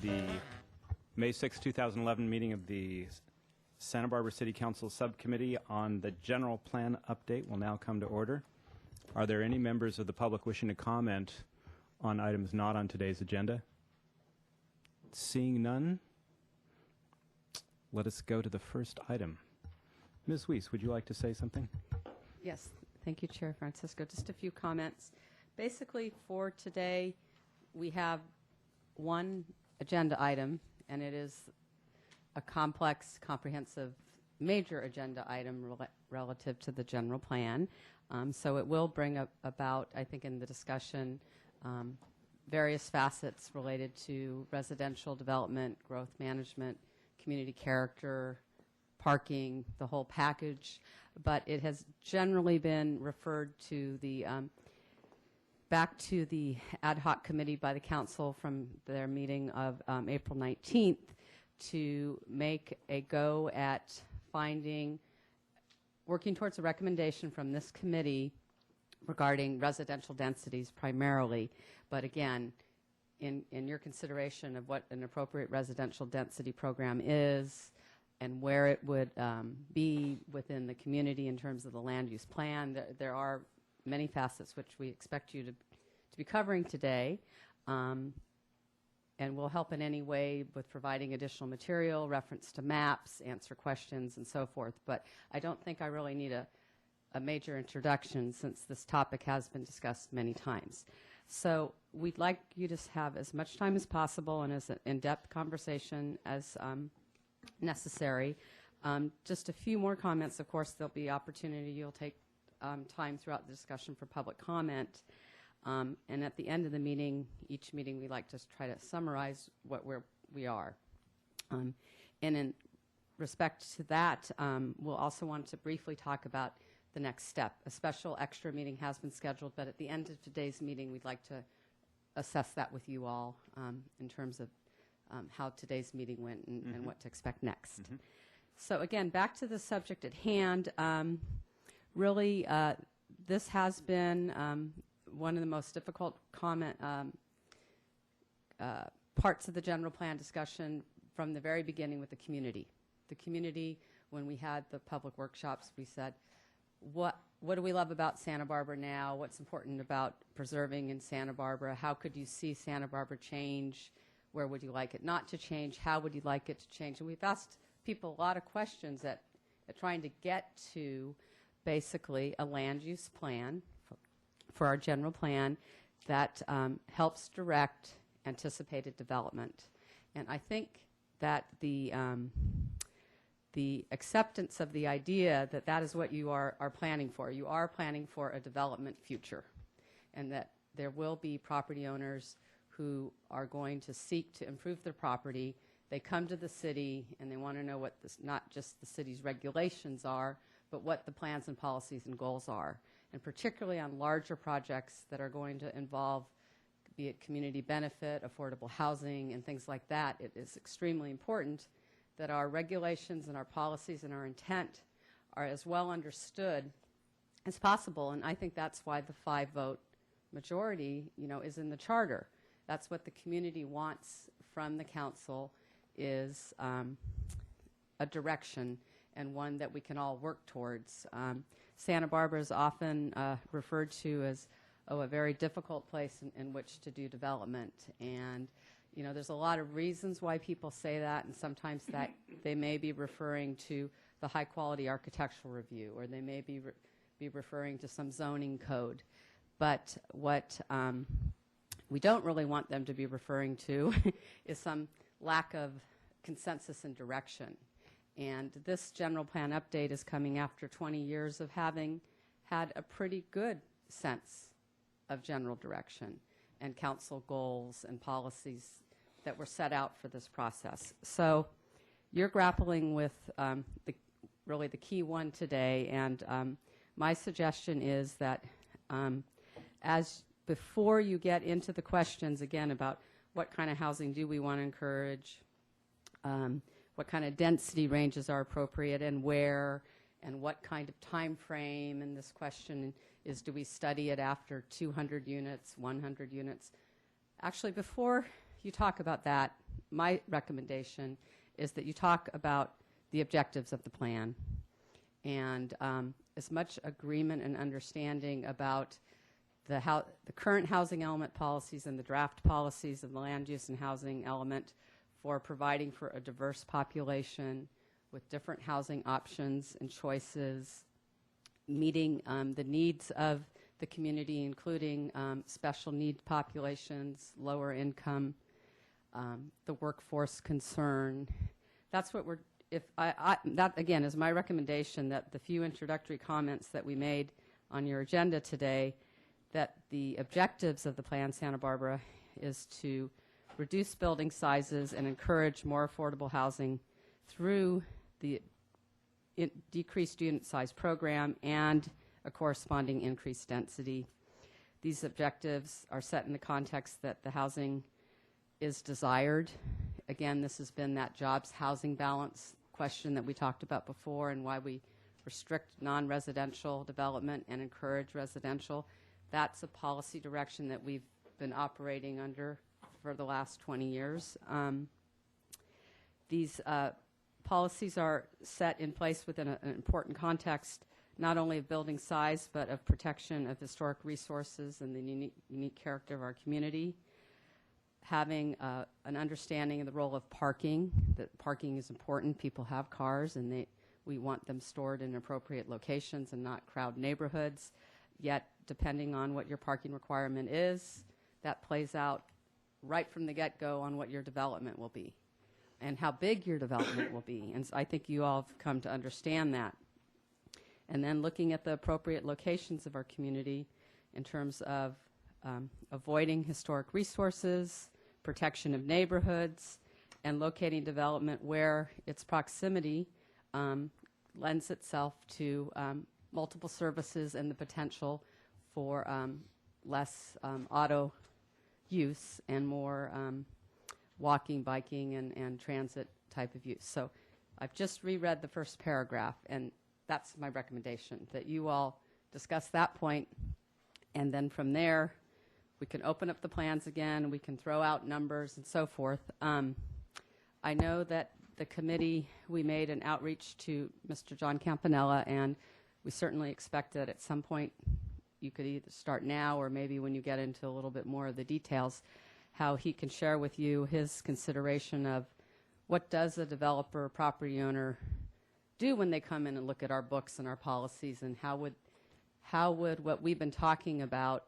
The May 6, 2011 meeting of the Santa Barbara City Council Subcommittee on the General Plan Update will now come to order. Are there any members of the public wishing to comment on items not on today's agenda? Seeing none, let us go to the first item. Ms. Weiss, would you like to say something? Yes, thank you, Chair Francisco. Just a few comments. Basically, for today, we have one agenda item, and it is a complex, comprehensive, major agenda item relative to the general plan. So it will bring about, I think, in the discussion, various facets related to residential development, growth management, community character, parking, the whole package. But it has generally been referred to the back to the ad hoc committee by the council from their meeting of April 19th to make a go at working towards a recommendation from this committee regarding residential densities primarily. But again, in your consideration of what an appropriate residential density program is and where it would be within the community in terms of the land use plan, there are many facets which we expect you to be covering today, and will help in any way with providing additional material, reference to maps, answer questions, and so forth. But I don't think I really need a major introduction since this topic has been discussed many times. So we'd like you to have as much time as possible and as an in-depth conversation as necessary. Just a few more comments. Of course, there'll be opportunity. You'll take time throughout the discussion for public comment. And at the end of the meeting, each meeting, we like to try to summarize where we are. And in respect to that, we'll also want to briefly talk about the next step. A special extra meeting has been scheduled, but at the end of today's meeting, we'd like to assess that with you all in terms of how today's meeting went and what to expect next. So again, back to the subject at hand. Really, this has been one of the most difficult parts of the general plan discussion from the very beginning with the community. The community, when we had the public workshops, we said, what do we love about Santa Barbara now? What's important about preserving in Santa Barbara? How could you see Santa Barbara change? Where would you like it not to change? How would you like it to change? And we've asked people a lot of questions at trying to get to basically a land use plan for our general plan that helps direct anticipated development. And I think that the acceptance of the idea that that is what you are planning for. You are planning for a development future, and that there will be property owners who are going to seek to improve their property. They come to the city and they want to know what not just the city's regulations are, but what the plans and policies and goals are. And particularly on larger projects that are going to involve, be it community benefit, affordable housing, and things like that, it is extremely important that our regulations and our policies and our intent are as well understood as possible. And I think that's why the 5-vote majority, is in the charter. That's what the community wants from the council, is a direction and one that we can all work towards. Santa Barbara is often referred to as a very difficult place in which to do development. And there's a lot of reasons why people say that, and sometimes that they may be referring to the high quality architectural review, or they may be referring to some zoning code. But what we don't really want them to be referring to is some lack of consensus and direction. And this general plan update is coming after 20 years of having had a pretty good sense of general direction and council goals and policies that were set out for this process. So you're grappling with really the key one today, and my suggestion is that before you get into the questions again about what kind of housing do we want to encourage, what kind of density ranges are appropriate and where, and what kind of time frame, and this question is, do we study it after 200 units, 100 units? Actually, before you talk about that, my recommendation is that you talk about the objectives of the plan, and as much agreement and understanding about the current housing element policies and the draft policies of the land use and housing element for providing for a diverse population with different housing options and choices, meeting the needs of the community, including special need populations, lower income, the workforce concern. That's what that again is my recommendation, that the few introductory comments that we made on your agenda today, that the objectives of the Plan Santa Barbara is to reduce building sizes and encourage more affordable housing through the decreased unit size program and a corresponding increased density. These objectives are set in the context that the housing is desired. Again, this has been that jobs housing balance question that we talked about before, and why we restrict non-residential development and encourage residential. That's a policy direction that we've been operating under for the last 20 years. These policies are set in place within an important context, not only of building size, but of protection of historic resources and the unique character of our community. Having an understanding of the role of parking, that parking is important. People have cars, and we want them stored in appropriate locations and not crowd neighborhoods. Yet, depending on what your parking requirement is, that plays out right from the get-go on what your development will be and how big your development will be. And so I think you all have come to understand that. And then looking at the appropriate locations of our community in terms of avoiding historic resources, protection of neighborhoods, and locating development where its proximity lends itself to multiple services and the potential for less auto use and more walking, biking, and transit type of use. So I've just reread the first paragraph, and that's my recommendation, that you all discuss that point, and then from there we can open up the plans again, we can throw out numbers and so forth. I know that the committee, we made an outreach to Mr. John Campanella, and we certainly expect that at some point you could either start now or maybe when you get into a little bit more of the details, how he can share with you his consideration of what does a developer or property owner do when they come in and look at our books and our policies, and how would what we've been talking about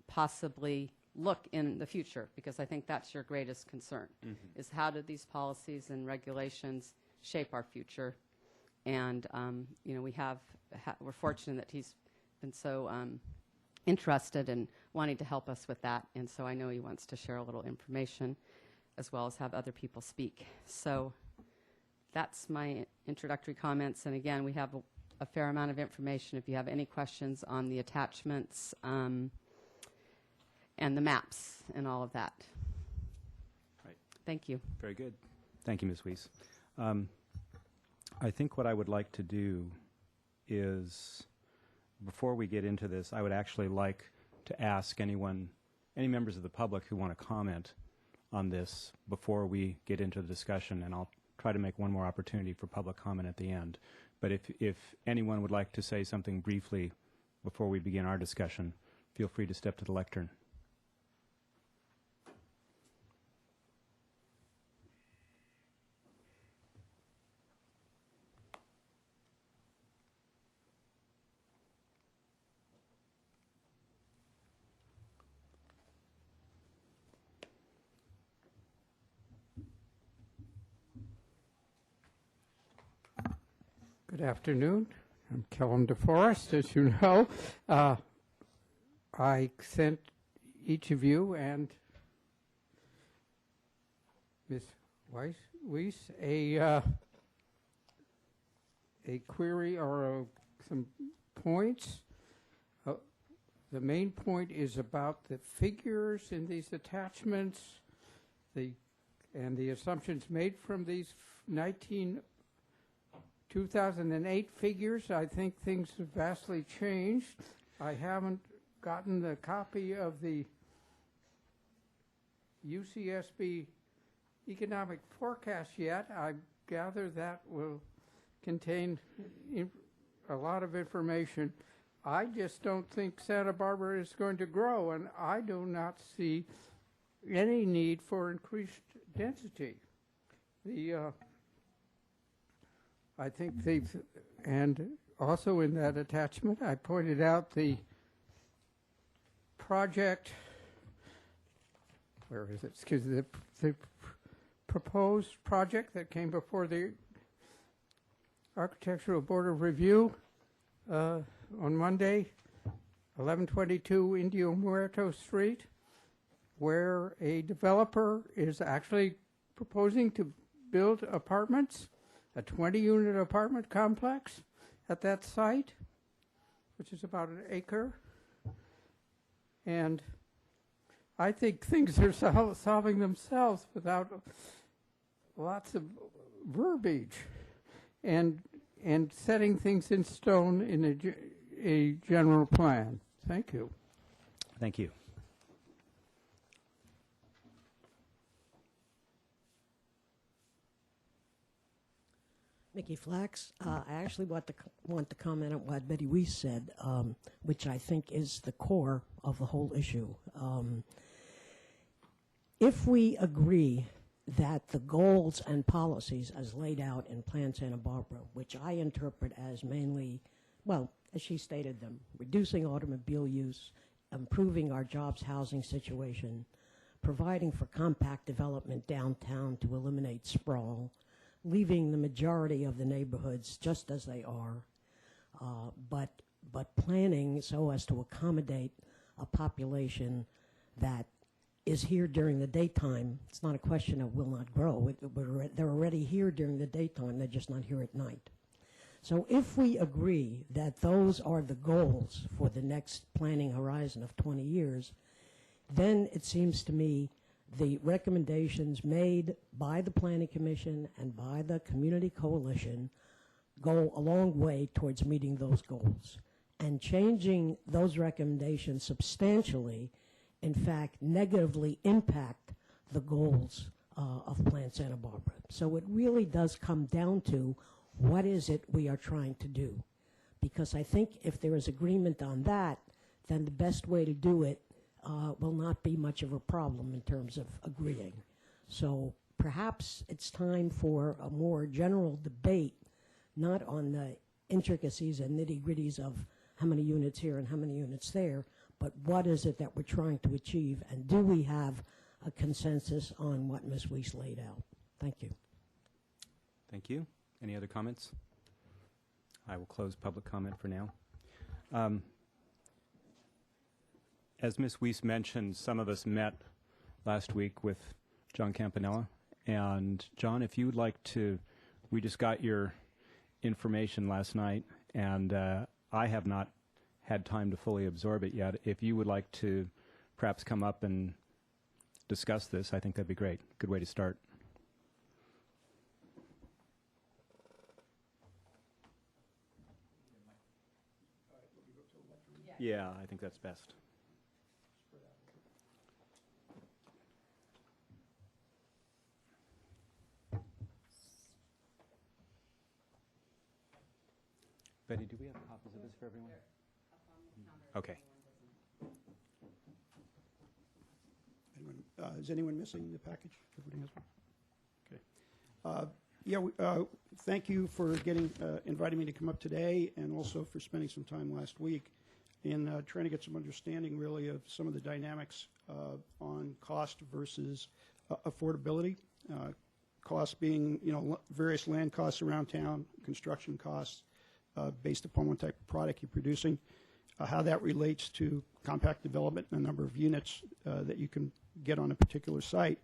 possibly look in the future, because I think that's your greatest concern, is how do these policies and regulations shape our future. And you know, we're fortunate that he's been so interested in wanting to help us with that, and so I know he wants to share a little information as well as have other people speak. So that's my introductory comments, and again, we have a fair amount of information if you have any questions on the attachments and the maps and all of that. Right. Thank you. Very good. Thank you, Ms. Weiss. I think what I would like to do is, before we get into this, I would actually like to ask any members of the public who want to comment on this before we get into the discussion, and I'll try to make one more opportunity for public comment at the end. But if anyone would like to say something briefly before we begin our discussion, feel free to step to the lectern. Good afternoon. I'm Kellum DeForest, as you know. I sent each of you and Ms. Weiss a query or some points. The main point is about the figures in these attachments, and the assumptions made from these 2008 figures. I think things have vastly changed. I haven't gotten the copy of the UCSB economic forecast yet. I gather that will contain a lot of information. I just don't think Santa Barbara is going to grow, and I do not see any need for increased density. I think and also in that attachment, I pointed out the project, where is it? Excuse me, the proposed project that came before the Architectural Board of Review on Monday, 1122 Indio Muerto Street, where a developer is actually proposing to build apartments, a 20-unit apartment complex at that site, which is about an acre. And I think things are solving themselves without lots of verbiage and setting things in stone in a general plan. Thank you. Thank you. Mickey Flax. I actually want to comment on what Betty Weiss said, which I think is the core of the whole issue. If we agree that the goals and policies as laid out in Plan Santa Barbara, which I interpret as mainly, well, as she stated them, reducing automobile use, improving our jobs housing situation, providing for compact development downtown to eliminate sprawl, leaving the majority of the neighborhoods just as they are, but planning so as to accommodate a population that is here during the daytime. It's not a question of will not grow. They're already here during the daytime. They're just not here at night. So if we agree that those are the goals for the next planning horizon of 20 years, then it seems to me the recommendations made by the Planning Commission and by the Community Coalition go a long way towards meeting those goals. And changing those recommendations substantially, in fact, negatively impact the goals of Plan Santa Barbara. So it really does come down to what is it we are trying to do. Because I think if there is agreement on that, then the best way to do it will not be much of a problem in terms of agreeing. So perhaps it's time for a more general debate, not on the intricacies and nitty-gritties of how many units here and how many units there, but what is it that we're trying to achieve, and do we have a consensus on what Ms. Weiss laid out? Thank you. Thank you. Any other comments? I will close public comment for now. As Ms. Weiss mentioned, some of us met last week with John Campanella. And John, if you would like to, we just got your information last night, and I have not had time to fully absorb it yet. If you would like to perhaps come up and discuss this, I think that'd be great. Good way to start. Yeah, I think that's best. Betty, do we have copies of this for everyone? Okay. Is anyone missing the package? Everybody has one? Okay. Thank you for inviting me to come up today, and also for spending some time last week in trying to get some understanding, really, of some of the dynamics on cost versus affordability. Cost being, various land costs around town, construction costs, based upon what type of product you're producing, how that relates to compact development and the number of units that you can get on a particular site,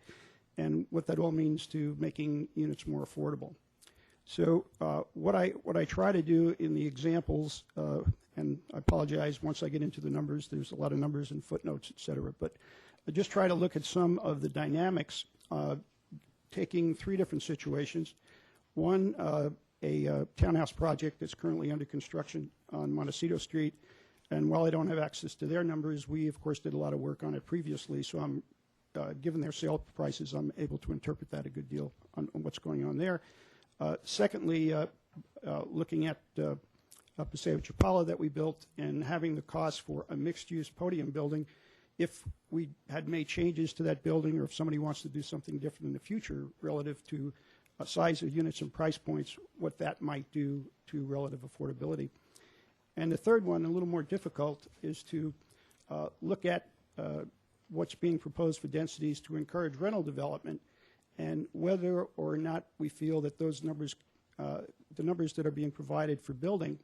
and what that all means to making units more affordable. So what I try to do in the examples, and I apologize once I get into the numbers, there's a lot of numbers and footnotes, et cetera, but I just try to look at some of the dynamics, taking three different situations. One, a townhouse project that's currently under construction on Montecito Street. And while I don't have access to their numbers, we, of course, did a lot of work on it previously, so I'm given their sale prices, I'm able to interpret that a good deal on what's going on there. Secondly, looking at Paseo Chapala that we built and having the cost for a mixed-use podium building, if we had made changes to that building or if somebody wants to do something different in the future relative to size of units and price points, what that might do to relative affordability. And the third one, a little more difficult, is to look at what's being proposed for densities to encourage rental development and whether or not we feel that those numbers, the numbers that are being provided for building,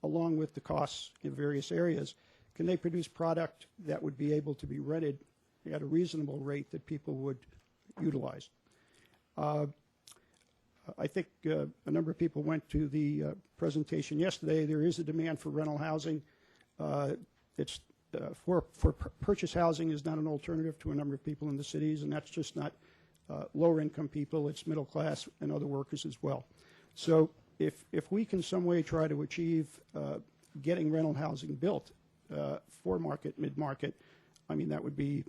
along with the costs in various areas, can they produce product that would be able to be rented at a reasonable rate that people would utilize? I think a number of people went to the presentation yesterday. There is a demand for rental housing. It's for purchase housing is not an alternative to a number of people in the cities, and that's just not lower income people. It's middle class and other workers as well. So if we can some way try to achieve getting rental housing built for market, mid-market, I mean, that would be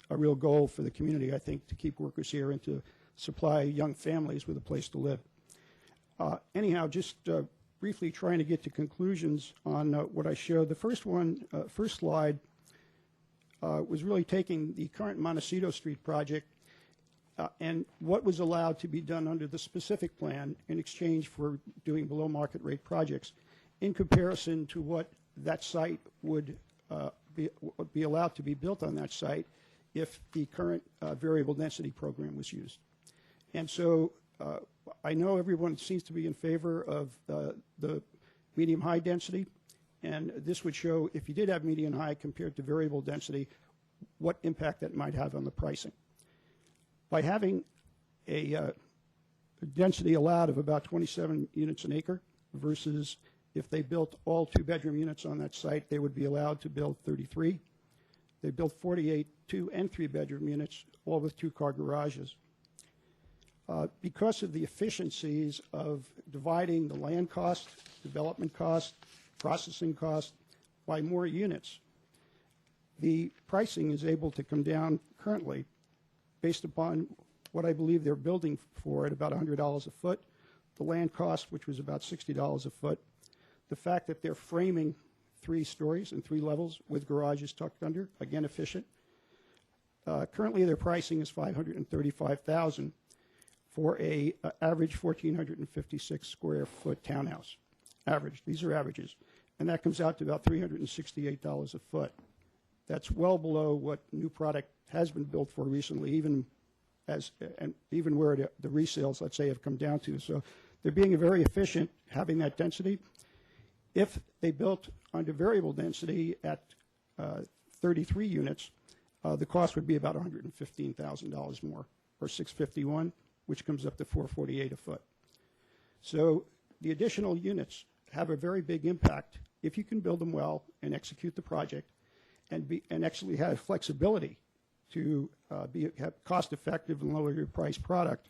a real goal for the community, I think, to keep workers here and to supply young families with a place to live. Anyhow, just briefly trying to get to conclusions on what I showed. The first slide was really taking the current Montecito Street project and what was allowed to be done under the specific plan in exchange for doing below market rate projects in comparison to what that site would be allowed to be built on that site if the current variable density program was used. And so I know everyone seems to be in favor of the medium-high density, and this would show if you did have medium-high compared to variable density, what impact that might have on the pricing. By having a density allowed of about 27 units an acre versus if they built all 2-bedroom units on that site, they would be allowed to build 33. They built 48 2- and 3-bedroom units, all with 2-car garages. Because of the efficiencies of dividing the land cost, development cost, processing cost by more units, the pricing is able to come down currently based upon what I believe they're building for at about $100 a foot, the land cost, which was about $60 a foot, the fact that they're framing 3 stories and 3 levels with garages tucked under, again efficient. Currently their pricing is $535,000 for a average 1,456 square foot townhouse. Average, these are averages. And that comes out to about $368 a foot. That's well below what new product has been built for recently, even where the resales, let's say, have come down to. So they're being very efficient having that density. If they built under variable density at 33 units, the cost would be about $115,000 more, or $651, which comes up to $448 a foot. So the additional units have a very big impact if you can build them well and execute the project and actually have flexibility to have cost-effective and lower your price product.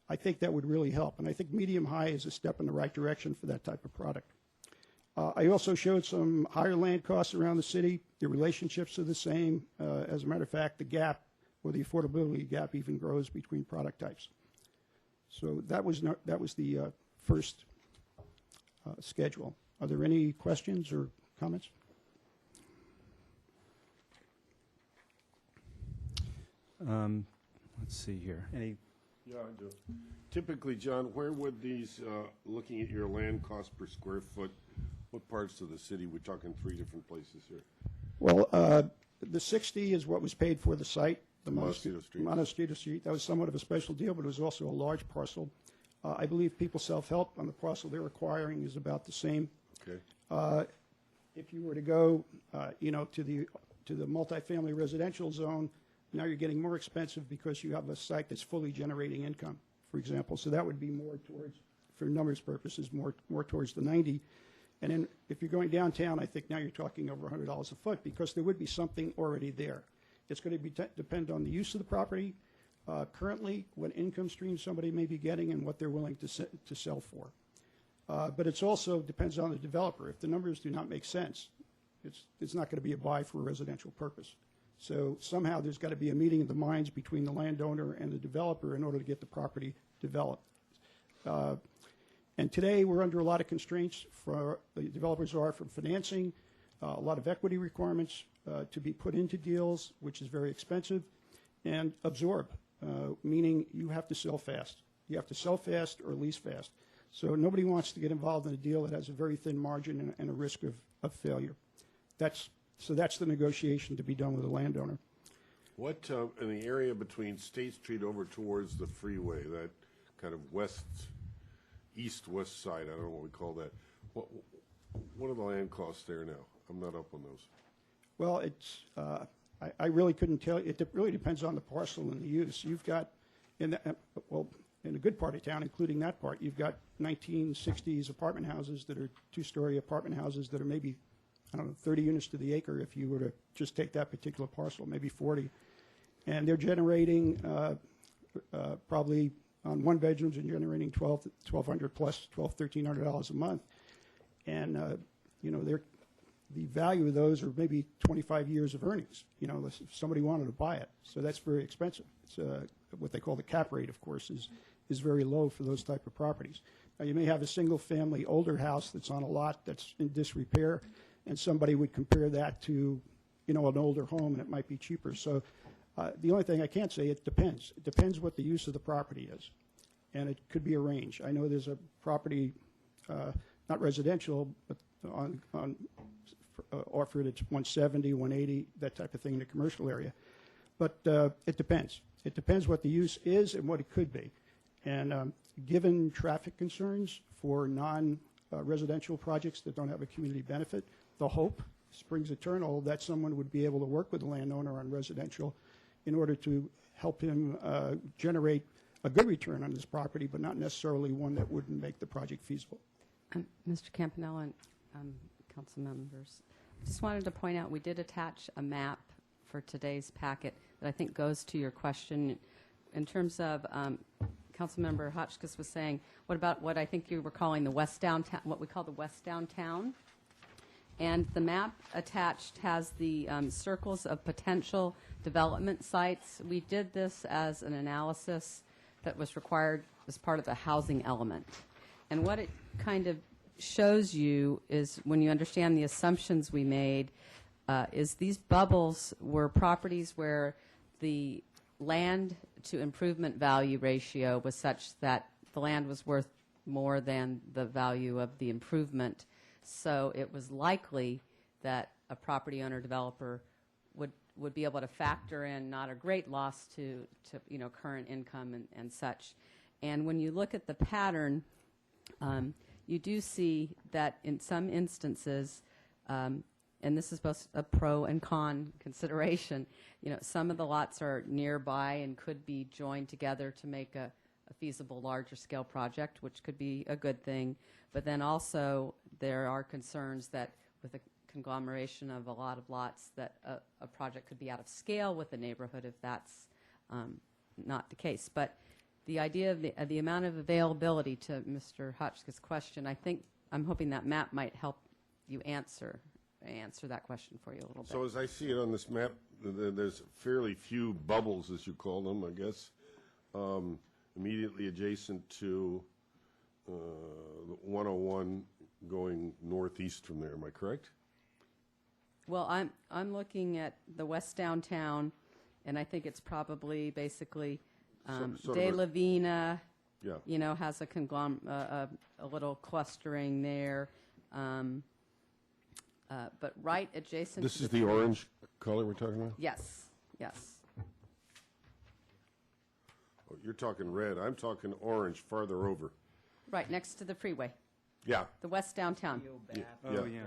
I think that would really help. And I think medium-high is a step in the right direction for that type of product. I also showed some higher land costs around the city. The relationships are the same. As a matter of fact, the gap, or the affordability gap, even grows between product types. So that was the first schedule. Are there any questions or comments? Let's see here. Any? Yeah, I do. Typically, John, where would these, looking at your land cost per square foot, what parts of the city? We're talking 3 different places here. Well, the 60 is what was paid for the site. The Montecito Street. Montecito Street. That was somewhat of a special deal, but it was also a large parcel. I believe People Self-Help on the parcel they're acquiring is about the same. Okay. If you were to go, to the multifamily residential zone, now you're getting more expensive because you have a site that's fully generating income, for example. So that would be more towards, for numbers purposes, more towards the 90. And then if you're going downtown, I think now you're talking over $100 a foot because there would be something already there. It's going to depend on the use of the property, currently, what income stream somebody may be getting, and what they're willing to sell for. But it's also depends on the developer. If the numbers do not make sense, it's not going to be a buy for a residential purpose. So somehow there's got to be a meeting of the minds between the landowner and the developer in order to get the property developed. And today we're under a lot of constraints for the developers are from financing, a lot of equity requirements to be put into deals, which is very expensive, and absorb, meaning you have to sell fast. You have to sell fast or lease fast. So nobody wants to get involved in a deal that has a very thin margin and a risk of failure. So that's the negotiation to be done with the landowner. What, in the area between State Street over towards the freeway, that kind of east-west side, I don't know what we call that, what are the land costs there now? I'm not up on those. Well, it's, I really couldn't tell you. It really depends on the parcel and the use. You've got, in a good part of town, including that part, you've got 1960s apartment houses that are two-story apartment houses that are maybe, I don't know, 30 units to the acre if you were to just take that particular parcel, maybe 40. And they're generating probably on one bedrooms and generating $1,200 plus $1,300 a month. And, you know, the value of those are maybe 25 years of earnings, you know, if somebody wanted to buy it. So that's very expensive. It's what they call the cap rate, of course, is very low for those type of properties. Now, you may have a single-family older house that's on a lot that's in disrepair, and somebody would compare that to, you know, an older home, and it might be cheaper. So the only thing I can't say, it depends. It depends what the use of the property is, and it could be a range. I know there's a property, not residential, but on offered at 170, 180, that type of thing in the commercial area. But it depends. It depends what the use is and what it could be. And given traffic concerns for non-residential projects that don't have a community benefit, the hope, springs eternal, that someone would be able to work with the landowner on residential in order to help him generate a good return on his property, but not necessarily one that wouldn't make the project feasible. Mr. Campanella and council members, just wanted to point out we did attach a map for today's packet that I think goes to your question in terms of Councilmember Hotchkiss was saying, what about what I think you were calling the West Downtown, what we call the West Downtown? And the map attached has the circles of potential development sites. We did this as an analysis that was required as part of the housing element. And what it kind of shows you is, when you understand the assumptions we made, is these bubbles were properties where the land to improvement value ratio was such that the land was worth more than the value of the improvement. So it was likely that a property owner developer would be able to factor in not a great loss to you know, current income and such. And when you look at the pattern, you do see that in some instances, and this is both a pro and con consideration, you know, some of the lots are nearby and could be joined together to make a feasible larger scale project, which could be a good thing. But then also there are concerns that with a conglomeration of a lot of lots that a project could be out of scale with the neighborhood if that's not the case. But the idea of the amount of availability, to Mr. Hotchkiss' question, I'm hoping that map might help you answer that question for you a little bit. So as I see it on this map, there's fairly few bubbles, as you call them, I guess, immediately adjacent to 101 going northeast from there. Am I correct? Well, I'm looking at the West Downtown, and I think it's probably basically De La Vina, Yeah. you know, has a little clustering there. But right adjacent This to is the orange color we're talking about? Yes, yes. Oh, you're talking red. I'm talking orange farther over. Right next to the freeway, Yeah. the West Downtown. Yeah.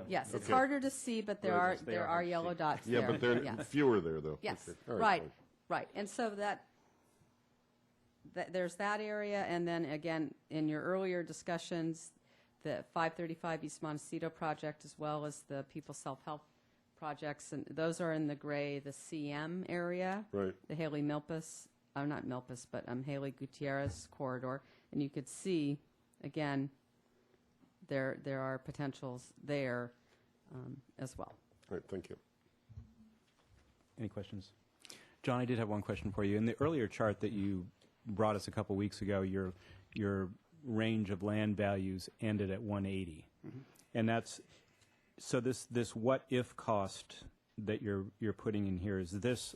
Yes, it's Okay. harder to see, but there Right. are yellow dots there. Yeah, but there are Yes. fewer there, though. Yes, Okay. All right, fine. right. And so that there's that area, and then again, in your earlier discussions, the 535 East Montecito project, as well as the People's Self-Help projects, and those are in the gray, the CM area. Right. The Haley Milpas, not Milpas, but Haley Gutierrez corridor. And you could see, again, there are potentials there as well. All right, thank you. Any questions? John, I did have one question for you. In the earlier chart that you brought us a couple weeks ago, your range of land values ended at 180. And that's, so this what if cost that you're putting in here, is this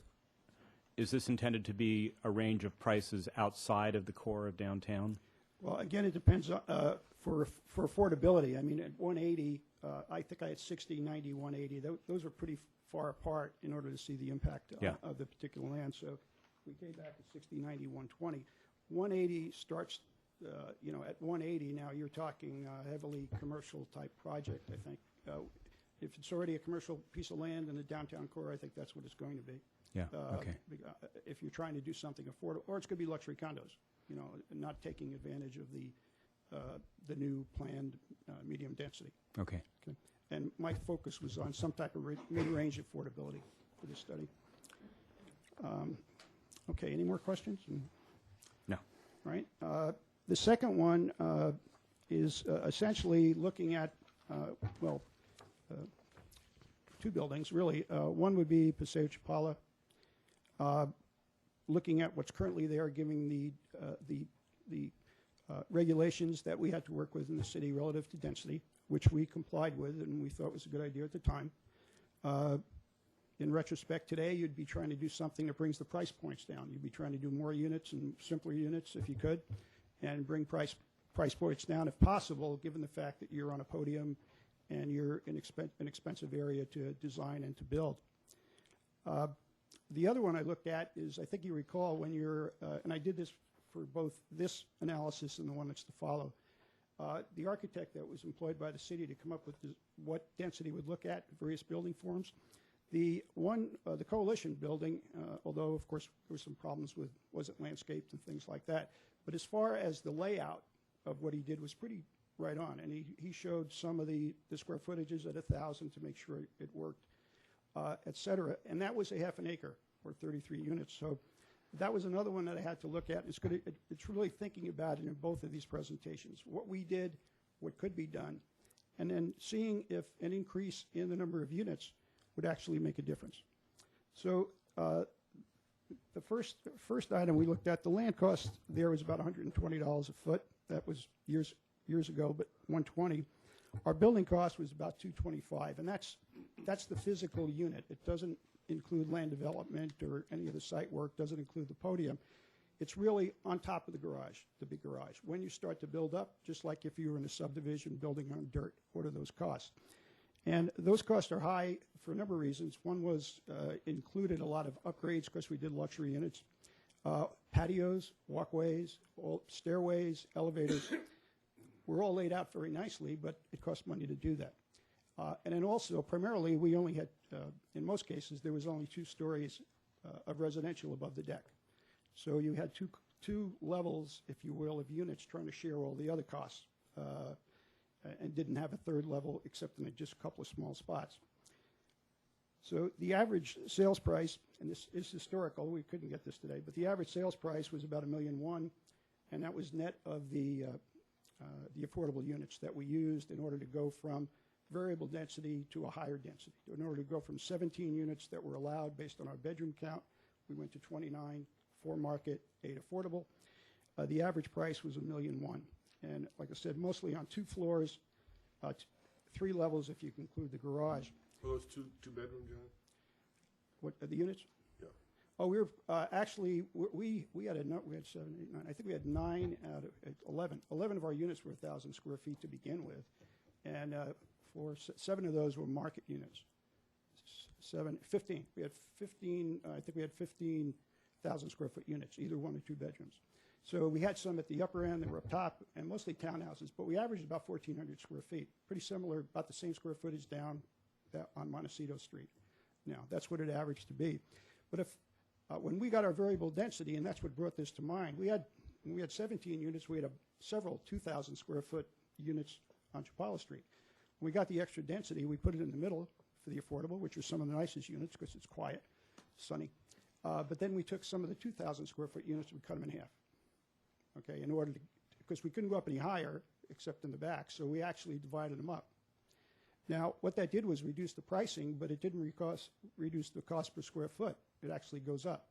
intended to be a range of prices outside of the core of downtown? Well, again, it depends for affordability. I mean, at 180, I think I had 60, 90, 180. Those are pretty far apart in order to see the impact of the particular land. So we came back at 60, 90, 120. 180 starts, at 180 now you're talking heavily commercial type project, I think. If it's already a commercial piece of land in the downtown core, I think that's what it's going to be. Yeah, okay. If you're trying to do something affordable, or it's going to be luxury condos, not taking advantage of the new planned medium density. Okay. And my focus was on some type of mid-range affordability for this study. Okay, any more questions? No. Right. The second one is essentially looking at, two buildings, really. One would be Paseo Chapala, looking at what's currently there, giving the regulations that we had to work with in the city relative to density, which we complied with and we thought was a good idea at the time. In retrospect today, you'd be trying to do something that brings the price points down. You'd be trying to do more units and simpler units if you could, and bring price points down if possible, given the fact that you're on a podium and you're in an expensive area to design and to build. The other one I looked at is, I think you recall when you're, and I did this for both this analysis and the one that's to follow, the architect that was employed by the city to come up with what density would look at various building forms. The coalition building, although of course there were some problems with, was it landscaped and things like that, but as far as the layout of what he did was pretty right on, and he showed some of the square footages at 1,000 to make sure it worked, et cetera, and that was a half an acre or 33 units. So that was another one that I had to look at. It's really thinking about it in both of these presentations, what we did, what could be done, and then seeing if an increase in the number of units would actually make a difference. So the first item we looked at, the land cost there was about $120 a foot. That was years ago, but 120. Our building cost was about $225, and that's the physical unit. It doesn't include land development or any of the site work, doesn't include the podium. It's really on top of the garage, the big garage. When you start to build up, just like if you were in a subdivision building on dirt, what are those costs? And those costs are high for a number of reasons. One was included a lot of upgrades because we did luxury units, patios, walkways, stairways, elevators. Were all laid out very nicely, but it cost money to do that. And then also, primarily, we only had, in most cases, there was only 2 stories of residential above the deck. So you had two levels, if you will, of units trying to share all the other costs, and didn't have a third level except in just a couple of small spots. So the average sales price, and this is historical, we couldn't get this today, but the average sales price was about $1.1 million, and that was net of the affordable units that we used in order to go from variable density to a higher density. In order to go from 17 units that were allowed based on our bedroom count, we went to 29, 4 market, 8 affordable. The average price was $1.1 million. And like I said, mostly on 2 floors, 3 levels if you include the garage. Were those two bedroom, John? What are the units? Yeah. Oh, we were actually we had 7, 8, 9. I think we had 9 out of 11. 11 of our units were 1,000 square feet to begin with, and 7 of those were market units. 15. We had 15. I think we had 15,000 square foot units, either 1 or 2 bedrooms. So we had some at the upper end that were up top, and mostly townhouses. But we averaged about 1,400 square feet, pretty similar, about the same square footage down on Montecito Street. Now that's what it averaged to be. But if when we got our variable density, and that's what brought this to mind, when we had 17 units, we had several 2,000 square foot units on Chapala Street. When we got the extra density, we put it in the middle for the affordable, which are some of the nicest units because it's quiet, sunny. But then we took some of the 2,000 square foot units and we cut them in half. Okay, in order to, because we couldn't go up any higher except in the back, so we actually divided them up. Now, what that did was reduce the pricing, but it didn't reduce the cost per square foot. It actually goes up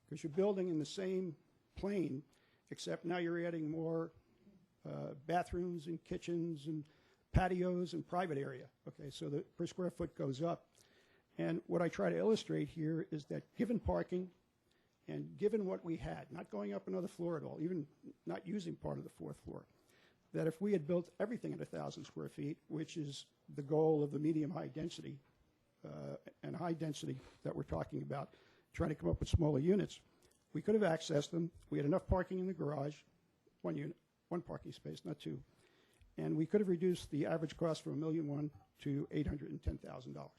because you're building in the same plane, except now you're adding more bathrooms and kitchens and patios and private area. Okay, so the per square foot goes up. And what I try to illustrate here is that given parking and given what we had, not going up another floor at all, even not using part of the fourth floor, that if we had built everything at 1,000 square feet, which is the goal of the medium-high density and high density that we're talking about, trying to come up with smaller units, we could have accessed them. We had enough parking in the garage, one parking space, not two, and we could have reduced the average cost from $1.1 million to $810,000.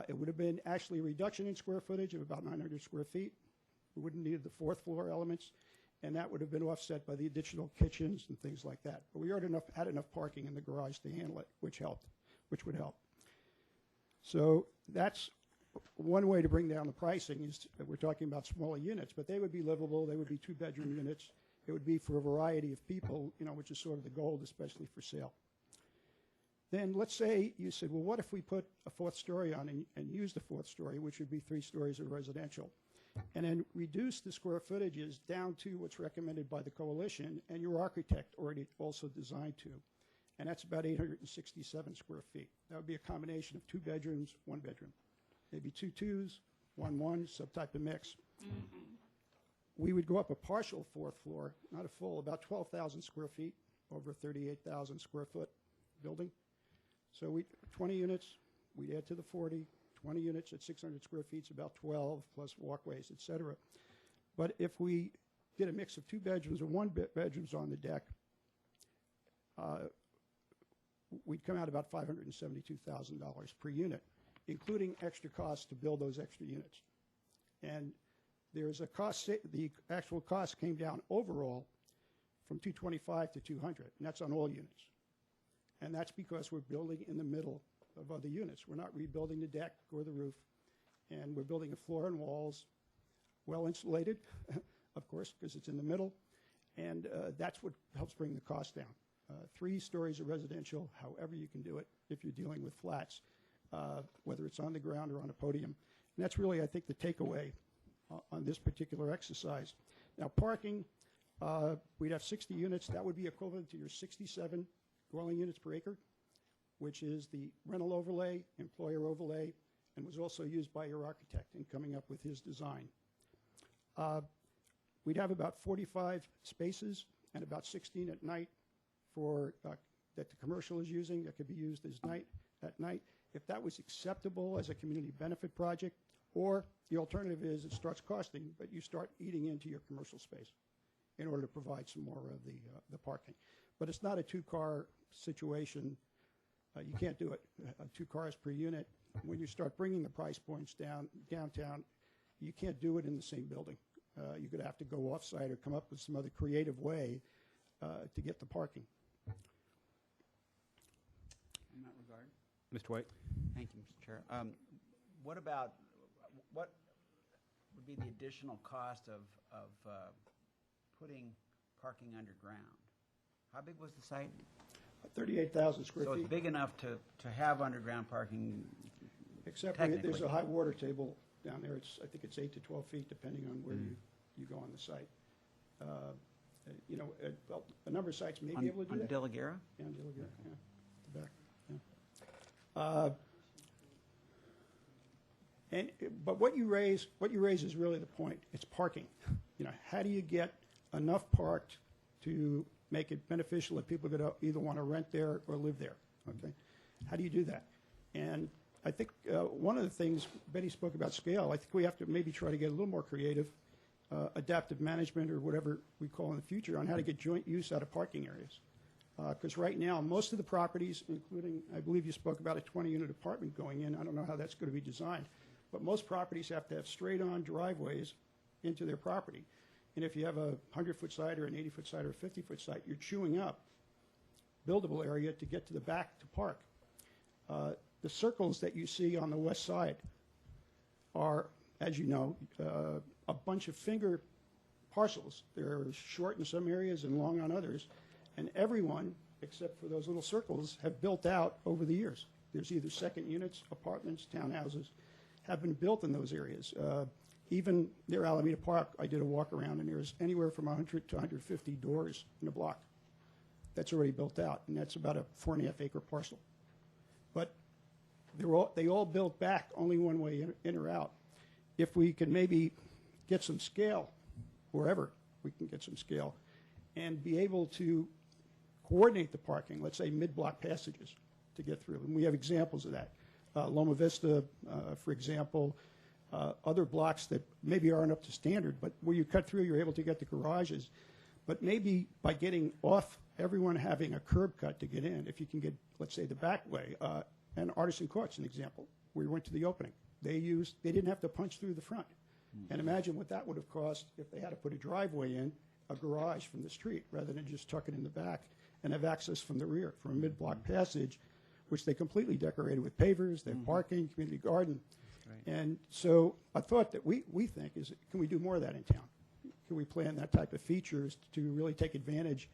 It would have been actually a reduction in square footage of about 900 square feet. We wouldn't need the fourth floor elements, and that would have been offset by the additional kitchens and things like that. But we already had enough parking in the garage to handle it, which would help. So that's one way to bring down the pricing is we're talking about smaller units, but they would be livable. They would be two-bedroom units. It would be for a variety of people, which is sort of the goal, especially for sale. Then let's say you said, well, what if we put a fourth story on and use the fourth story, which would be 3 stories of residential, and then reduce the square footages down to what's recommended by the coalition and your architect already also designed to, and that's about 867 square feet. That would be a combination of 2 bedrooms, 1 bedroom, maybe 2 twos, 1, some type of mix. We would go up a partial fourth floor, not a full, about 12,000 square feet over a 38,000 square foot building. So 20 units, we'd add to the 40, 20 units at 600 square feet is about 12, plus walkways, et cetera. But if we did a mix of 2 bedrooms and 1 bedrooms on the deck, we'd come out about $572,000 per unit, including extra costs to build those extra units. And there's a cost, the actual cost came down overall from 225 to 200, and that's on all units. And that's because we're building in the middle of other units. We're not rebuilding the deck or the roof, and we're building a floor and walls, well insulated, of course, because it's in the middle, and that's what helps bring the cost down. 3 stories of residential, however you can do it, if you're dealing with flats, whether it's on the ground or on a podium. And that's really, I think, the takeaway on this particular exercise. Now, parking, we'd have 60 units. That would be equivalent to your 67 dwelling units per acre, which is the rental overlay, employer overlay, and was also used by your architect in coming up with his design. We'd have about 45 spaces and about 16 at night for that the commercial is using that could be used at night. If that was acceptable as a community benefit project, or the alternative is it starts costing, but you start eating into your commercial space in order to provide some more of the parking. But it's not a 2-car situation. You can't do it. 2 cars per unit. When you start bringing the price points downtown, you can't do it in the same building. You're going to have to go off-site or come up with some other creative way to get the parking. In that regard. Mr. White? Thank you, Mr. Chair. What would be the additional cost of putting parking underground? How big was the site? 38,000 square So feet. it's big enough to have underground parking. Except technically. there's a high water table down there. I think it's 8 to 12 feet, depending on where you go on the site. A number of sites may be able to do On that. De La Guerra? Yeah, on De La Guerra, yeah, the back, yeah. But what you raise is really the point. It's parking. How do you get enough parked to make it beneficial that people are going to either want to rent there or live there? Okay, how do you do that? And I think one of the things Betty spoke about scale. I think we have to maybe try to get a little more creative, adaptive management or whatever we call in the future on how to get joint use out of parking areas. Because right now, most of the properties, including, I believe you spoke about a 20-unit apartment going in. I don't know how that's going to be designed. But most properties have to have straight-on driveways into their property. And if you have a 100-foot site or an 80-foot site or a 50-foot site, you're chewing up buildable area to get to the back to park. The circles that you see on the west side are, as you know, a bunch of finger parcels. They're short in some areas and long on others. And everyone except for those little circles, have built out over the years. There's either second units, apartments, townhouses, have been built in those areas. Even near Alameda Park, I did a walk around, and there's anywhere from 100 to 150 doors in a block. That's already built out, and that's about a 4.5 acre parcel. But they all built back only one way in or out. If we can maybe get some scale, wherever we can get some scale, and be able to coordinate the parking, let's say mid-block passages to get through. And we have examples of that. Loma Vista, for example, other blocks that maybe aren't up to standard, but where you cut through, you're able to get the garages. But maybe by getting off, everyone having a curb cut to get in, if you can get, let's say, the back way, and Artisan Court's an example, where we went to the opening. They didn't have to punch through the front. And imagine what that would have cost if they had to put a driveway in, a garage from the street, rather than just tuck it in the back and have access from the rear, from a mid-block passage, which they completely decorated with pavers, they have parking, community garden. And so a thought that we think is, can we do more of that in town? Can we plan that type of features to really take advantage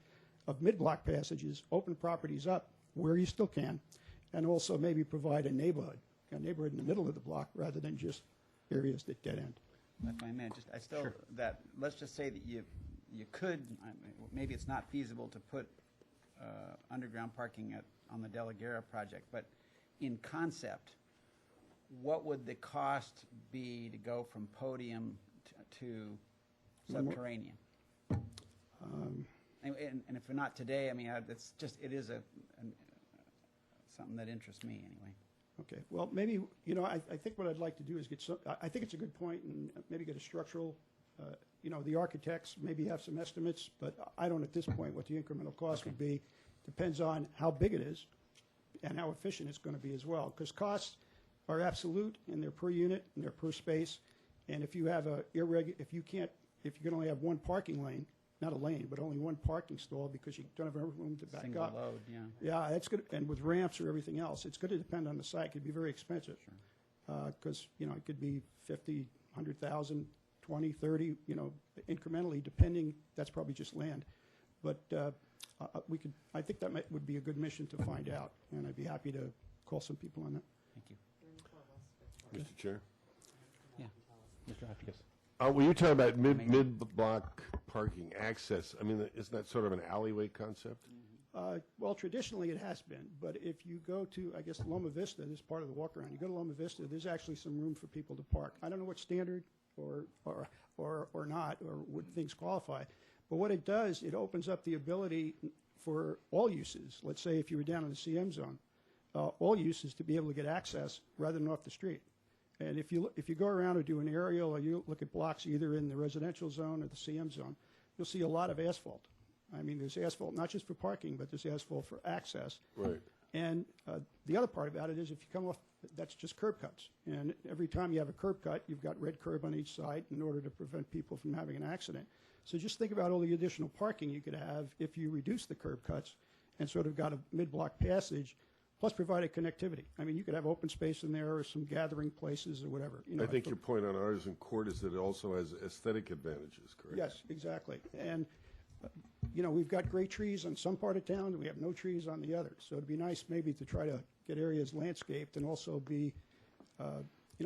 of mid-block passages, open properties up where you still can, and also maybe provide a neighborhood in the middle of the block rather than just areas that dead end. If I may, that, let's just say that you could, maybe it's not feasible to put underground parking on the De La Guerra project, but in concept, what would the cost be to go from podium to subterranean? And if not today, I mean, it's just, it is something that interests me anyway. Okay, well, maybe, I think what I'd like to do is I think it's a good point, and maybe get a structural, the architects maybe have some estimates, but I don't at this point what the incremental cost would be. Depends on how big it is and how efficient it's going to be as well, because costs are absolute, and they're per unit, and they're per space, and if you have if you can only have one parking lane, not a lane, but only one parking stall because you don't have room to back Single up. load, yeah. Yeah, that's good, and with ramps or everything else, it's going to depend on the site. It could be very expensive, because it could be 50, 100,000, 20, 30, incrementally, depending. That's probably just land, but I think that would be a good mission to find out, and I'd be happy to call some people on that. Thank you. Mr. Chair? Yeah. Mr. Hotchkiss. When you talk about mid-block parking access, I mean, isn't that sort of an alleyway concept? Well, traditionally it has been, but if you go to, I guess, Loma Vista, this part of the walk-around, you go to Loma Vista, there's actually some room for people to park. I don't know what's standard or not, or would things qualify, but what it does, it opens up the ability for all uses. Let's say if you were down in the CM zone, all uses to be able to get access rather than off the street. And if you go around or do an aerial, or you look at blocks either in the residential zone or the CM zone, you'll see a lot of asphalt. I mean, there's asphalt not just for parking, but there's asphalt for access. Right. And the other part about it is if you come off, that's just curb cuts. And every time you have a curb cut, you've got red curb on each side in order to prevent people from having an accident. So just think about all the additional parking you could have if you reduce the curb cuts and sort of got a mid-block passage, plus provided connectivity. I mean, you could have open space in there or some gathering places or whatever. I think your point on Artisan Court is that it also has aesthetic advantages, correct? Yes, exactly. And, we've got great trees on some part of town, and we have no trees on the other. So it'd be nice maybe to try to get areas landscaped and also be,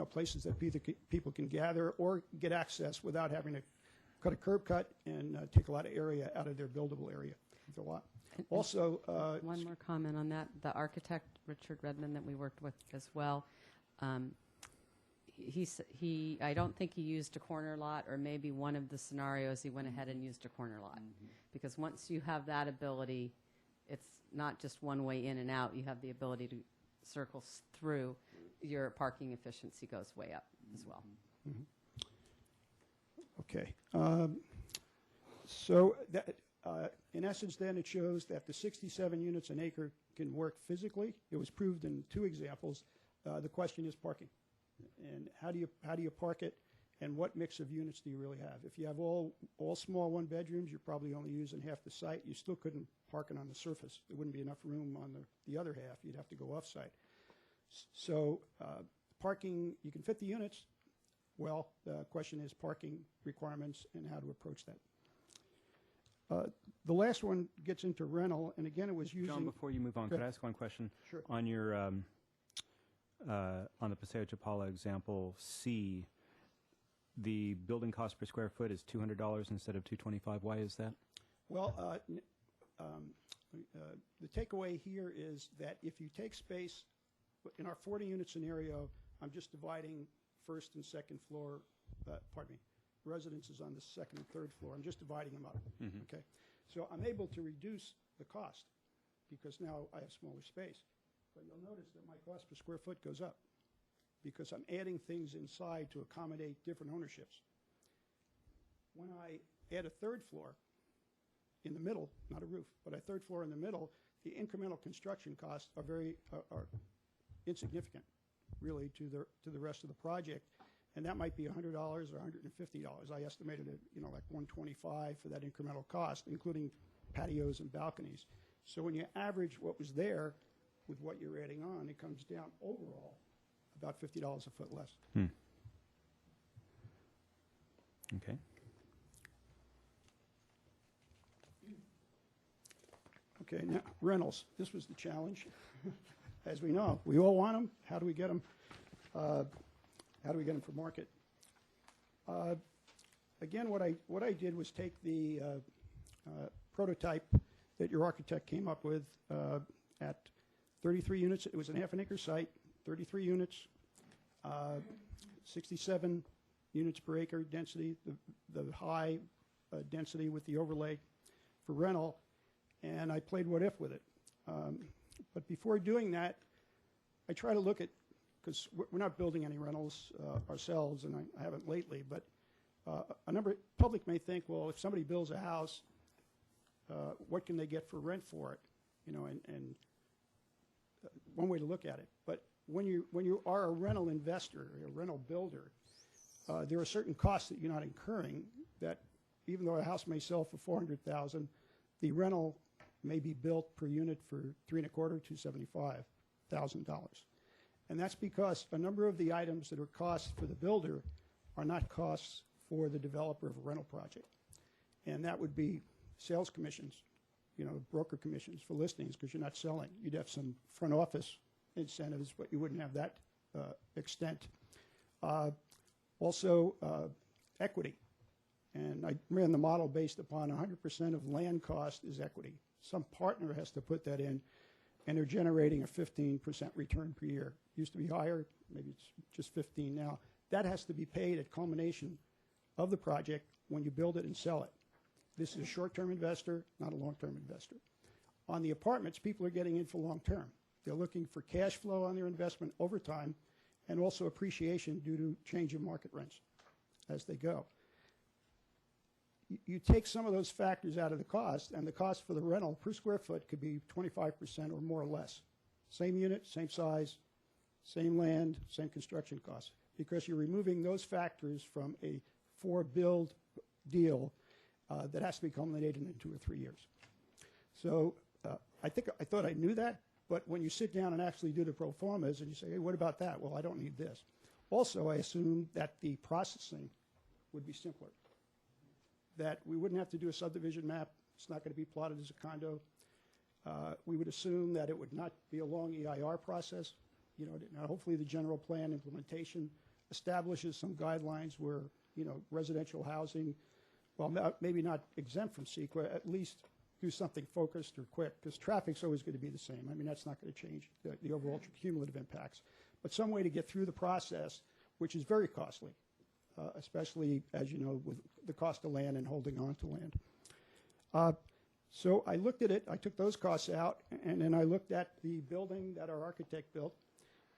places that people can gather or get access without having to cut a curb cut and take a lot of area out of their buildable area. It's a lot. Also, one more comment on that. The architect, Richard Redmond, that we worked with as well, I don't think he used a corner lot, or maybe one of the scenarios he went ahead and used a corner lot. Because once you have that ability, it's not just one way in and out. You have the ability to circle through. Your parking efficiency goes way up as well. Okay. So that, in essence, then, it shows that the 67 units an acre can work physically. It was proved in 2 examples. The question is parking. And how do you park it, and what mix of units do you really have? If you have all small one-bedrooms, you're probably only using half the site. You still couldn't park it on the surface. There wouldn't be enough room on the other half. You'd have to go off-site. So parking, you can fit the units. Well, the question is parking requirements and how to approach that. The last one gets into rental, and again, it was using... John, before you move on, Go could I ahead. ask one question? Sure. On your, on the Paseo Chapala example C, the building cost per square foot is $200 instead of $225. Why is that? Well, the takeaway here is that if you take space, in our 40-unit scenario, I'm just dividing first and second floor, pardon me, residences on the second and third floor. I'm just dividing them up, okay? So I'm able to reduce the cost because now I have smaller space. But you'll notice that my cost per square foot goes up because I'm adding things inside to accommodate different ownerships. When I add a third floor in the middle, not a roof, but a third floor in the middle, the incremental construction costs are are insignificant, really, to the rest of the project. And that might be $100 or $150. I estimated it, like $125 for that incremental cost, including patios and balconies. So when you average what was there with what you're adding on, it comes down overall about $50 a foot less. Okay. Okay, now rentals. This was the challenge. As we know, we all want them. How do we get them? How do we get them for market? Again, what I did was take the prototype that your architect came up with at 33 units. It was a half an acre site, 33 units, 67 units per acre density, the high density with the overlay for rental, and I played what if with it. But before doing that, I try to look at, because we're not building any rentals ourselves, and I haven't lately, but public may think, well, if somebody builds a house, what can they get for rent for it? And one way to look at it. But when you are a rental investor, a rental builder, there are certain costs that you're not incurring that even though a house may sell for $400,000, the rental may be built per unit for $325,000 to $75,000. And that's because a number of the items that are costs for the builder are not costs for the developer of a rental project. And that would be sales commissions, broker commissions for listings because you're not selling. You'd have some front office incentives, but you wouldn't have that extent. Also, equity. And I ran the model based upon 100% of land cost is equity. Some partner has to put that in, and they're generating a 15% return per year. Used to be higher, maybe it's just 15 now. That has to be paid at culmination of the project when you build it and sell it. This is a short-term investor, not a long-term investor. On the apartments, people are getting in for long-term. They're looking for cash flow on their investment over time and also appreciation due to change in market rents as they go. You take some of those factors out of the cost, and the cost for the rental per square foot could be 25% or more or less. Same unit, same size, same land, same construction costs, because you're removing those factors from a for-build deal that has to be culminated in 2 or 3 years. So I thought I knew that, but when you sit down and actually do the pro formas and you say, hey, what about that? Well, I don't need this. Also, I assumed that the processing would be simpler, that we wouldn't have to do a subdivision map. It's not going to be plotted as a condo. We would assume that it would not be a long EIR process. Hopefully the general plan implementation establishes some guidelines where, residential housing, well, maybe not exempt from CEQA, at least do something focused or quick, because traffic's always going to be the same. I mean, that's not going to change the overall cumulative impacts. But some way to get through the process, which is very costly, especially, as you know, with the cost of land and holding on to land. So I looked at it, I took those costs out, and then I looked at the building that our architect built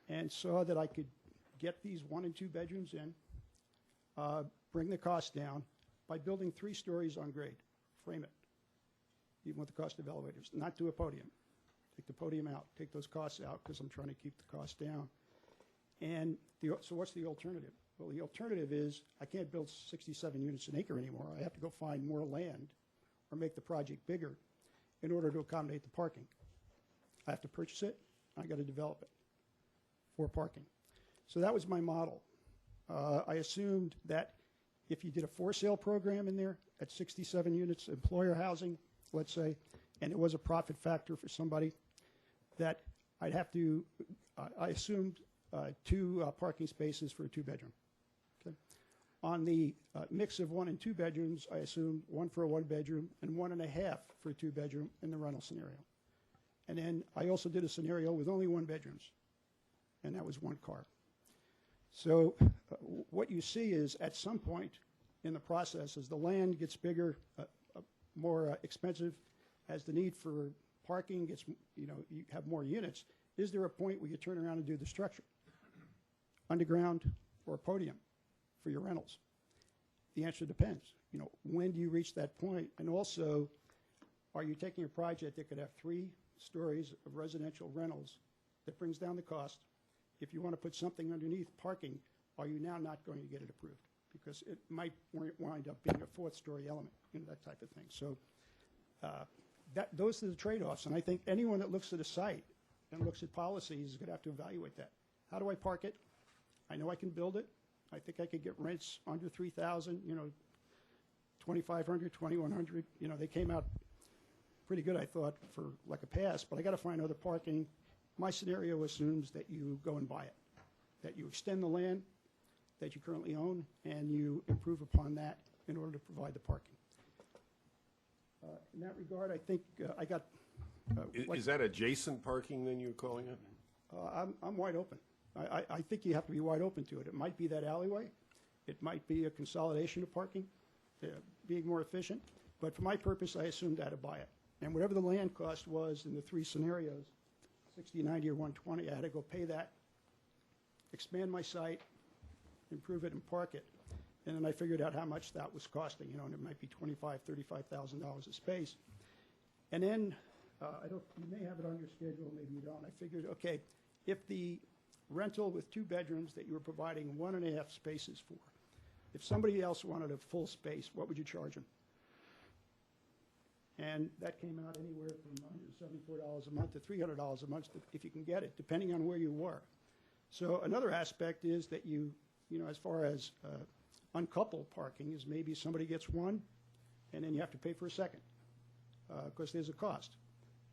and saw that I could get these 1 and 2 bedrooms in, bring the cost down by building 3 stories on grade, frame it, even with the cost of elevators, not do a podium. Take the podium out, take those costs out because I'm trying to keep the cost down. And so what's the alternative? Well, the alternative is I can't build 67 units an acre anymore. I have to go find more land or make the project bigger in order to accommodate the parking. I have to purchase it. I got to develop it for parking. So that was my model. I assumed that if you did a for sale program in there at 67 units, employer housing, let's say, and it was a profit factor for somebody, that I'd have to, I assumed 2 parking spaces for a 2-bedroom. Okay. On the mix of 1 and 2 bedrooms, I assumed 1 for a 1-bedroom and 1.5 for a 2-bedroom in the rental scenario. And then I also did a scenario with only 1 bedrooms, and that was 1 car. So what you see is at some point in the process, as the land gets bigger, more expensive, as the need for parking gets, you have more units, is there a point where you turn around and do the structure? Underground or a podium for your rentals? The answer depends. When do you reach that point? And also, are you taking a project that could have 3 stories of residential rentals that brings down the cost? If you want to put something underneath parking, are you now not going to get it approved? Because it might wind up being a 4th-story element, that type of thing. So those are the trade-offs. And I think anyone that looks at a site and looks at policies is going to have to evaluate that. How do I park it? I know I can build it. I think I could get rents under $3,000, $2,500, $2,100. They came out pretty good, I thought, for like a pass, but I got to find other parking. My scenario assumes that you go and buy it, that you extend the land that you currently own, and you improve upon that in order to provide the parking. In that regard, I think I got... Is that adjacent parking, then, you're calling it? I'm wide open. I think you have to be wide open to it. It might be that alleyway. It might be a consolidation of parking, being more efficient. But for my purpose, I assumed I had to buy it. And whatever the land cost was in the 3 scenarios, 60, 90, or 120, I had to go pay that, expand my site, improve it, and park it. And then I figured out how much that was costing, and it might be $25,000, $35,000 a space. And then, you may have it on your schedule, maybe you don't. I figured, okay, if the rental with 2 bedrooms that you were providing 1.5 spaces for, if somebody else wanted a full space, what would you charge them? And that came out anywhere from $174 a month to $300 a month if you can get it, depending on where you were. So another aspect is that as far as uncoupled parking is maybe somebody gets 1, and then you have to pay for a second because there's a cost.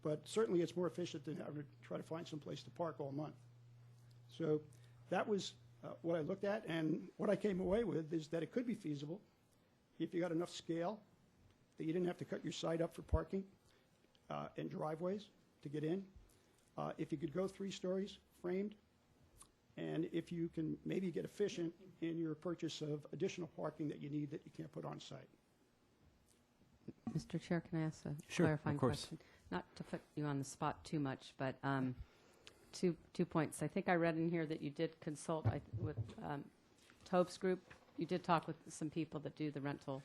But certainly it's more efficient than having to try to find some place to park all month. So that was what I looked at, and what I came away with is that it could be feasible if you got enough scale that you didn't have to cut your site up for parking and driveways to get in. If you could go 3 stories framed, and if you can maybe get efficient in your purchase of additional parking that you need that you can't put on site. Mr. Chair, can I ask a Sure, clarifying of course. question? Not to put you on the spot too much, but two points. I think I read in here that you did consult with Tobe's group. You did talk with some people that do the rental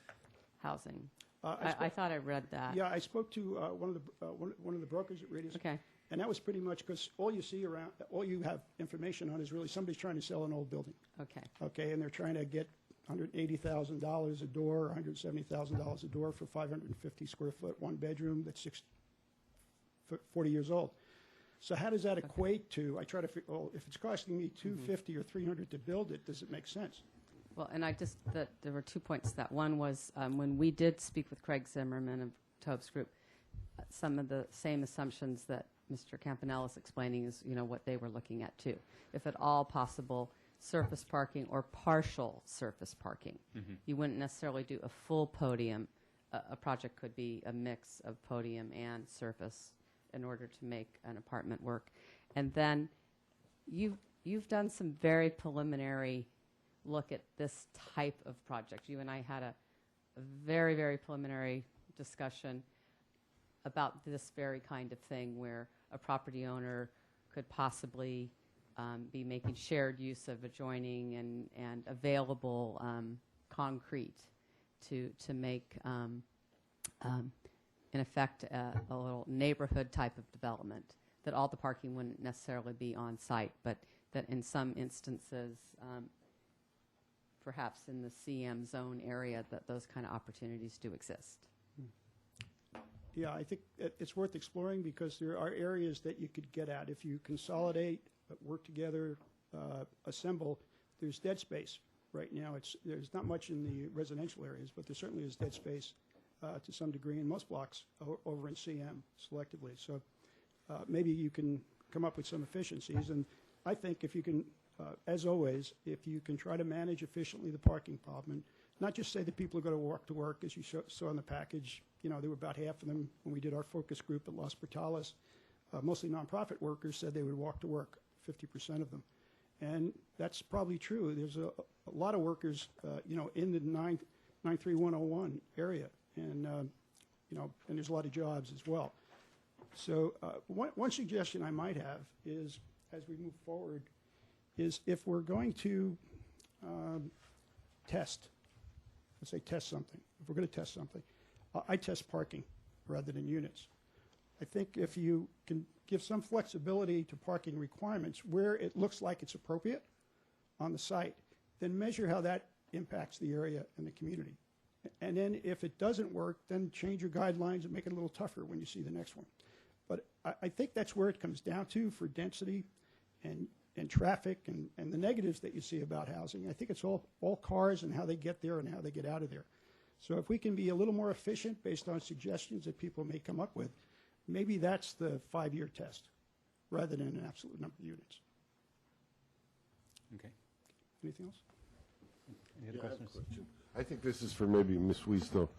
housing. I thought I read that. Yeah, I spoke to one of the brokers at Radius. Okay. And that was pretty much because all you have information on is really somebody's trying to sell an old building. Okay. Okay, and they're trying to get $180,000 a door, $170,000 a door for 550 square foot, 1 bedroom that's 40 years old. So how does that equate to? I try to figure. Well, if it's costing me $250 or $300 to build it, does it make sense? Well, and there were 2 points to that. One was when we did speak with Craig Zimmerman of Tobe's group, some of the same assumptions that Mr. Campanella is explaining is, what they were looking at too. If at all possible, surface parking or partial surface parking. Mm-hmm. You wouldn't necessarily do a full podium. A project could be a mix of podium and surface in order to make an apartment work. And then you've done some very preliminary look at this type of project. You and I had a very, very preliminary discussion about this very kind of thing where a property owner could possibly be making shared use of adjoining and available concrete to make, in effect, a little neighborhood type of development, that all the parking wouldn't necessarily be on site, but that in some instances, perhaps in the CM zone area, that those kind of opportunities do exist. Yeah, I think it's worth exploring because there are areas that you could get at. If you consolidate, work together, assemble, there's dead space right now. There's not much in the residential areas, but there certainly is dead space to some degree in most blocks over in CM selectively. So maybe you can come up with some efficiencies. And I think if you can, as always, if you can try to manage efficiently the parking problem, and not just say that people are going to walk to work, as you saw in the package. You know, there were about half of them when we did our focus group at Los Portales. Mostly nonprofit workers said they would walk to work, 50% of them. And that's probably true. There's a lot of workers, you know, in the 93101 area. And, you know, and there's a lot of jobs as well. So one suggestion I might have is, as we move forward, is if we're going to test, let's say test something. If we're going to test something, I test parking rather than units. I think if you can give some flexibility to parking requirements where it looks like it's appropriate on the site, then measure how that impacts the area and the community. And then if it doesn't work, then change your guidelines and make it a little tougher when you see the next one. But I think that's where it comes down to for density and traffic and the negatives that you see about housing. I think it's all cars and how they get there and how they get out of there. So if we can be a little more efficient based on suggestions that people may come up with, maybe that's the 5-year test rather than an absolute number of units. Okay. Anything else? Any other Yeah, I have a questions? question. I think this is for maybe Ms. Weiss, though.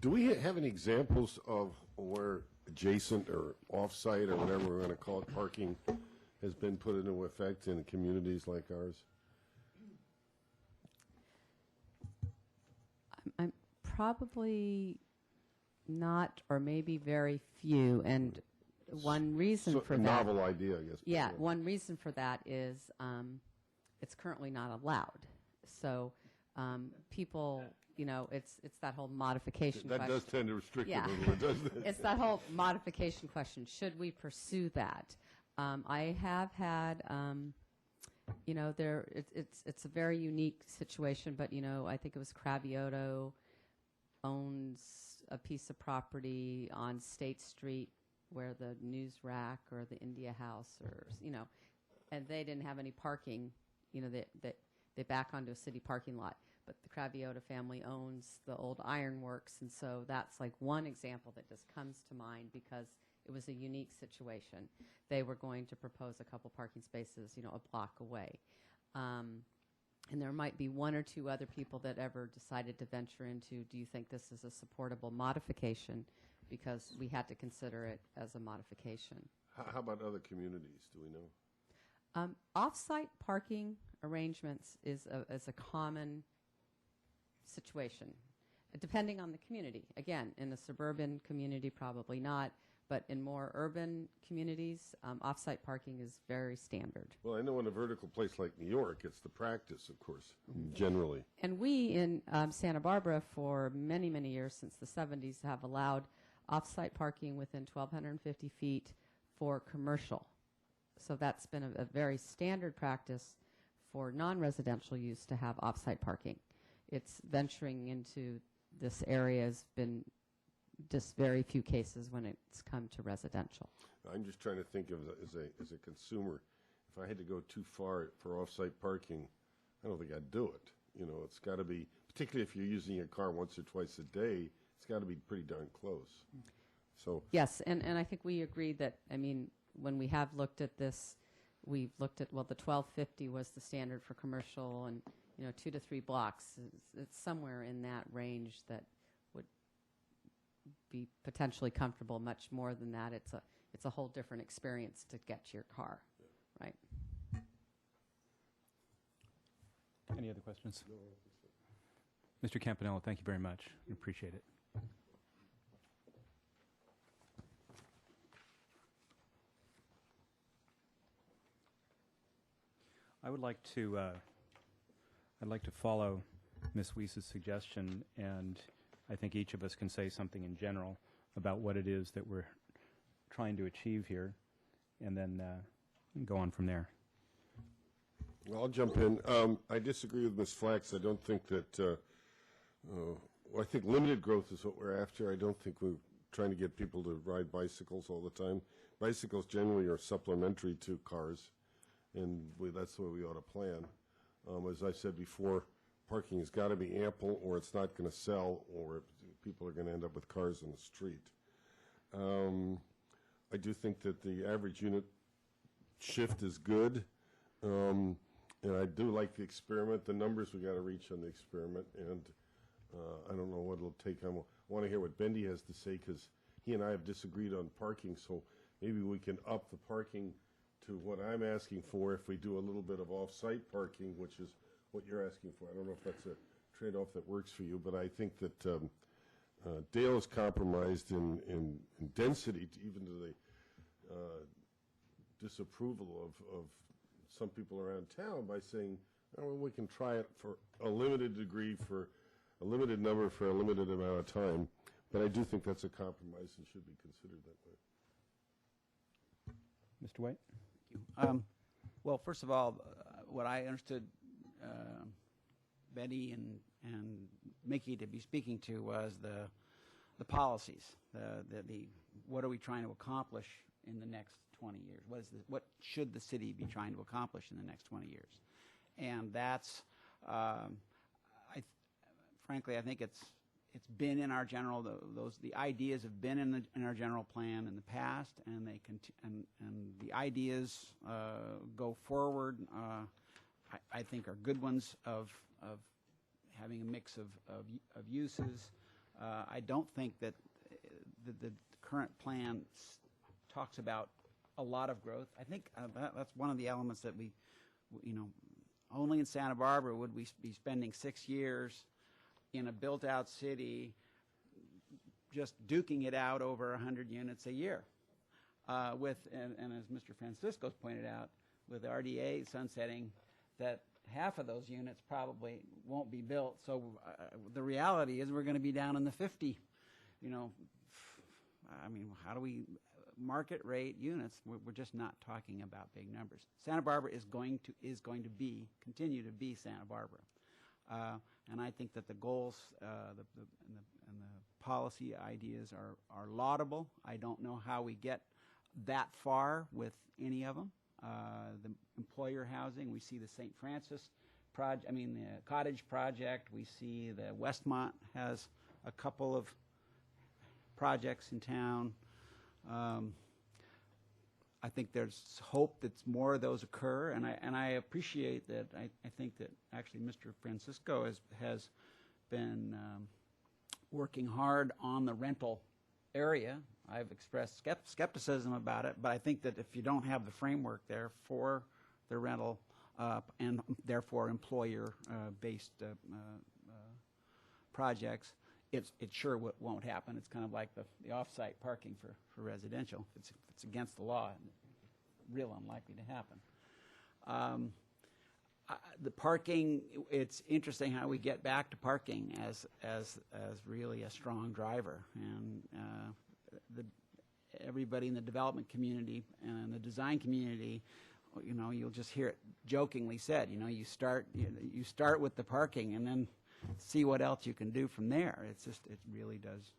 Do we have any examples of where adjacent or off-site or whatever we're going to call it parking has been put into effect in communities like ours? I'm probably not, or maybe very few. And one reason So, for a that. novel idea, I guess. Yeah, one reason for that is it's currently not allowed. So people, you know, it's that whole modification That question. does tend to restrict it Yeah. a little bit, doesn't it? It's that whole modification question. Should we pursue that? I have had, you know, it's a very unique situation, but, you know, I think it was Cravioto owns a piece of property on State Street where the news rack or the India House or, you know, and they didn't have any parking, you know, they back onto a city parking lot. But the Cravioto family owns the old ironworks, and so that's like one example that just comes to mind because it was a unique situation. They were going to propose a couple parking spaces, you know, a block away. And there might be one or two other people that ever decided to venture into, do you think this is a supportable modification? Because we had to consider it as a modification. How about other communities? Do we know? Off-site parking arrangements is a common situation, depending on the community. Again, in a suburban community, probably not, but in more urban communities, off-site parking is very standard. Well, I know in a vertical place like New York, it's the practice, of course, generally. And we in Santa Barbara for many, many years, since the 70s, have allowed off-site parking within 1,250 feet for commercial. So that's been a very standard practice for non-residential use to have off-site parking. It's venturing into this area has been just very few cases when it's come to residential. I'm just trying to think of as a consumer, if I had to go too far for off-site parking, I don't think I'd do it. You know, it's got to be, particularly if you're using your car once or twice a day, it's got to be pretty darn close. So Yes, and I think we agreed that, I mean, when we have looked at this, we've looked at, well, the 1250 was the standard for commercial, and, you know, 2 to 3 blocks. It's somewhere in that range that would be potentially comfortable. Much more than that, it's a whole different experience to get to your car, right? Any other questions? Mr. Campanella, thank you very much. We appreciate it. I'd like to follow Ms. Weiss's suggestion, and I think each of us can say something in general about what it is that we're trying to achieve here, and then go on from there. well, I'll jump in. I disagree with Ms. Flax. I don't think that, I think limited growth is what we're after. I don't think we're trying to get people to ride bicycles all the time. Bicycles generally are supplementary to cars, and that's the way we ought to plan. As I said before, parking has got to be ample, or it's not going to sell, or people are going to end up with cars on the street. I do think that the average unit shift is good, and I do like the experiment. The numbers we got to reach on the experiment, and I don't know what it'll take. I want to hear what Bendy has to say, because he and I have disagreed on parking, so maybe we can up the parking to what I'm asking for if we do a little bit of off-site parking, which is what you're asking for. I don't know if that's a trade-off that works for you, but I think that Dale is compromised in density, even to the disapproval of some people around town by saying, oh, well, we can try it for a limited degree, for a limited number, for a limited amount of time. But I do think that's a compromise and should be considered that way. Mr. White? Well, first of all, what I understood Betty and Mickey to be speaking to was the policies, the what are we trying to accomplish in the next 20 years? What should the city be trying to accomplish in the next 20 years? And that's, frankly, I think it's been in our general, the ideas have been in our general plan in the past, and and the ideas go forward. I think are good ones of having a mix of uses. I don't think that the current plan talks about a lot of growth. I think that's one of the elements that we, only in Santa Barbara would we be spending 6 years in a built-out city just duking it out over 100 units a year. And as Mr. Francisco's pointed out, with RDA sunsetting, that half of those units probably won't be built. So the reality is we're going to be down in the 50, how do we market rate units? We're just not talking about big numbers. Santa Barbara is going to continue to be Santa Barbara. And I think that the goals and the policy ideas are laudable. I don't know how we get that far with any of them. The employer housing, we see the St. Francis project, the cottage project. We see the Westmont has a couple of projects in town. I think there's hope that more of those occur, and I appreciate that. I think that actually Mr. Francisco has been working hard on the rental area. I've expressed skepticism about it, but I think that if you don't have the framework there for the rental and therefore employer-based projects, it sure won't happen. It's kind of like the off-site parking for residential. If it's against the law, real unlikely to happen. The parking, it's interesting how we get back to parking as really a strong driver. And everybody in the development community and the design community, you'll just hear it jokingly said, you start with the parking and then see what else you can do from there. It really does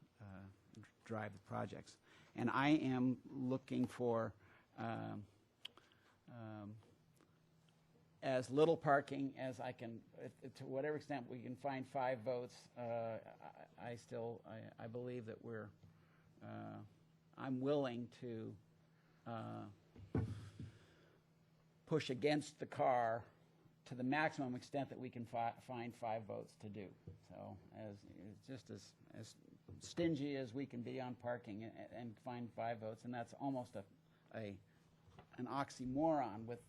drive the projects. And I am looking for as little parking as I can, to whatever extent we can find 5 votes. I believe that I'm willing to push against the car to the maximum extent that we can find 5 votes to do. So as stingy as we can be on parking and find 5 votes, and that's almost an oxymoron with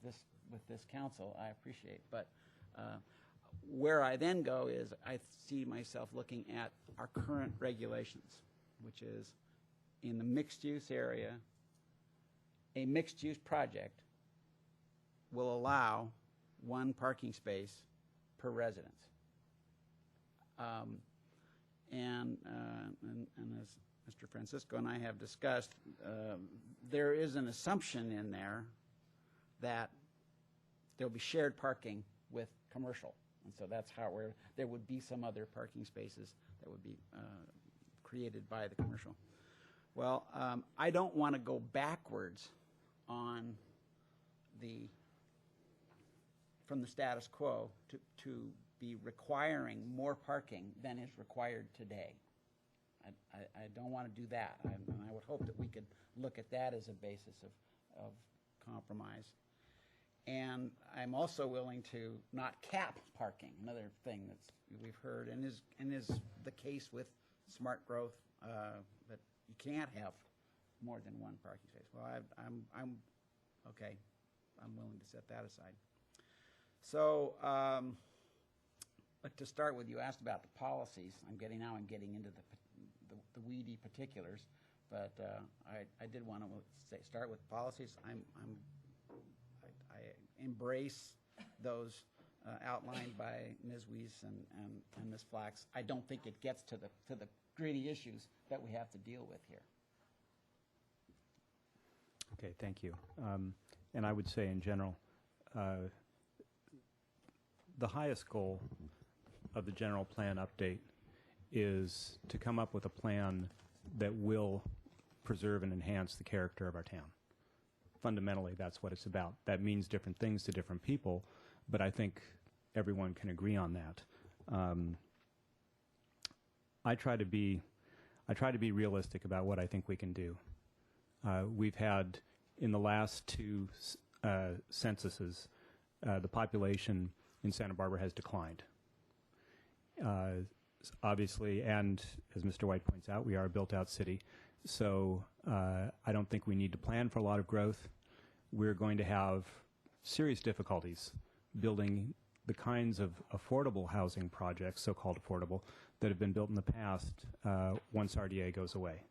this council, I appreciate. But where I then go is I see myself looking at our current regulations, which is in the mixed-use area, a mixed-use project will allow 1 parking space per residence. And as Mr. Francisco and I have discussed, there is an assumption in there that there will be shared parking with commercial. And so that's how there would be some other parking spaces that would be created by the commercial. Well, I don't want to go backwards on from the status quo to be requiring more parking than is required today. I don't want to do that. And I would hope that we could look at that as a basis of compromise. And I'm also willing to not cap parking, another thing that's we've heard and is the case with smart growth, that you can't have more than one parking space. Well, I'm okay. I'm willing to set that aside. So, but to start with, you asked about the policies. I'm getting into the weedy particulars, but I did want to start with policies. I embrace those outlined by Ms. Weiss and Ms. Flax. I don't think it gets to the gritty issues that we have to deal with here. Okay, thank you. And I would say in general, the highest goal of the general plan update is to come up with a plan that will preserve and enhance the character of our town. Fundamentally, that's what it's about. That means different things to different people, but I think everyone can agree on that. I try to be realistic about what I think we can do. We've had, in the last two censuses, the population in Santa Barbara has declined. Obviously, and as Mr. White points out, we are a built-out city. So I don't think we need to plan for a lot of growth. We're going to have serious difficulties building the kinds of affordable housing projects, so-called affordable, that have been built in the past once RDA goes away.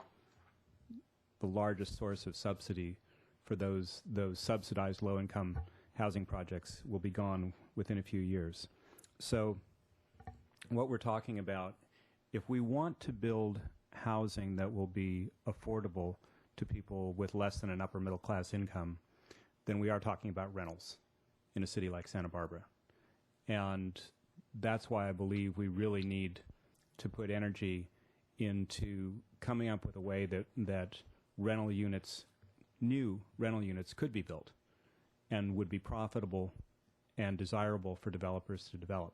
The largest source of subsidy for those subsidized low-income housing projects will be gone within a few years. So what we're talking about, if we want to build housing that will be affordable to people with less than an upper middle class income, then we are talking about rentals in a city like Santa Barbara. And that's why I believe we really need to put energy into coming up with a way that rental units, new rental units, could be built and would be profitable and desirable for developers to develop.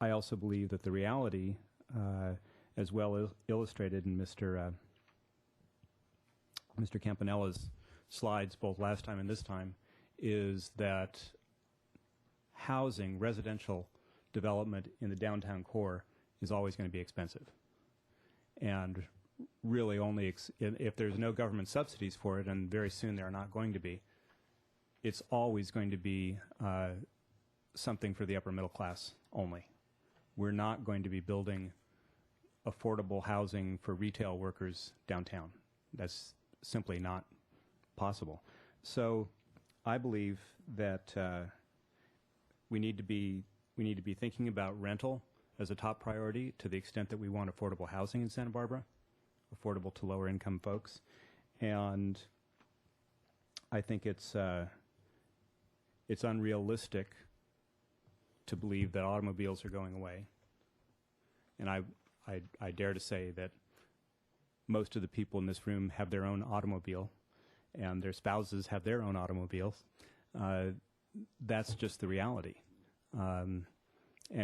I also believe that the reality, as well illustrated in Mr. Campanella's slides both last time and this time, is that housing, residential development in the downtown core is always going to be expensive. And really only if there's no government subsidies for it, and very soon there are not going to be, it's always going to be something for the upper middle class only. We're not going to be building affordable housing for retail workers downtown. That's simply not possible. So I believe that we need to be thinking about rental as a top priority to the extent that we want affordable housing in Santa Barbara, affordable to lower income folks. And I think it's unrealistic to believe that automobiles are going away. And I dare to say that most of the people in this room have their own automobile, and their spouses have their own automobiles. That's just the reality. And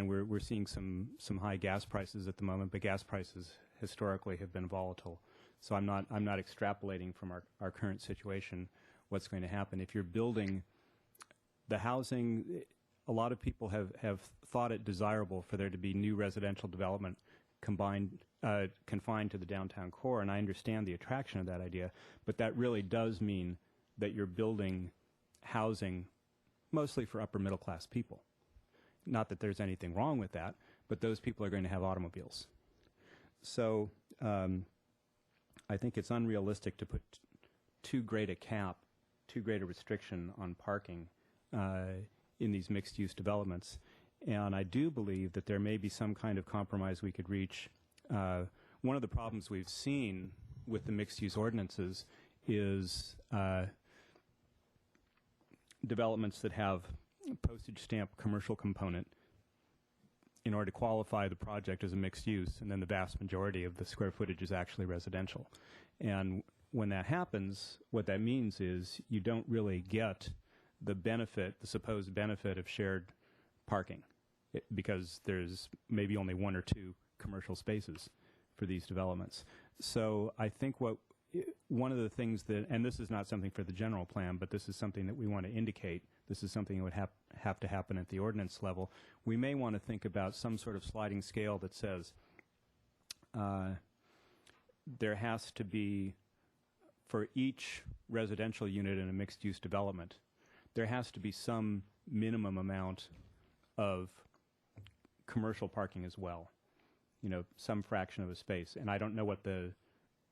we're seeing some high gas prices at the moment, but gas prices historically have been volatile. So I'm not extrapolating from our current situation what's going to happen. If you're building the housing, a lot of people have thought it desirable for there to be new residential development confined to the downtown core, and I understand the attraction of that idea, but that really does mean that you're building housing mostly for upper middle class people. Not that there's anything wrong with that, but those people are going to have automobiles. So I think it's unrealistic to put too great a cap, too great a restriction on parking in these mixed-use developments. And I do believe that there may be some kind of compromise we could reach. One of the problems we've seen with the mixed-use ordinances is developments that have postage stamp commercial component in order to qualify the project as a mixed use, and then the vast majority of the square footage is actually residential. And when that happens, what that means is you don't really get the benefit, the supposed benefit of shared parking, because there's maybe only one or two commercial spaces for these developments. So I think one of the things that, and this is not something for the general plan, but this is something that we want to indicate, this is something that would have to happen at the ordinance level. We may want to think about some sort of sliding scale that says there has to be, for each residential unit in a mixed-use development, there has to be some minimum amount of commercial parking as well, some fraction of a space. And I don't know what the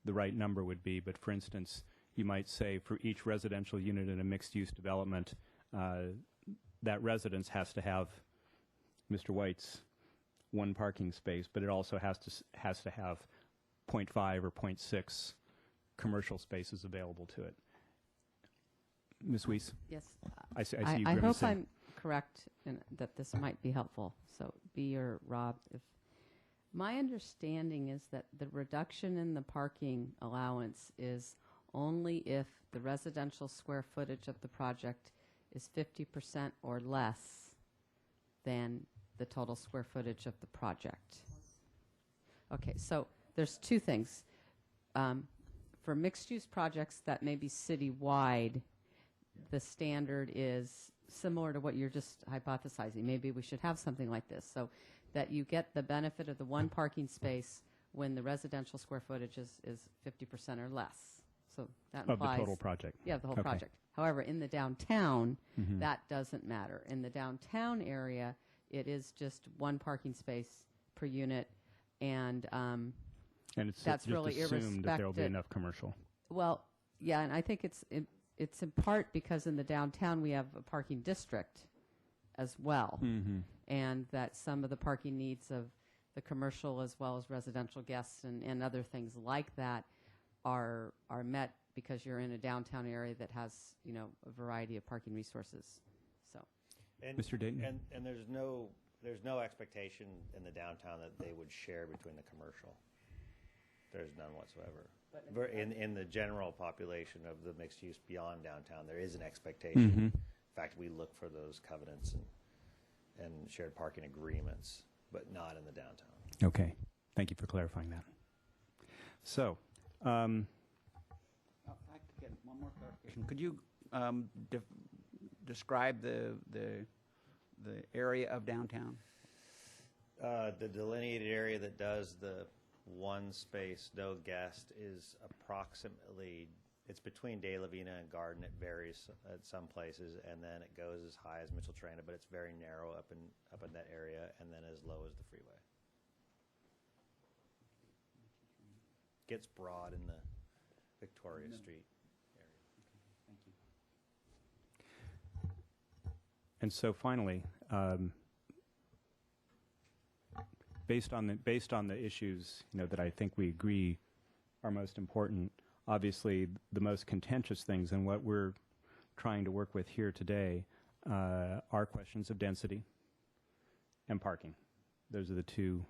right number would be, but for instance, you might say for each residential unit in a mixed-use development, that residence has to have Mr. White's one parking space, but it also has to have 0.5 or 0.6 commercial spaces available to it. Ms. Weiss? Yes. I see you I hope grimacing. I'm correct in that this might be helpful. So B or Rob, if my understanding is that the reduction in the parking allowance is only if the residential square footage of the project is 50% or less than the total square footage of the project. Okay, so there's two things. For mixed-use projects that may be citywide, the standard is similar to what you're just hypothesizing. Maybe we should have something like this, so that you get the benefit of the one parking space when the residential square footage is 50% or less. So that implies... Of the total project. Yeah, the whole Okay. project. However, in the downtown, that doesn't matter. In the downtown area, it is just one parking space per unit, and it's that's just really assumed that there will be irrespective- enough commercial. well, yeah, and I think it's in part because in the downtown we have a parking district as well, and that some of the parking needs of the commercial as well as residential guests and other things like that are met because you're in a downtown area that has a variety of parking resources. So, And, Mr. Dayton? And there's no expectation in the downtown that they would share between the commercial. There's none whatsoever. In the general population of the mixed use beyond downtown, there is an expectation. In fact, we look for those covenants and shared parking agreements, but not in the downtown. Okay. Thank you for clarifying that. So, If I could get one more clarification. Could you describe the area of downtown? The delineated area that does the one space, no guest, is approximately, it's between De La Vina and Garden. It varies at some places, and then it goes as high as Mitchell Terrena, but it's very narrow up in that area, and then as low as the freeway. Gets broad in the Victoria Street area. Thank you. and so finally, based on the issues that I think we agree are most important, obviously the most contentious things and what we're trying to work with here today are questions of density and parking. Those are the two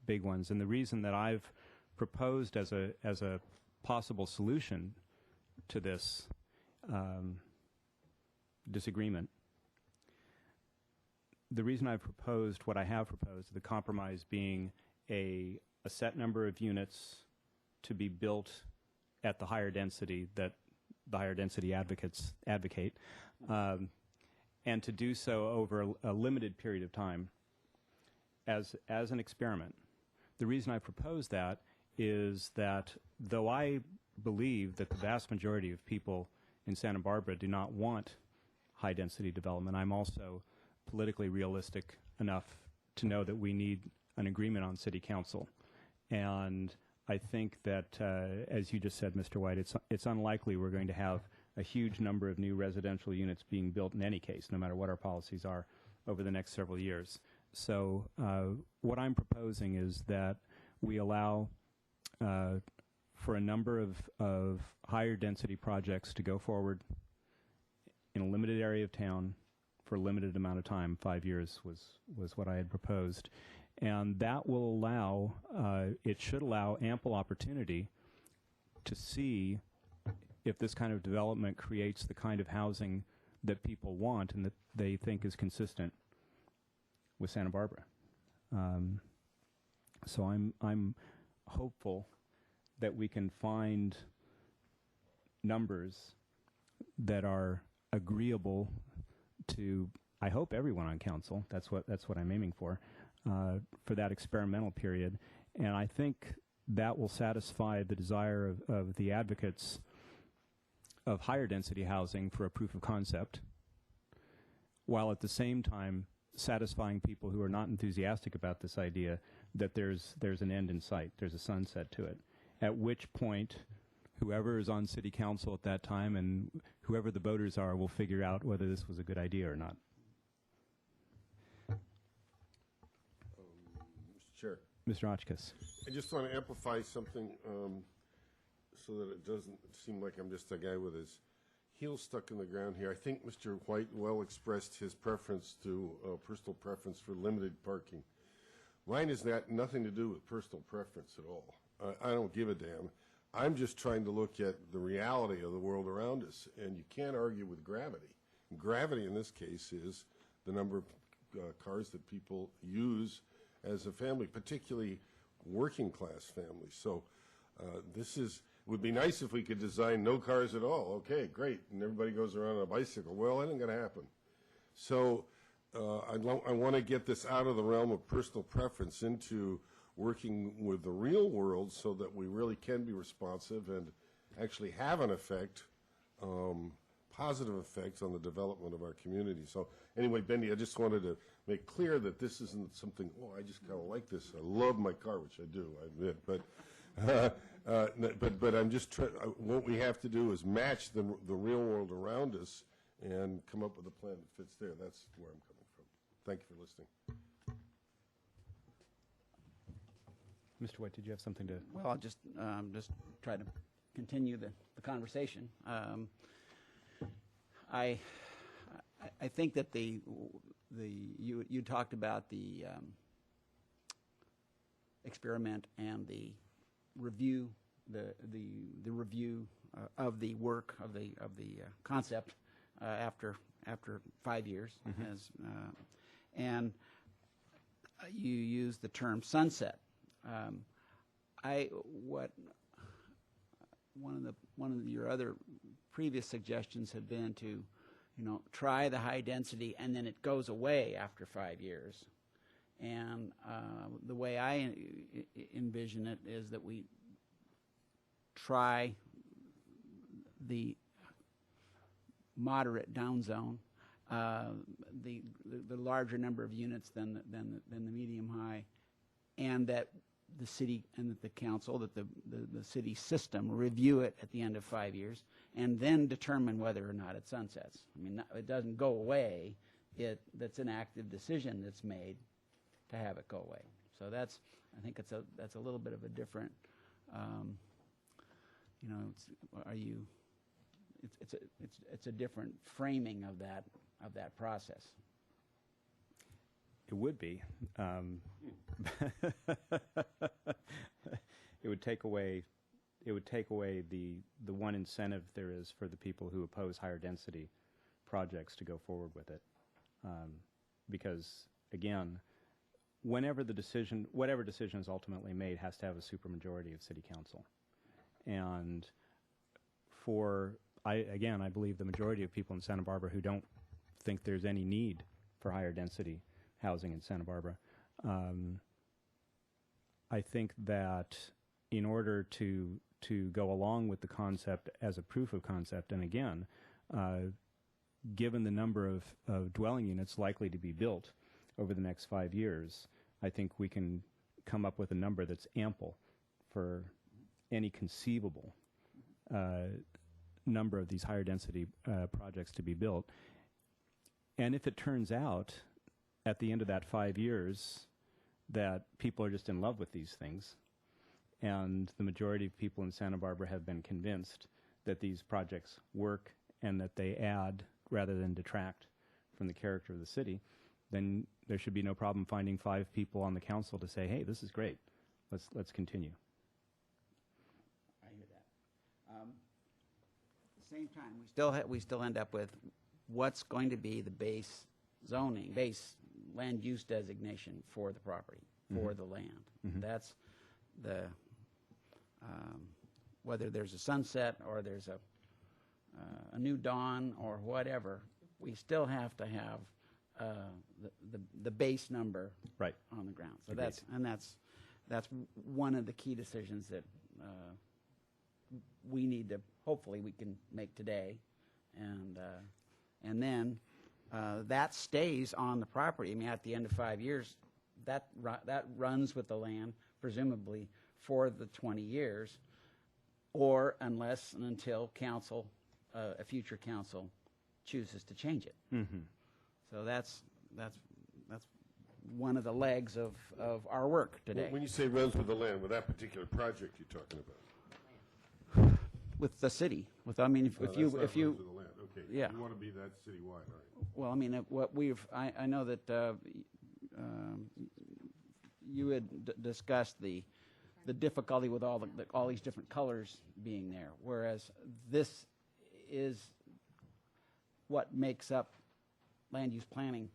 big ones. And the reason that I've proposed as a possible solution to this disagreement, the reason I've proposed what I have proposed, the compromise being a set number of units to be built at the higher density that the higher density advocates advocate, and to do so over a limited period of time as an experiment. The reason I propose that is that though I believe that the vast majority of people in Santa Barbara do not want high density development, I'm also politically realistic enough to know that we need an agreement on city council. And I think that, as you just said, Mr. White, it's unlikely we're going to have a huge number of new residential units being built in any case, no matter what our policies are over the next several years. So what I'm proposing is that we allow for a number of higher density projects to go forward in a limited area of town for a limited amount of time. 5 years was what I had proposed. And that will allow, it should allow ample opportunity to see if this kind of development creates the kind of housing that people want and that they think is consistent with Santa Barbara. So I'm hopeful that we can find numbers that are agreeable to, I hope, everyone on council. That's what I'm aiming for that experimental period. And I think that will satisfy the desire of the advocates of higher density housing for a proof of concept, while at the same time satisfying people who are not enthusiastic about this idea that there's an end in sight, there's a sunset to it, at which point whoever is on city council at that time and whoever the voters are will figure out whether this was a good idea or not. Mr. Chair. Mr. Hotchkiss. I just want to amplify something so that it doesn't seem like I'm just a guy with his heels stuck in the ground here. I think Mr. White well expressed his preference personal preference for limited parking. Mine has nothing to do with personal preference at all. I don't give a damn. I'm just trying to look at the reality of the world around us, and you can't argue with gravity. And gravity in this case is the number of cars that people use as a family, particularly working class families. So would be nice if we could design no cars at all. Okay, great, and everybody goes around on a bicycle. Well, that ain't going to happen. So I want to get this out of the realm of personal preference into working with the real world so that we really can be responsive and actually have an effect, positive effects on the development of our community. So anyway, Bendy, I just wanted to make clear that this isn't something, oh, I just kind of like this. I love my car, which I do, I admit. But I'm just trying, what we have to do is match the real world around us and come up with a plan that fits there. That's where I'm coming from. Thank you for listening. Mr. White, did you have something to? Well, I'll just try to continue the conversation. I think that you talked about the experiment and the review, the review of the work of the concept after 5 years, and you use the term sunset. One of your other previous suggestions had been to, try the high density and then it goes away after 5 years. And the way I envision it is that we try the moderate down zone, the larger number of units than the medium high, and that the city and that the council, that the city system review it at the end of 5 years and then determine whether or not it sunsets. I mean, it doesn't go away. That's an active decision that's made to have it go away. So I think that's a little bit of a different, it's a different framing of that process. It would be. It would take away the one incentive there is for the people who oppose higher density projects to go forward with it, because again, whatever decision is ultimately made has to have a supermajority of city council, and I believe the majority of people in Santa Barbara who don't think there's any need for higher density housing in Santa Barbara. I think that in order to go along with the concept as a proof of concept, and again, given the number of dwelling units likely to be built over the next 5 years, I think we can come up with a number that's ample for any conceivable number of these higher density projects to be built. And if it turns out at the end of that 5 years that people are just in love with these things, and the majority of people in Santa Barbara have been convinced that these projects work and that they add rather than detract from the character of the city, then there should be no problem finding 5 people on the council to say, hey, this is great, let's continue. I hear that. At the same time, we still end up with what's going to be the base zoning, base land use designation for the property. for the land. That's the whether there's a sunset or there's a new dawn or whatever, we still have to have the base number Right. on the ground. So Agreed. that's one of the key decisions that we need to, hopefully we can make today, and then that stays on the property. I mean, at the end of 5 years, that runs with the land presumably for the 20 years, or unless and until council, a future council, chooses to change it. So that's one of the legs of our work today. When you say runs with the land, with that particular project you're talking about? With the city, I mean, if That's you not runs with the land. Okay. Yeah. You want to be that citywide, all right. well, I mean, what I know that you had discussed the difficulty with all these different colors being there, whereas this is what makes up land use planning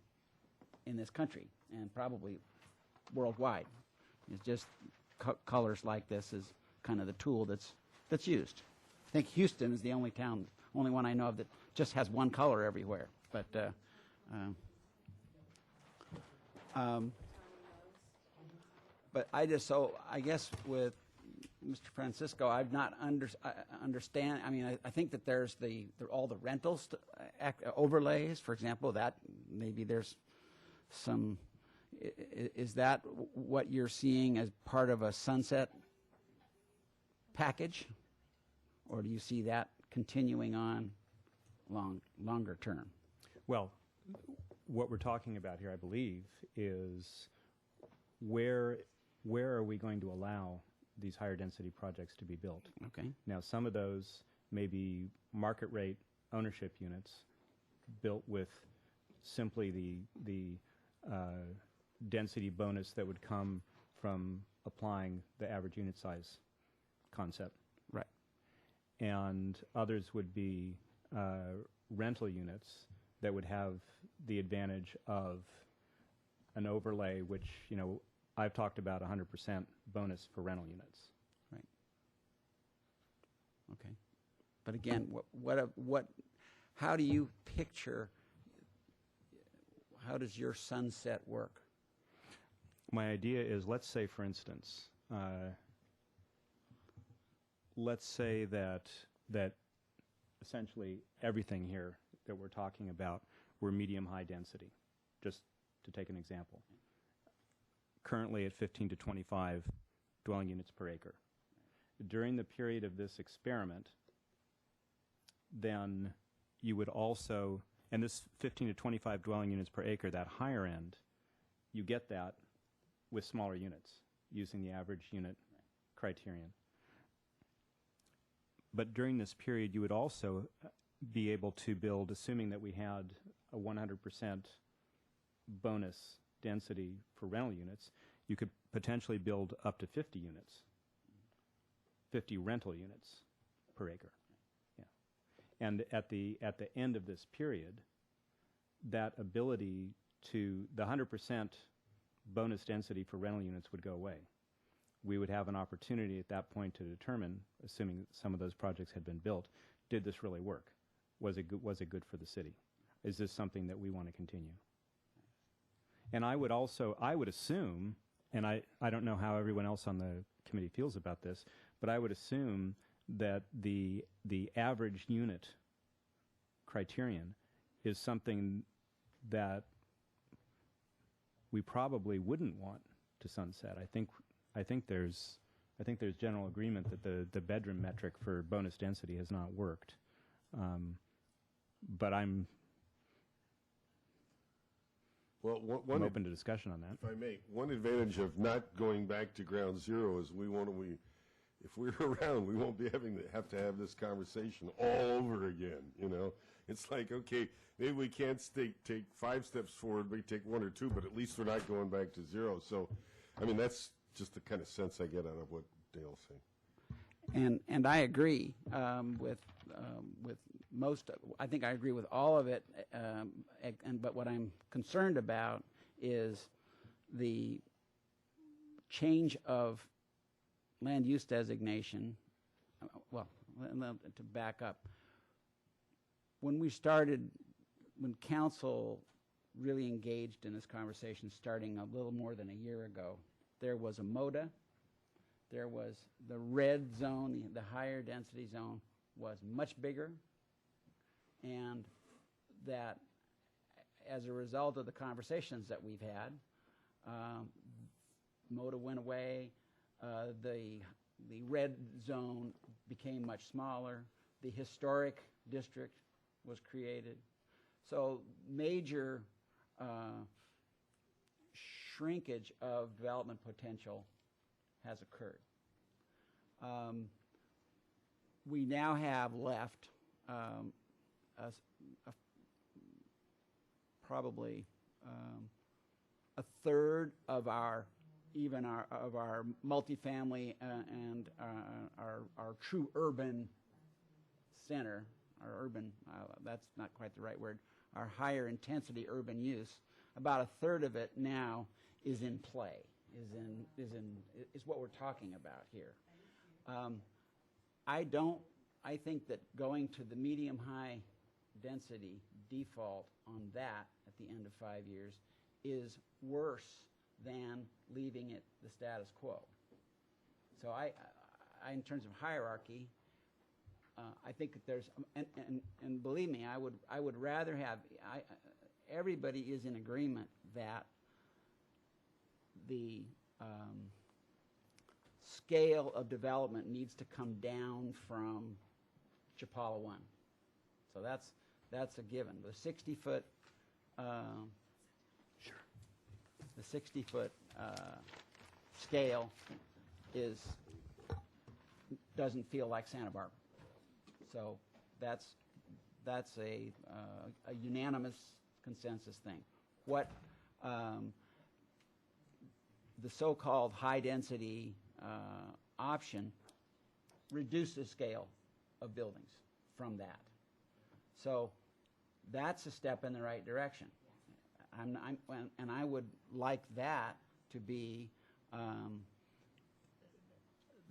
in this country and probably worldwide. It's just colors like this is kind of the tool that's used. I think Houston is the only one I know of that just has one color everywhere. But I guess with Mr. Francisco, I've not understand. I mean, I think that there's all the rentals overlays, for example. That maybe there's some. Is that what you're seeing as part of a sunset package, or do you see that continuing on longer term? Well, what we're talking about here, I believe, is where are we going to allow these higher density projects to be built? Okay. Now, some of those may be market rate ownership units built with simply the density bonus that would come from applying the average unit size concept. Right. And others would be rental units that would have the advantage of an overlay, which, I've talked about 100% bonus for rental units. Right. Okay. But again, how do you picture, how does your sunset work? My idea is, let's say, for instance, let's say that essentially everything here that we're talking about were medium-high density, just to take an example. Currently at 15 to 25 dwelling units per acre. During the period of this experiment, then you would also, and this 15 to 25 dwelling units per acre, that higher end, you get that with smaller units using the average unit criterion. But during this period, you would also be able to build, assuming that we had a 100% bonus density for rental units, you could potentially build up to 50 units, 50 rental units per acre. Yeah. And at the end of this period, that ability to, the 100% bonus density for rental units would go away. We would have an opportunity at that point to determine, assuming some of those projects had been built, did this really work? Was it good for the city? Is this something that we want to continue? And I would assume, and I don't know how everyone else on the committee feels about this, but I would assume that the average unit criterion is something that we probably wouldn't want to sunset. I think there's general agreement that the bedroom metric for bonus density has not worked. But I'm open to discussion on that. If I may, one advantage of not going back to ground zero is if we're around, we won't be have to have this conversation all over again. It's like, okay, maybe we can't take 5 steps forward, we take 1 or 2, but at least we're not going back to zero. So, I mean, that's just the kind of sense I get out of what Dale's saying. And I agree with most. I think I agree with all of it. But what I'm concerned about is the change of land use designation, well, to back up, when council really engaged in this conversation starting a little more than a year ago, there was a MODA, there was the red zone, the higher density zone was much bigger, and that as a result of the conversations that we've had, MODA went away, the red zone became much smaller, the historic district was created. So major shrinkage of development potential has occurred. We now have left probably a third of our multifamily and our true urban center, our urban, that's not quite the right word, our higher intensity urban use, about a third of it now is in play, is what we're talking about here. I think that going to the medium high density default on that at the end of 5 years is worse than leaving it the status quo. So I in terms of hierarchy, I think that there's, and believe me, I would rather have, everybody is in agreement that the scale of development needs to come down from Chapala 1. So that's a given. The 60-foot the 60-foot scale doesn't feel like Santa Barbara. So that's a unanimous consensus thing. What the so-called high-density option reduces scale of buildings from that. So that's a step in the right direction. And I would like that to be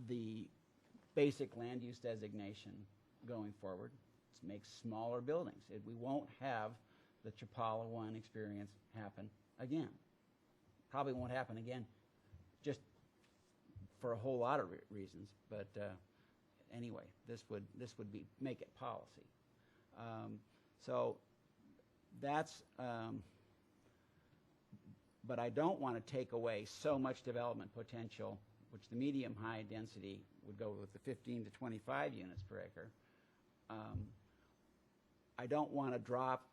the basic land use designation going forward. It makes smaller buildings. We won't have the Chapala 1 experience happen again. Probably won't happen again just for a whole lot of reasons, but anyway, this would make it policy. So that's, but I don't want to take away so much development potential, which the medium high density would go with the 15 to 25 units per acre. I don't want to drop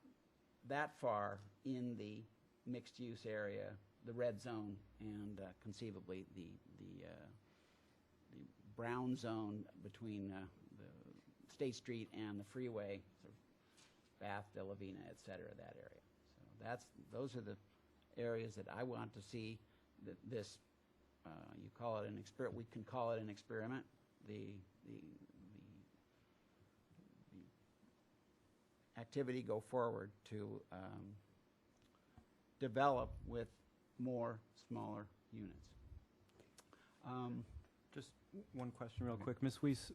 that far in the mixed use area, the red zone, and conceivably the brown zone between the State Street and the freeway, sort of Bath, De La Vina, et cetera, that area. So those are the areas that I want to see this, you call it an experiment, we can call it an experiment, the activity go forward to develop with more smaller units. Just one question real quick. Ms. Weiss,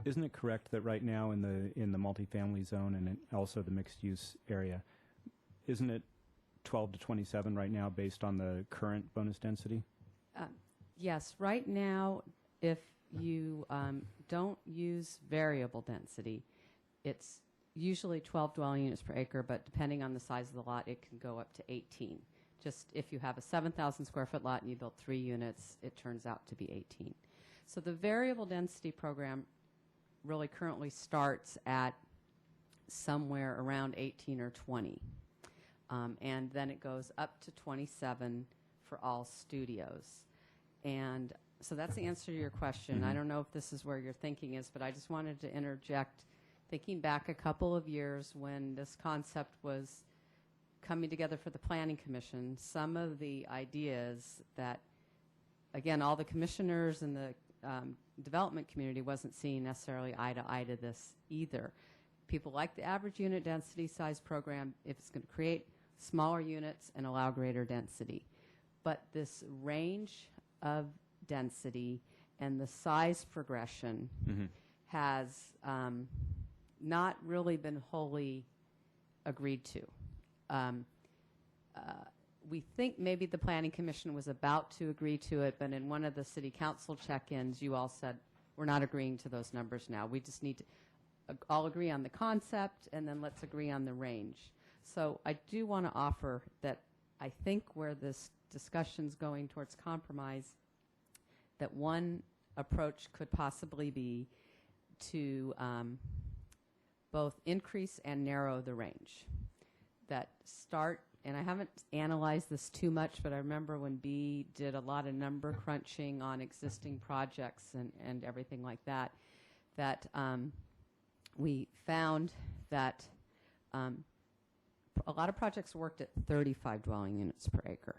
isn't it correct that right now in the multifamily zone and also the mixed use area, isn't it 12 to 27 right now based on the current bonus density? Yes, right now, if you don't use variable density, it's usually 12 dwelling units per acre, but depending on the size of the lot, it can go up to 18. Just if you have a 7,000 square foot lot and you build 3 units, it turns out to be 18. So the variable density program really currently starts at somewhere around 18 or 20. And then it goes up to 27 for all studios. And so that's the answer to your question. Mm-hmm. I don't know if this is where your thinking is, but I just wanted to interject, thinking back a couple of years when this concept was coming together for the Planning Commission, some of the ideas that, again, all the commissioners and the development community wasn't seeing necessarily eye to eye to this either. People like the average unit density size program if it's going to create smaller units and allow greater density. But this range of density and the size progression has not really been wholly agreed to. We think maybe the Planning Commission was about to agree to it, but in one of the City Council check-ins, you all said, we're not agreeing to those numbers now. We just need to all agree on the concept, and then let's agree on the range. So I do want to offer that I think where this discussion's going towards compromise, that one approach could possibly be to both increase and narrow the range. That start, and I haven't analyzed this too much, but I remember when B did a lot of number crunching on existing projects and everything like that, that we found that a lot of projects worked at 35 dwelling units per acre.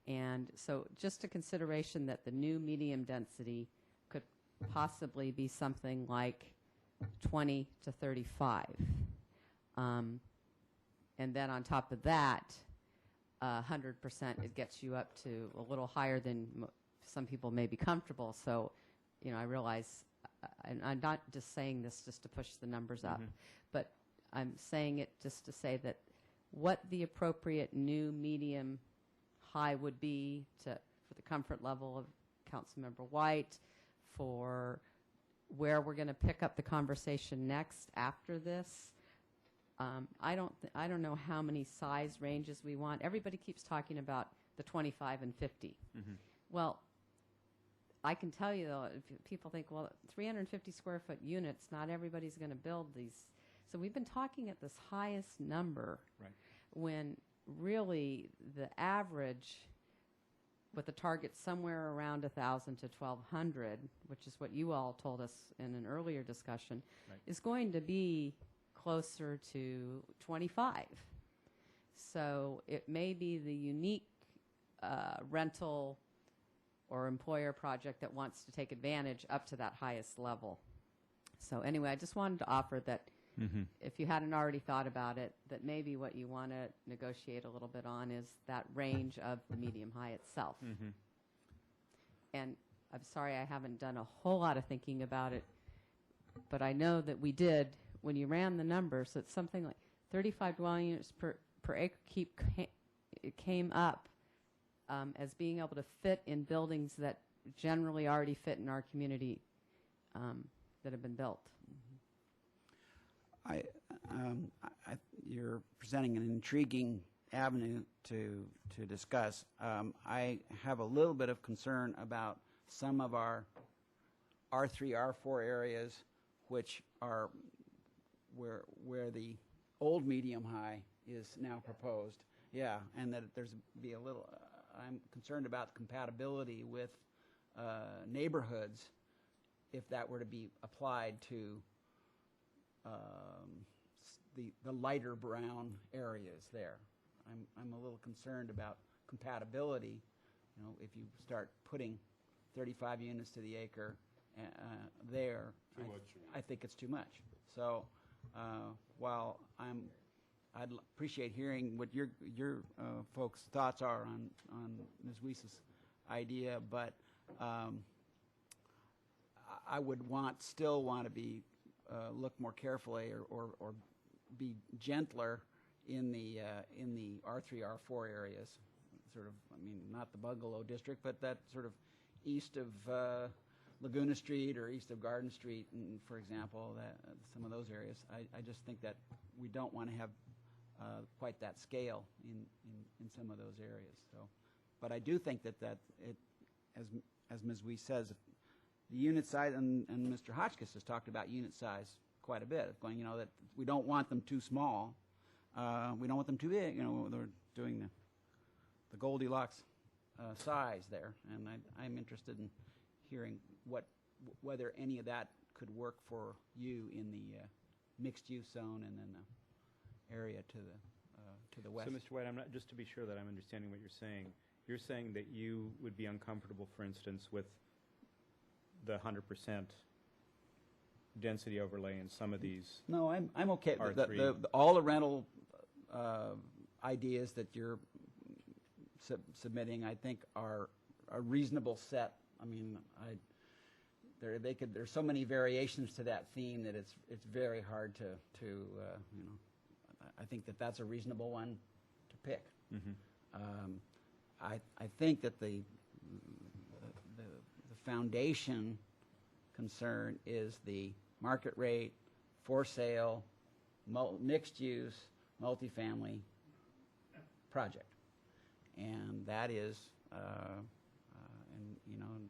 And so just a consideration that the new medium density could possibly be something like 20 to 35. And then on top of that, 100%, it gets you up to a little higher than some people may be comfortable. So, you know, I realize, and I'm not just saying this just to push the numbers up, but I'm saying it just to say that what the appropriate new medium high would be for the comfort level of Councilmember White, for where we're going to pick up the conversation next after this. I don't know how many size ranges we want. Everybody keeps talking about the 25 and 50. Well, I can tell you though, if people think, well, 350 square foot units, not everybody's going to build these. So we've been talking at this highest number, Right. when really the average, with the target somewhere around 1,000 to 1,200, which is what you all told us in an earlier discussion, Right. is going to be closer to 25. So it may be the unique rental or employer project that wants to take advantage up to that highest level. So anyway, I just wanted to offer that if you hadn't already thought about it, that maybe what you want to negotiate a little bit on is that range of the medium high itself. And I'm sorry I haven't done a whole lot of thinking about it, but I know that we did when you ran the numbers. It's something like 35 dwelling units per acre it came up as being able to fit in buildings that generally already fit in our community that have been built. You're presenting an intriguing avenue to discuss. I have a little bit of concern about some of our R3, R4 areas, which are where the old medium high is now proposed. Yeah, and that there's be a little. I'm concerned about compatibility with neighborhoods if that were to be applied to the lighter brown areas there. I'm a little concerned about compatibility. You know, if you start putting 35 units to the acre there, I think it's too much. So while I'd appreciate hearing what your folks' thoughts are on Ms. Weiss's idea, but I would still want to be look more carefully or be gentler in the R3, R4 areas. Sort of, I mean, not the Bungalow District, but that sort of east of Laguna Street or east of Garden Street, for example, some of those areas. I just think that we don't want to have quite that scale in some of those areas. So, but I do think that it, as Ms. Weiss says, the unit size, and Mr. Hotchkiss has talked about unit size quite a bit, of going, you know, that we don't want them too small, we don't want them too big. You know, they're doing the Goldilocks size there, and I'm interested in hearing whether any of that could work for you in the mixed-use zone and then the area to the west. So, Mr. White, just to be sure that I'm understanding what you're saying that you would be uncomfortable, for instance, with the 100% density overlay in some of these. No, I'm okay. R3. All the rental ideas that you're submitting, I think, are a reasonable set. I mean, there's so many variations to that theme that it's very hard to I think that that's a reasonable one to pick. I think that the foundation concern is the market rate, for sale, mixed use, multifamily project, and that is, and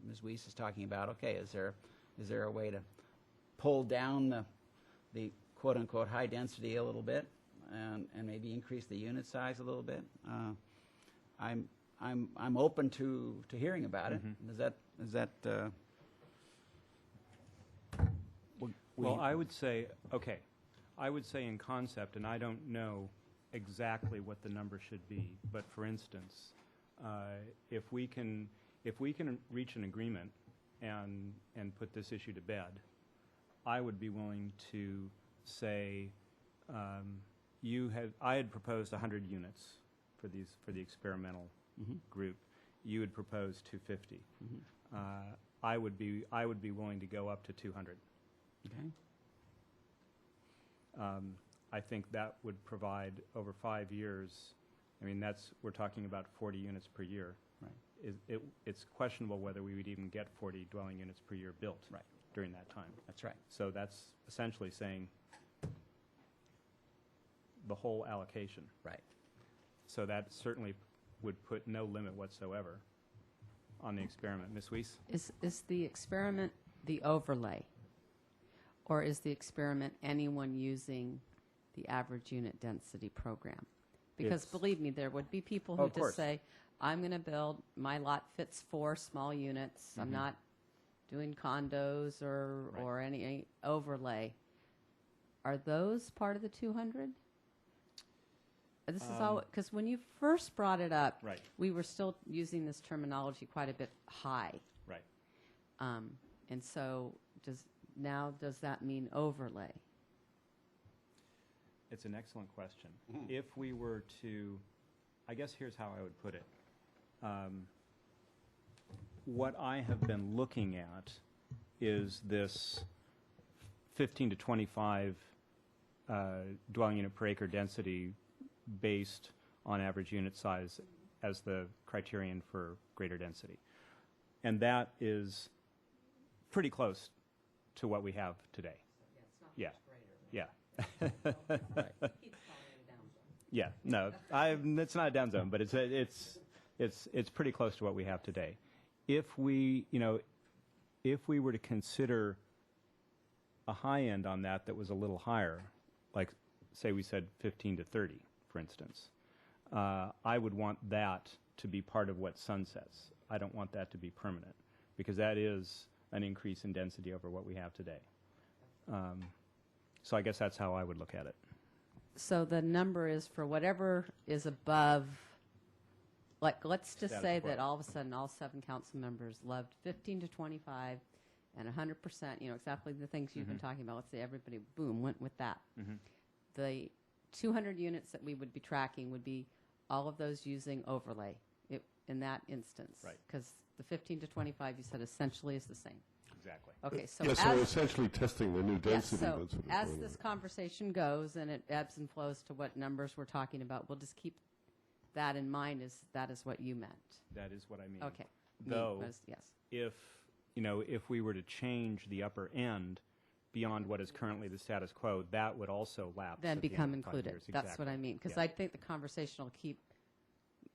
Ms. Weiss is talking about, okay, is there a way to pull down the quote unquote high density a little bit, and maybe increase the unit size a little bit? I'm open to hearing about it. Is that Well, I would say, okay, I would say in concept, and I don't know exactly what the number should be, but for instance, if we can reach an agreement and put this issue to bed, I would be willing to say, I had proposed 100 units for the experimental group. You had proposed 250. I would be willing to go up to 200. okay? I think that would provide over 5 years. I mean, we're talking about 40 units per year. Right. It's questionable whether we would even get 40 dwelling units per year built Right. during that time. That's right. So that's essentially saying the whole allocation. Right. So that certainly would put no limit whatsoever on the experiment. Ms. Weiss? Is the experiment the overlay? Or is the experiment anyone using the average unit density program? Because believe me, there would be people who Of course. just say, I'm going to build, my lot fits 4 small units. I'm not doing condos or any overlay. Are those part of the 200? This is all, because when you first brought it up, Right. we were still using this terminology quite a bit high. Right. And so does that mean overlay? It's an excellent question. If we were to, I guess here's how I would put it. What I have been looking at is this 15 to 25 dwelling unit per acre density based on average unit size as the criterion for greater density. And that is pretty close to what we have today. Yeah. Yeah. Yeah. No, it's not a down zone, but it's pretty close to what we have today. If we were to consider a high end on that was a little higher, like say we said 15 to 30, for instance, I would want that to be part of what sunsets. I don't want that to be permanent, because that is an increase in density over what we have today. So I guess that's how I would look at it. So the number is for whatever is above, like, let's just Status say quo. that all of a sudden all 7 council members loved 15 to 25 and 100%, exactly the things you've been talking about. Let's say everybody, boom, went with that. The 200 units that we would be tracking would be all of those using overlay in that instance. Right. Because the 15 to 25, you said, essentially is the same. Exactly. Okay, so Yes, so essentially testing the new yes, density. so that's what it's as going this on. conversation goes and it ebbs and flows to what numbers we're talking about, we'll just keep that in mind, that is what you meant. That is what I mean. Okay. Though, yes. if we were to change the upper end beyond what is currently the status quo, that would also lapse. Then at the end become of 5 included. years. That's what Exactly. I mean. Because Yeah. I think the conversation will keep.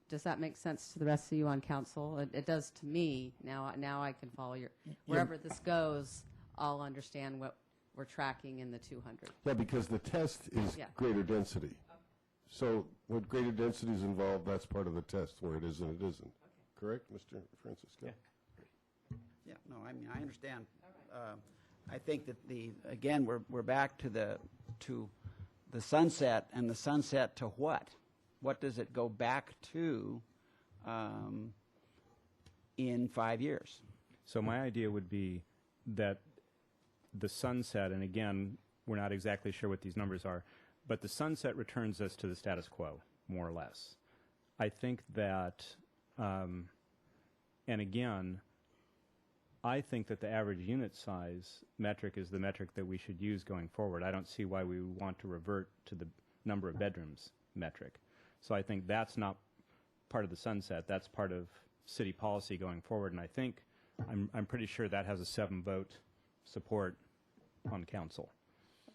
Does that make sense to the rest of you on council? It does to me. Now I can follow your. Wherever this goes, I'll understand what we're tracking in the 200. Yeah, because the test is Yeah. greater density. So when greater density is involved, that's part of the test, where it is and it isn't. Correct, Mr. Francisco? Yeah. Yeah, no, I mean, I understand. I think that again, we're back to the sunset, and the sunset to what? What does it go back to in 5 years? So my idea would be that the sunset, and again, we're not exactly sure what these numbers are, but the sunset returns us to the status quo, more or less. I think that And again, I think that the average unit size metric is the metric that we should use going forward. I don't see why we want to revert to the number of bedrooms metric. So I think that's not part of the sunset. That's part of city policy going forward. And I think, I'm pretty sure that has a 7-vote support on council.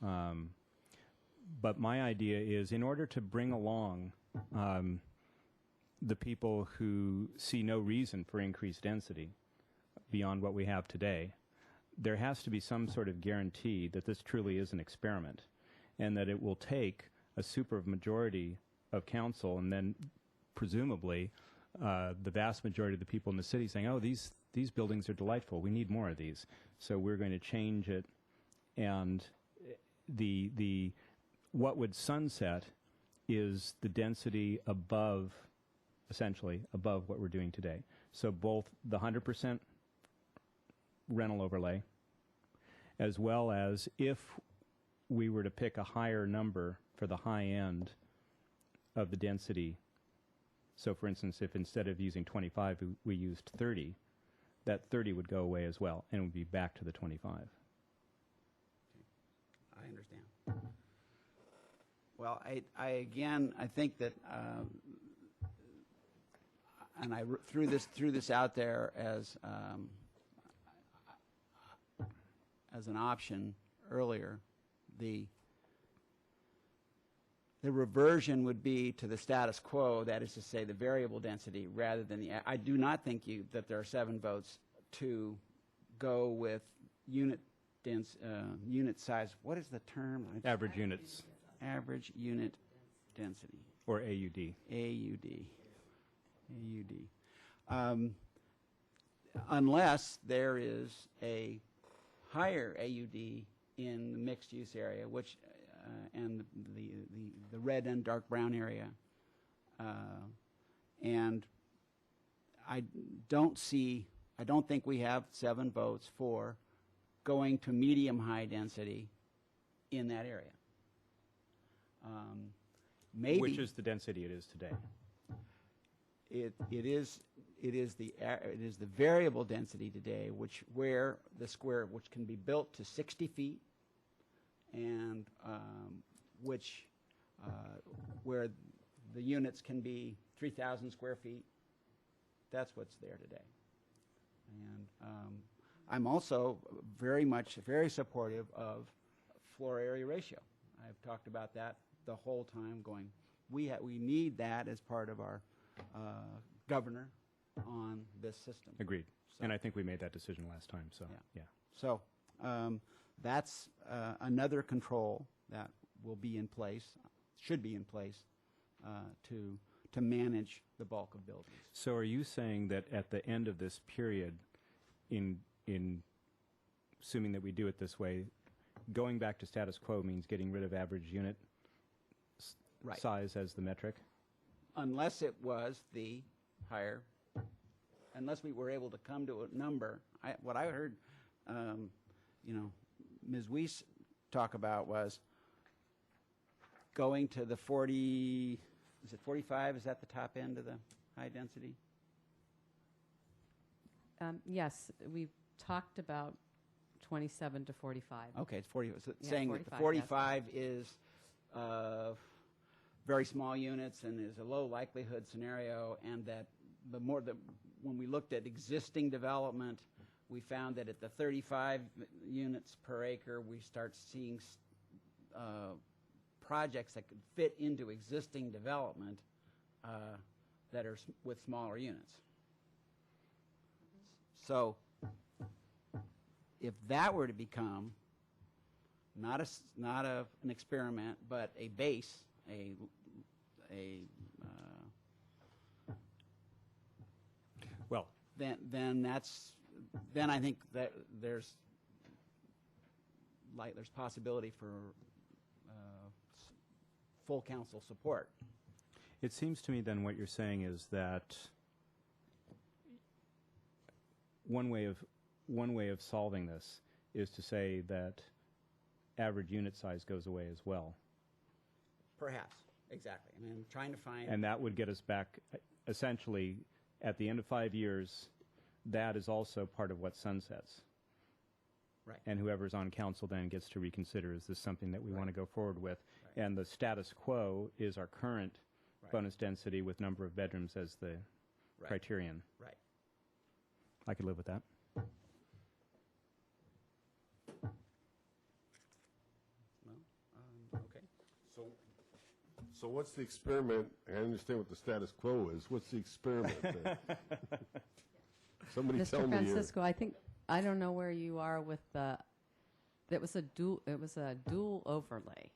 But my idea is, in order to bring along the people who see no reason for increased density beyond what we have today, there has to be some sort of guarantee that this truly is an experiment, and that it will take a supermajority of council, and then presumably the vast majority of the people in the city saying, oh, these buildings are delightful, we need more of these, so we're going to change it. And what would sunset is the density above, essentially above what we're doing today. So both the 100% rental overlay, as well as if we were to pick a higher number for the high end of the density. So for instance, if instead of using 25, we used 30, that 30 would go away as well, and it would be back to the 25. I understand. Well, I think that, and I threw this out there as an option earlier. The reversion would be to the status quo, that is to say, the variable density, rather than the. I do not think that there are 7 votes to go with unit size. What is the term? Average units. Average unit density. Or AUD. AUD. Unless there is a higher AUD in the mixed-use area, which and the red and dark brown area, and I don't think we have 7 votes for going to medium-high density in that area. Maybe Which is the density it is today. it is the variable density today, where which can be built to 60 feet, and where the units can be 3,000 square feet. That's what's there today. And I'm also very supportive of floor area ratio. I've talked about that the whole time, going, we need that as part of our governor on this system. Agreed. So- And I think we made that decision last time, so, Yeah. yeah. So that's another control that will be in place, should be in place, to manage the bulk of buildings. So are you saying that at the end of this period, in assuming that we do it this way, going back to status quo means getting rid of average unit Right. size as the metric? Unless it was the higher, unless we were able to come to a number. What I heard, Ms. Weiss talk about was going to the 40, is it 45? Is that the top end of the high density? Yes, we've talked about 27 to 45. Okay, it's 40. So Yeah, saying that the 45, 45 is very small units and is a low likelihood scenario, and that when we looked at existing development, we found that at the 35 units per acre, we start seeing projects that could fit into existing development that are with smaller units. So if that were to become not an experiment, but a base, Well, then I think that there's possibility for full council support. it seems to me then what you're saying is that one way of solving this is to say that average unit size goes away as well. Perhaps, exactly. I mean, I'm trying to find. And that would get us back, essentially, at the end of 5 years, that is also part of what sunsets. Right. And whoever's on council then gets to reconsider, is this something that we want to go forward with? Right. And the status quo is our current Right. bonus density with number of bedrooms as the Right. criterion. Right. I could live with that. Well, okay. So what's the experiment? I understand what the status quo is. What's the experiment then? Somebody Mr. tell me. Francisco, I don't know where you are with it was a dual overlay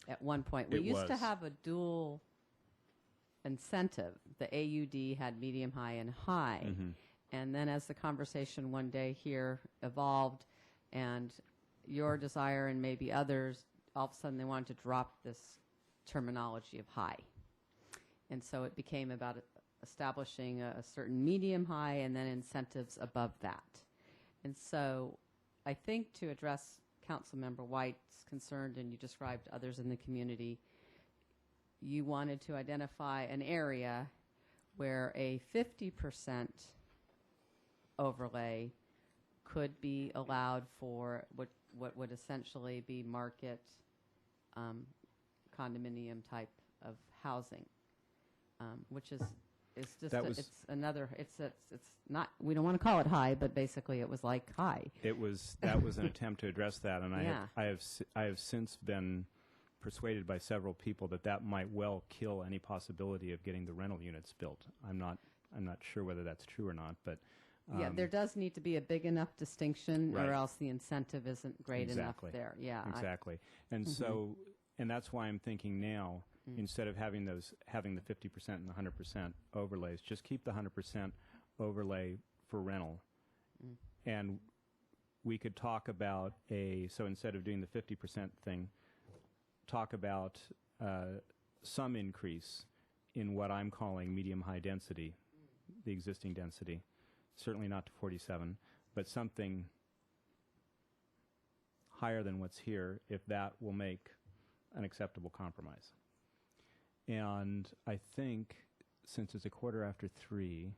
at one point. We It used to was. have a dual incentive. The AUD had medium, high, and high. Mm-hmm. And then as the conversation one day here evolved and your desire and maybe others, all of a sudden they wanted to drop this terminology of high. And so it became about establishing a certain medium high and then incentives above that. And so I think to address Councilmember White's concern, and you described others in the community, you wanted to identify an area where a 50% overlay could be allowed for what would essentially be market condominium type of housing, which is just That was- it's another it's not, we don't want to call it high, but basically it was like high. That was an attempt to address that, and Yeah. I have since been persuaded by several people that might well kill any possibility of getting the rental units built. I'm not sure whether that's true or not, but Yeah, there does need to be a big enough distinction, Right. or else the incentive isn't great Exactly. enough there. Yeah, exactly. And so, and that's why I'm thinking now, instead of having the 50% and the 100% overlays, just keep the 100% overlay for rental. And we could talk about so instead of doing the 50% thing, talk about some increase in what I'm calling medium-high density, the existing density. Certainly not to 47, but something higher than what's here, if that will make an acceptable compromise. And I think, since it's 3:15,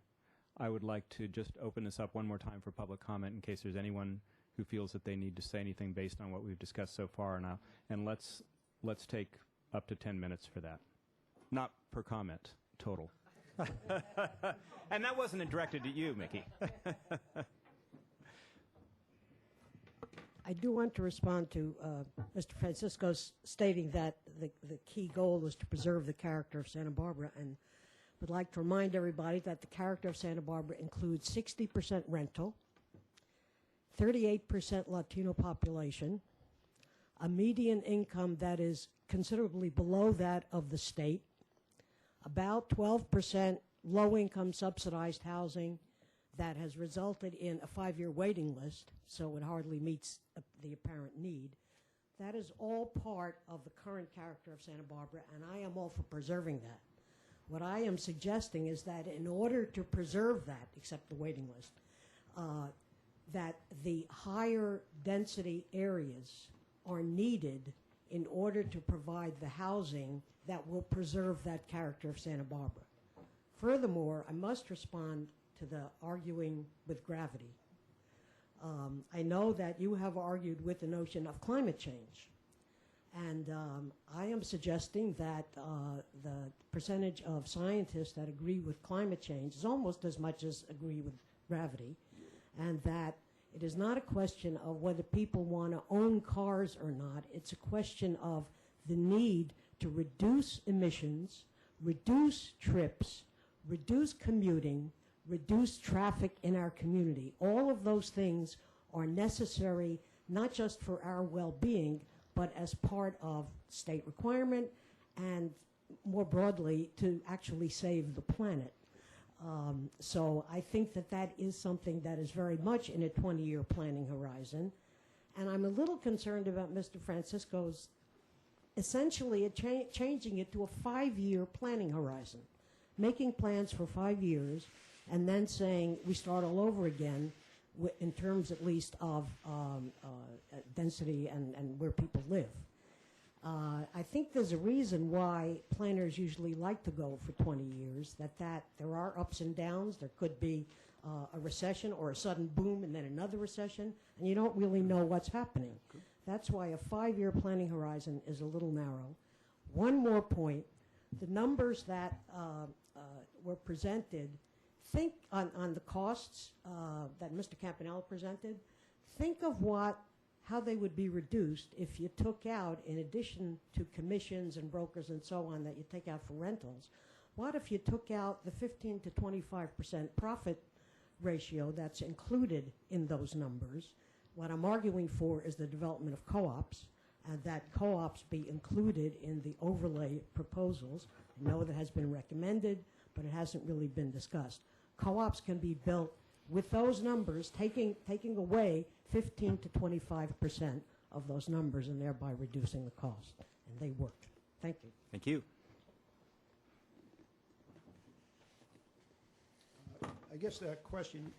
I would like to just open this up one more time for public comment in case there's anyone who feels that they need to say anything based on what we've discussed so far. And let's take up to 10 minutes for that. Not per comment, total. And that wasn't directed at you, Mickey. I do want to respond to Mr. Francisco's stating that the key goal is to preserve the character of Santa Barbara, and would like to remind everybody that the character of Santa Barbara includes 60% rental, 38% Latino population, a median income that is considerably below that of the state, about 12% low-income subsidized housing that has resulted in a 5-year waiting list, so it hardly meets the apparent need. That is all part of the current character of Santa Barbara, and I am all for preserving that. What I am suggesting is that in order to preserve that, except the waiting list, that the higher density areas are needed in order to provide the housing that will preserve that character of Santa Barbara. Furthermore, I must respond to the arguing with gravity. I know that you have argued with the notion of climate change, and I am suggesting that the percentage of scientists that agree with climate change is almost as much as agree with gravity, and that it is not a question of whether people want to own cars or not. It's a question of the need to reduce emissions, reduce trips, reduce commuting, reduce traffic in our community. All of those things are necessary not just for our well-being, but as part of state requirement and more broadly to actually save the planet. So I think that that is something that is very much in a 20-year planning horizon. And I'm a little concerned about Mr. Francisco's essentially changing it to a 5-year planning horizon, making plans for 5 years, and then saying we start all over again in terms at least of density and where people live. I think there's a reason why planners usually like to go for 20 years, that there are ups and downs. There could be a recession or a sudden boom and then another recession, and you don't really know what's happening. That's why a 5-year planning horizon is a little narrow. One more point, the numbers that were presented, think on the costs that Mr. Campanella presented, think of how they would be reduced if you took out, in addition to commissions and brokers and so on that you take out for rentals, what if you took out the 15 to 25% profit ratio that's included in those numbers? What I'm arguing for is the development of co-ops, and that co-ops be included in the overlay proposals. I know that has been recommended, but it hasn't really been discussed. Co-ops can be built with those numbers, taking away 15 to 25% of those numbers and thereby reducing the cost. And they work. Thank you. Thank you. I guess that question,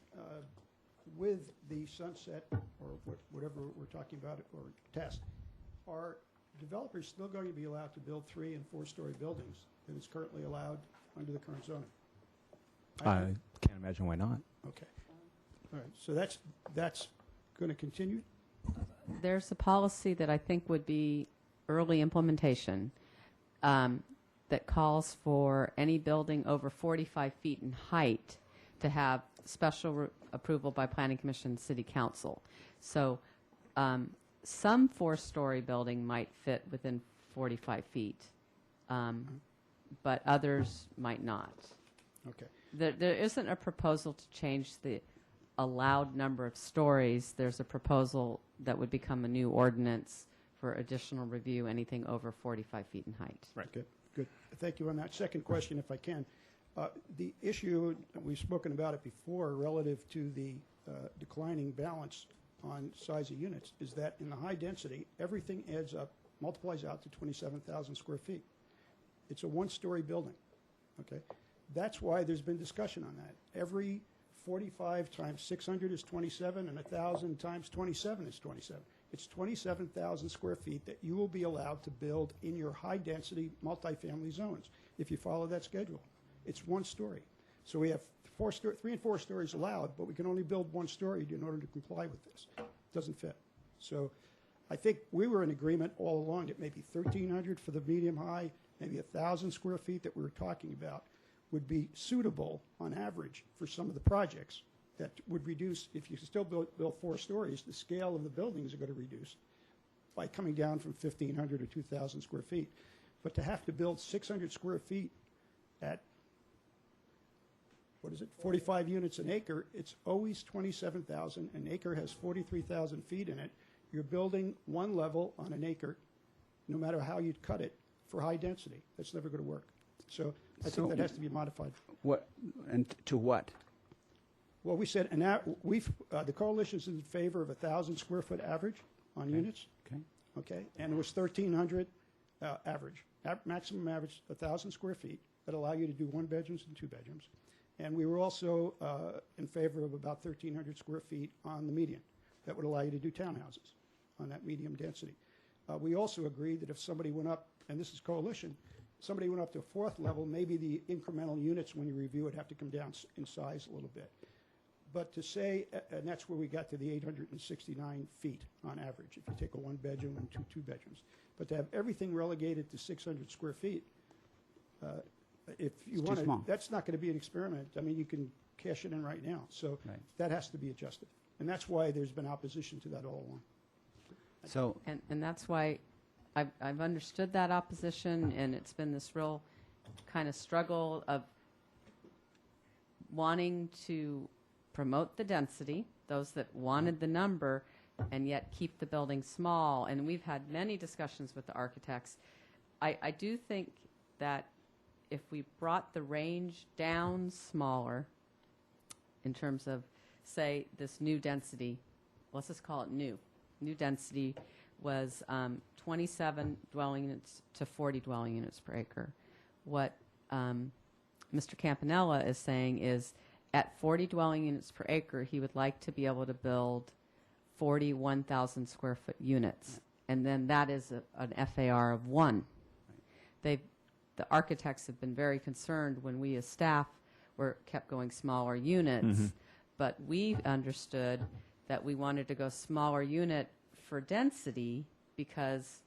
with the sunset or whatever we're talking about, or test, are developers still going to be allowed to build 3- and 4-story buildings that is currently allowed under the current zoning? I can't imagine why not. Okay. All right. So that's going to continue? There's a policy that I think would be early implementation that calls for any building over 45 feet in height to have special approval by Planning Commission and City Council. So some 4-story building might fit within 45 feet, but others might not. Okay. There isn't a proposal to change the allowed number of stories. There's a proposal that would become a new ordinance for additional review, anything over 45 feet in height. Right. Good. Good. Thank you on that. Second question, if I can. The issue, we've spoken about it before, relative to the declining balance on size of units, is that in the high density, everything adds up, multiplies out to 27,000 square feet. It's a 1-story building. Okay? That's why there's been discussion on that. Every 45 times 600 is 27, and 1,000 times 27 is 27. It's 27,000 square feet that you will be allowed to build in your high-density multifamily zones if you follow that schedule. It's 1 story. So we have 3 and 4 stories allowed, but we can only build 1 story in order to comply with this. It doesn't fit. So I think we were in agreement all along that maybe 1,300 for the medium-high, maybe 1,000 square feet that we were talking about would be suitable on average for some of the projects that would reduce, if you still build 4 stories, the scale of the buildings are going to reduce by coming down from 1,500 to 2,000 square feet. But to have to build 600 square feet at, 45 units an acre, it's always 27,000. An acre has 43,000 feet in it. You're building 1 level on an acre, no matter how you cut it, for high density. That's never going to work. So I think that has to be modified. What, and to what? Well, we said, and the coalition's in favor of 1,000 square foot average on units. Okay. Okay, and it was 1,300 average, maximum average 1,000 square feet that allow you to do 1 bedrooms and 2 bedrooms. And we were also in favor of about 1,300 square feet on the median. That would allow you to do townhouses on that medium density. We also agreed that if somebody went up, and this is coalition, somebody went up to a 4th level, maybe the incremental units when you review it have to come down in size a little bit. But to say, and that's where we got to the 869 feet on average, if you take a 1-bedroom and 2 bedrooms. But to have everything relegated to 600 square feet, if you want to, that's not going to be an experiment. I mean, you can cash it in right now. So that has to be adjusted. And that's why there's been opposition to that all along. So, And that's why I've understood that opposition, and it's been this real kind of struggle of wanting to promote the density, those that wanted the number, and yet keep the building small. And we've had many discussions with the architects. I do think that if we brought the range down smaller in terms of, say, this new density, let's just call it new density was 27 dwelling units to 40 dwelling units per acre. What Mr. Campanella is saying is at 40 dwelling units per acre, he would like to be able to build 40 1,000 square foot units. and then that is an FAR of 1. The architects have been very concerned when we as staff kept going smaller units, but we understood that we wanted to go smaller unit for density because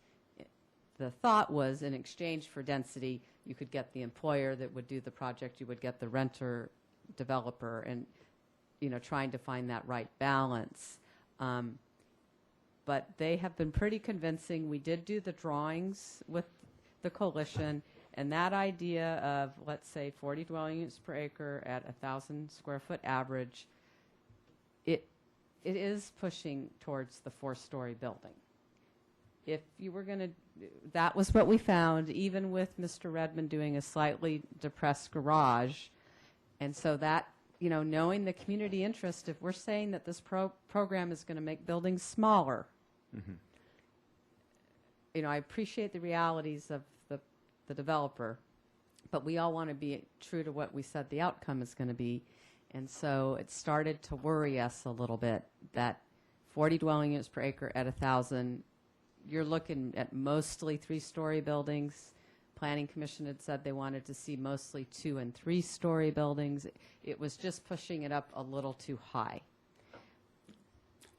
the thought was in exchange for density, you could get the employer that would do the project, you would get the renter developer, and trying to find that right balance. But they have been pretty convincing. We did do the drawings with the coalition, and that idea of, let's say, 40 dwelling units per acre at 1,000 square foot average, it is pushing towards the 4-story building. If you were going to, that was what we found, even with Mr. Redmond doing a slightly depressed garage. And so that, knowing the community interest, if we're saying that this program is going to make buildings smaller, I appreciate the realities of the developer, but we all want to be true to what we said the outcome is going to be. And so it started to worry us a little bit that 40 dwelling units per acre at 1,000, you're looking at mostly 3-story buildings. Planning Commission had said they wanted to see mostly 2- and 3-story buildings. It was just pushing it up a little too high.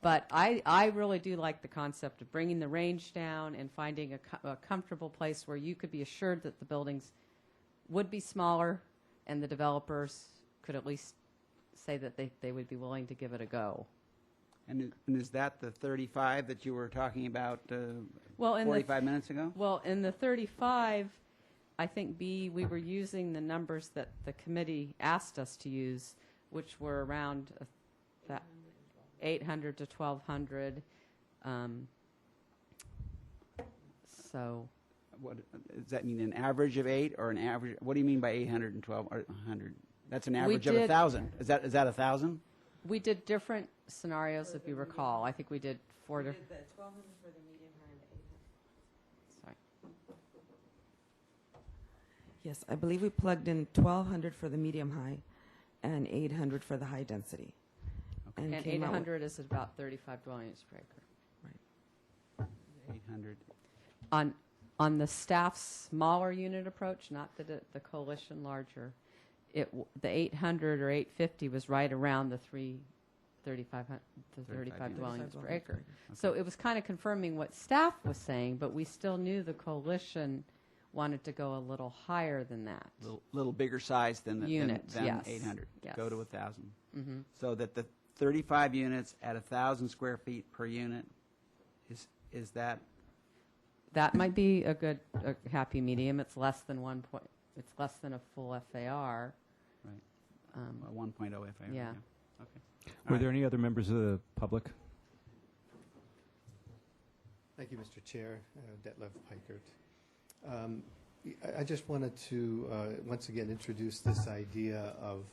But I really do like the concept of bringing the range down and finding a comfortable place where you could be assured that the buildings would be smaller and the developers could at least say that they would be willing to give it a go. And is that the 35 that you were talking about Well, 45 minutes ago? Well, in the 35, I think, we were using the numbers that the committee asked us to use, which were around 800 to 1,200. So. What does that mean? An average of 8 or an average? What do you mean by 800 and 1,200? That's an average of 1,000. Is that 1,000? We did different scenarios, if you recall. I think we did 4 different. The 1,200 for the medium high and the 800. Sorry. Yes, I believe we plugged in 1,200 for the medium high and 800 for the high density. And came out with- 800 is about 35 dwelling units per acre. 800. On the staff's smaller unit approach, not the coalition larger, the 800 or 850 was right around the 35 dwelling units per acre. Okay. So it was kind of confirming what staff was saying, but we still knew the coalition wanted to go a little higher than that. Little bigger size than Units, than yes. 800. Yes. Go to 1,000. Mm-hmm. So that the 35 units at 1,000 square feet per unit is that? That might be a happy medium. It's less than it's less than a full FAR. Right. 1.0 FAR. Yeah. Okay. Were there any other members of the public? Thank you, Mr. Chair. Detlev Pikert. I just wanted to once again introduce this idea of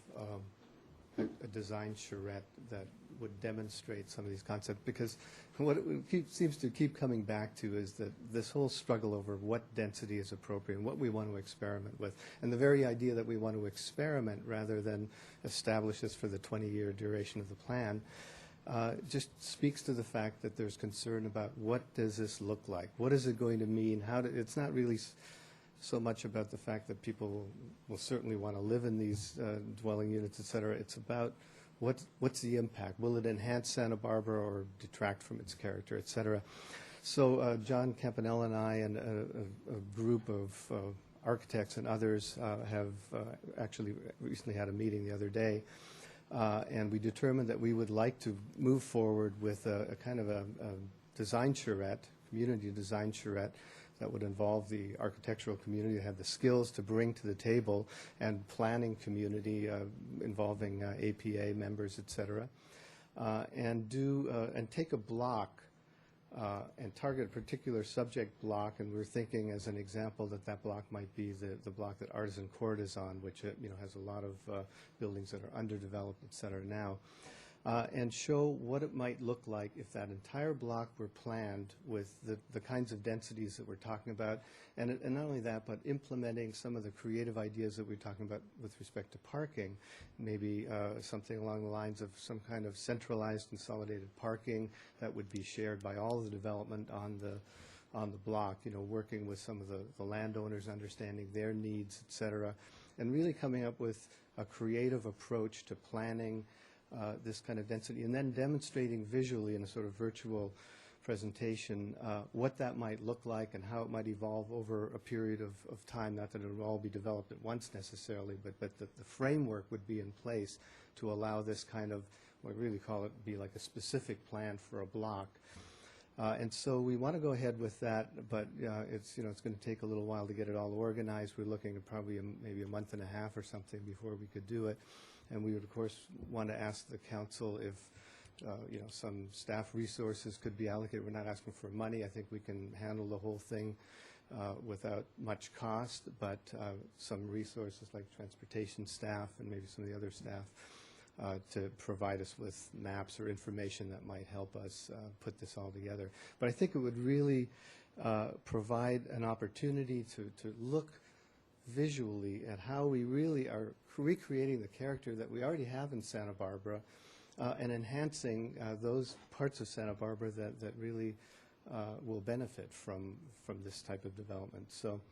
a design charrette that would demonstrate some of these concepts, because what it seems to keep coming back to is that this whole struggle over what density is appropriate and what we want to experiment with, and the very idea that we want to experiment rather than establish this for the 20-year duration of the plan just speaks to the fact that there's concern about what does this look like, what is it going to mean, it's not really so much about the fact that people will certainly want to live in these dwelling units, et cetera. It's about what's the impact? Will it enhance Santa Barbara or detract from its character, et cetera? So John Campanella and I and a group of architects and others have actually recently had a meeting the other day, and we determined that we would like to move forward with a kind of a design charrette, community design charrette, that would involve the architectural community to have the skills to bring to the table, and planning community involving APA members, et cetera, and take a block and target a particular subject block. And we're thinking, as an example, that block might be the block that Artisan Court is on, which has a lot of buildings that are underdeveloped, et cetera, now. and show what it might look like if that entire block were planned with the kinds of densities that we're talking about. And not only that, but implementing some of the creative ideas that we're talking about with respect to parking, maybe something along the lines of some kind of centralized consolidated parking that would be shared by all of the development on the block, working with some of the landowners, understanding their needs, et cetera, and really coming up with a creative approach to planning this kind of density, and then demonstrating visually in a sort of virtual presentation what that might look like and how it might evolve over a period of time, not that it will all be developed at once necessarily, but the framework would be in place to allow this kind of, what we really call it, be like a specific plan for a block. And so we want to go ahead with that, but it's going to take a little while to get it all organized. We're looking at probably maybe a month and a half or something before we could do it. And we would, of course, want to ask the council if some staff resources could be allocated. We're not asking for money. I think we can handle the whole thing without much cost, but some resources like transportation staff and maybe some of the other staff to provide us with maps or information that might help us put this all together. But I think it would really provide an opportunity to look visually at how we really are recreating the character that we already have in Santa Barbara and enhancing those parts of Santa Barbara that really will benefit from this type of development. So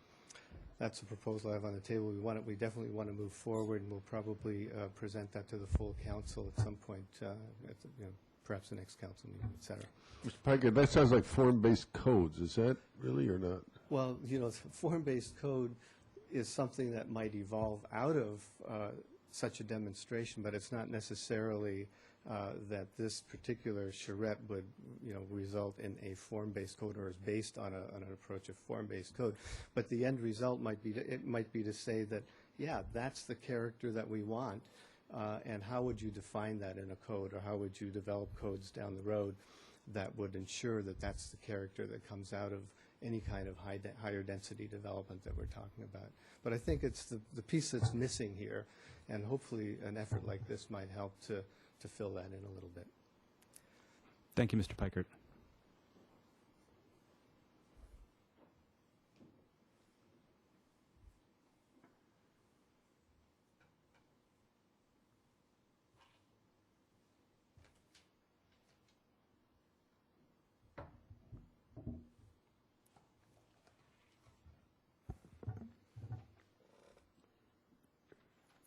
that's a proposal I have on the table. We definitely want to move forward, and we'll probably present that to the full council at some point, perhaps the next council meeting, et cetera. Mr. Piker, that sounds like form-based codes. Is that really or not? Well, form-based code is something that might evolve out of such a demonstration, but it's not necessarily that this particular charrette would, result in a form-based code or is based on an approach of form-based code. But the end result might be to say that, yeah, that's the character that we want, and how would you define that in a code, or how would you develop codes down the road that would ensure that that's the character that comes out of any kind of higher density development that we're talking about. But I think it's the piece that's missing here, and hopefully an effort like this might help to fill that in a little bit. Thank you, Mr. Pikert.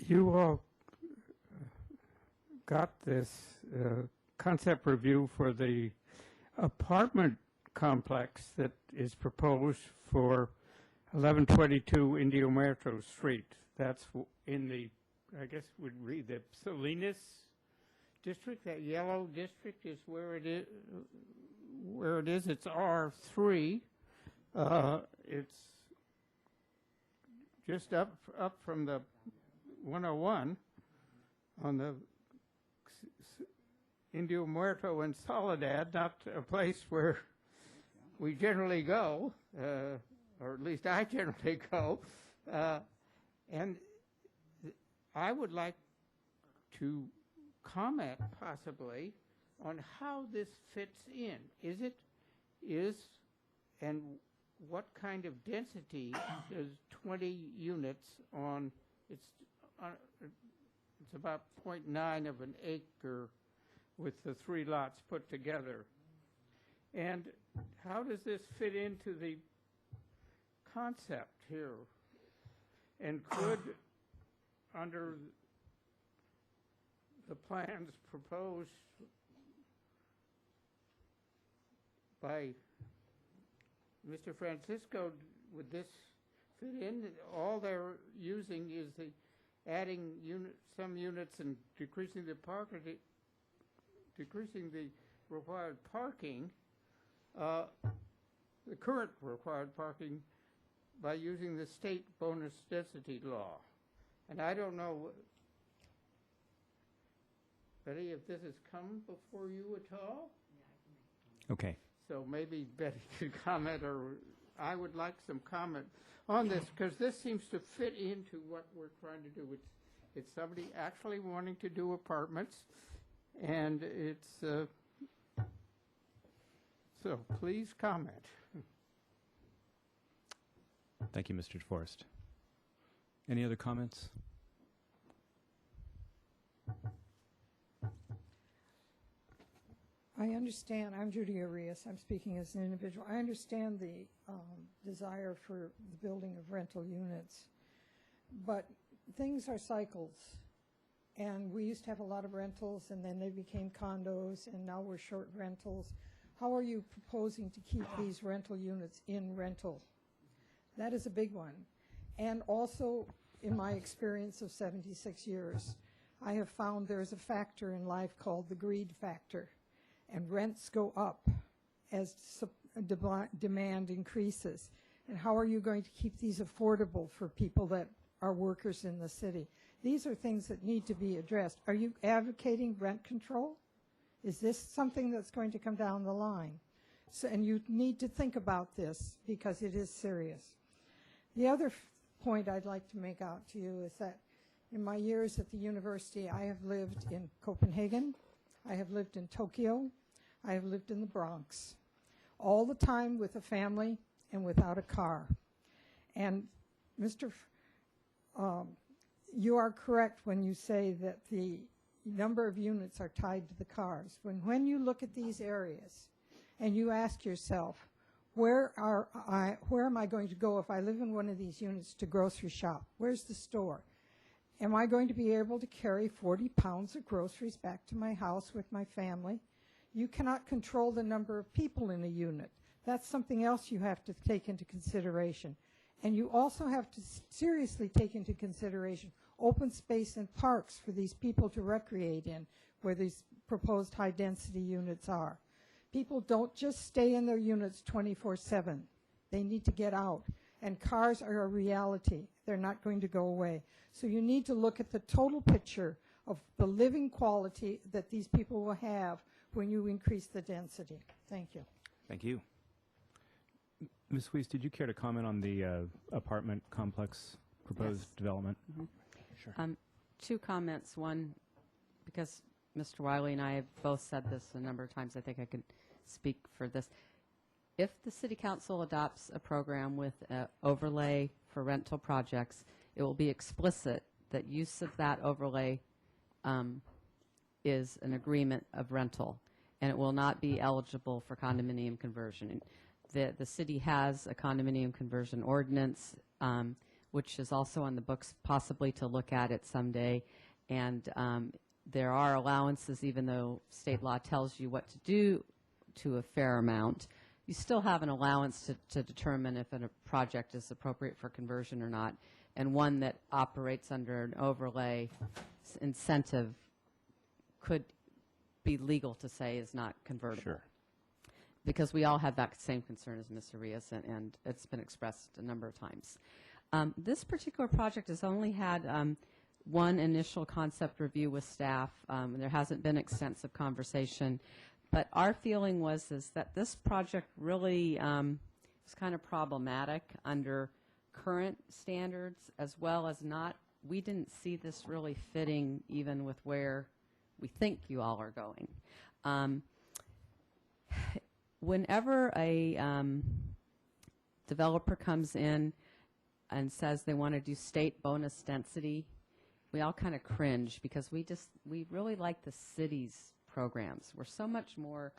You all got this concept review for the apartment complex that is proposed for 1122 Indio Muerto Street. That's in the, I guess we'd read the Salinas district. That yellow district is where it is. It's R3. It's just up from the 101 on the Indio Muerto and Soledad, not a place where we generally go, or at least I generally go. And I would like to comment possibly on how this fits in. And what kind of density does 20 units on, it's about 0.9 of an acre with the 3 lots put together. And how does this fit into the concept here? And could, under the plans proposed by Mr. Francisco, would this fit in? All they're using is adding some units and decreasing the required parking, the current required parking, by using the state bonus density law. And I don't know, Betty, if this has come before you at all? Okay. So maybe Betty could comment, or I would like some comment on this, because this seems to fit into what we're trying to do. It's somebody actually wanting to do apartments, And it's, so please comment. Thank you, Mr. DeForest. Any other comments? I understand. I'm Judy Arias. I'm speaking as an individual. I understand the desire for the building of rental units, but things are cycles. And we used to have a lot of rentals, and then they became condos, and now we're short rentals. How are you proposing to keep these rental units in rental? That is a big one. And also, in my experience of 76 years, I have found there's a factor in life called the greed factor. And rents go up as demand increases. And how are you going to keep these affordable for people that are workers in the city? These are things that need to be addressed. Are you advocating rent control? Is this something that's going to come down the line? So, and you need to think about this because it is serious. The other point I'd like to make out to you is that in my years at the university, I have lived in Copenhagen, I have lived in Tokyo, I have lived in the Bronx, all the time with a family and without a car. And Mr. You are correct when you say that the number of units are tied to the cars. When you look at these areas and you ask yourself, where am I going to go if I live in one of these units to grocery shop? Where's the store? Am I going to be able to carry 40 pounds of groceries back to my house with my family? You cannot control the number of people in a unit. That's something else you have to take into consideration. And you also have to seriously take into consideration open space and parks for these people to recreate in, where these proposed high-density units are. People don't just stay in their units 24/7. They need to get out. And cars are a reality. They're not going to go away. So you need to look at the total picture of the living quality that these people will have when you increase the density. Thank you. Thank you. Ms. Weiss, did you care to comment on the apartment complex proposed development? Mm-hmm. Sure. Two comments. One, because Mr. Wiley and I have both said this a number of times, I think I can speak for this. If the City Council adopts a program with an overlay for rental projects, it will be explicit that use of that overlay is an agreement of rental, and it will not be eligible for condominium conversion. The city has a condominium conversion ordinance, which is also on the books, possibly to look at it someday. And there are allowances, even though state law tells you what to do to a fair amount. You still have an allowance to determine if a project is appropriate for conversion or not. And one that operates under an overlay incentive could be legal to say is not convertible. Sure. Because we all have that same concern as Ms. Arias, and it's been expressed a number of times. This particular project has only had one initial concept review with staff. There hasn't been extensive conversation. But our feeling was that this project really was kind of problematic under current standards, as well as not, we didn't see this really fitting even with where we think you all are going. Whenever a developer comes in and says they want to do state bonus density, we all kind of cringe because we really like the city's programs. We're so much more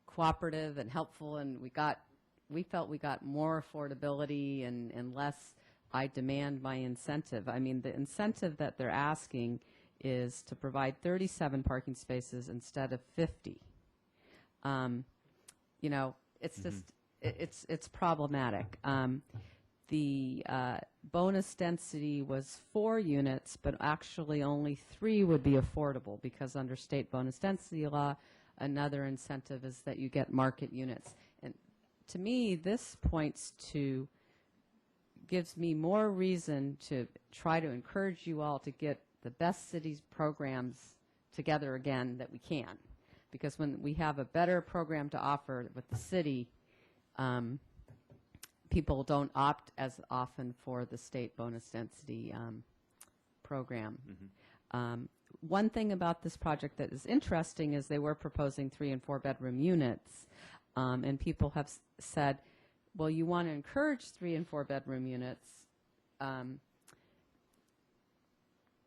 cooperative and helpful, and we felt we got more affordability and less I demand my incentive. I mean, the incentive that they're asking is to provide 37 parking spaces instead of 50. You know, it's just, it's problematic. The bonus density was 4 units, but actually only 3 would be affordable because under state bonus density law, another incentive is that you get market units. And to me, this gives me more reason to try to encourage you all to get the best cities programs together again that we can. Because when we have a better program to offer with the city, people don't opt as often for the state bonus density program. One thing about this project that is interesting is they were proposing 3 and 4 bedroom units, and people have said, well, you want to encourage 3 and 4 bedroom units.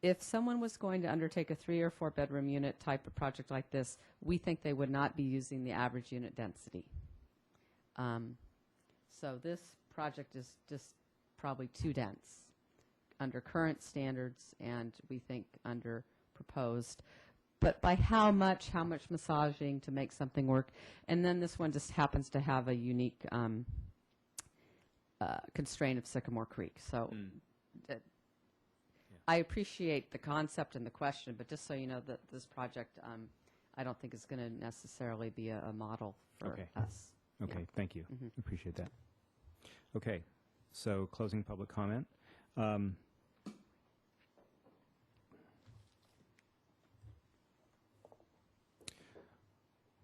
If someone was going to undertake a 3 or 4 bedroom unit type of project like this, we think they would not be using the average unit density. So this project is just probably too dense under current standards, and we think under proposed. But by how much massaging to make something work? And then this one just happens to have a unique constraint of Sycamore Creek. So I appreciate the concept and the question, but just so you know that this project I don't think is going to necessarily be a model for us. Okay, Yeah. thank you. Mhm. Appreciate that. Okay, so closing public comment.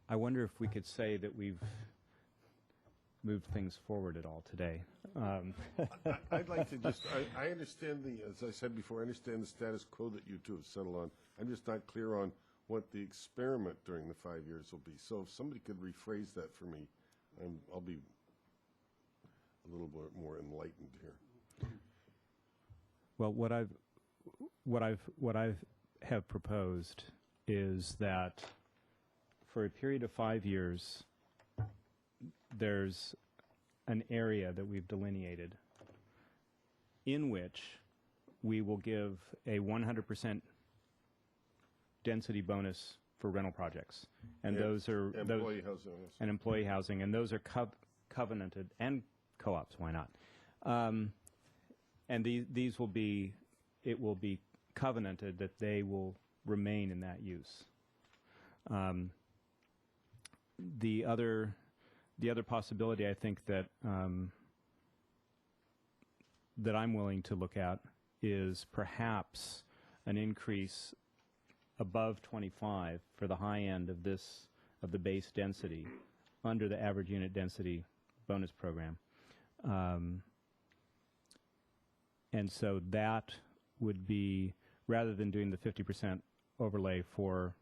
I wonder if we could say that we've moved things forward at all today. I'd like to just, I understand as I said before, I understand the status quo that you two have settled on. I'm just not clear on what the experiment during the 5 years will be. So if somebody could rephrase that for me, I'll be a little bit more enlightened here. Well, what I've have proposed is that for a period of 5 years, there's an area that we've delineated in which we will give a 100% density bonus for rental projects, and those are employee housing. and employee housing, and those are covenanted, and co-ops. Why not? And these will be, it will be covenanted that they will remain in that use. The other possibility I think that that I'm willing to look at is perhaps an increase above 25 for the high end of the base density under the average unit density bonus program. And so that would be, rather than doing the 50% overlay for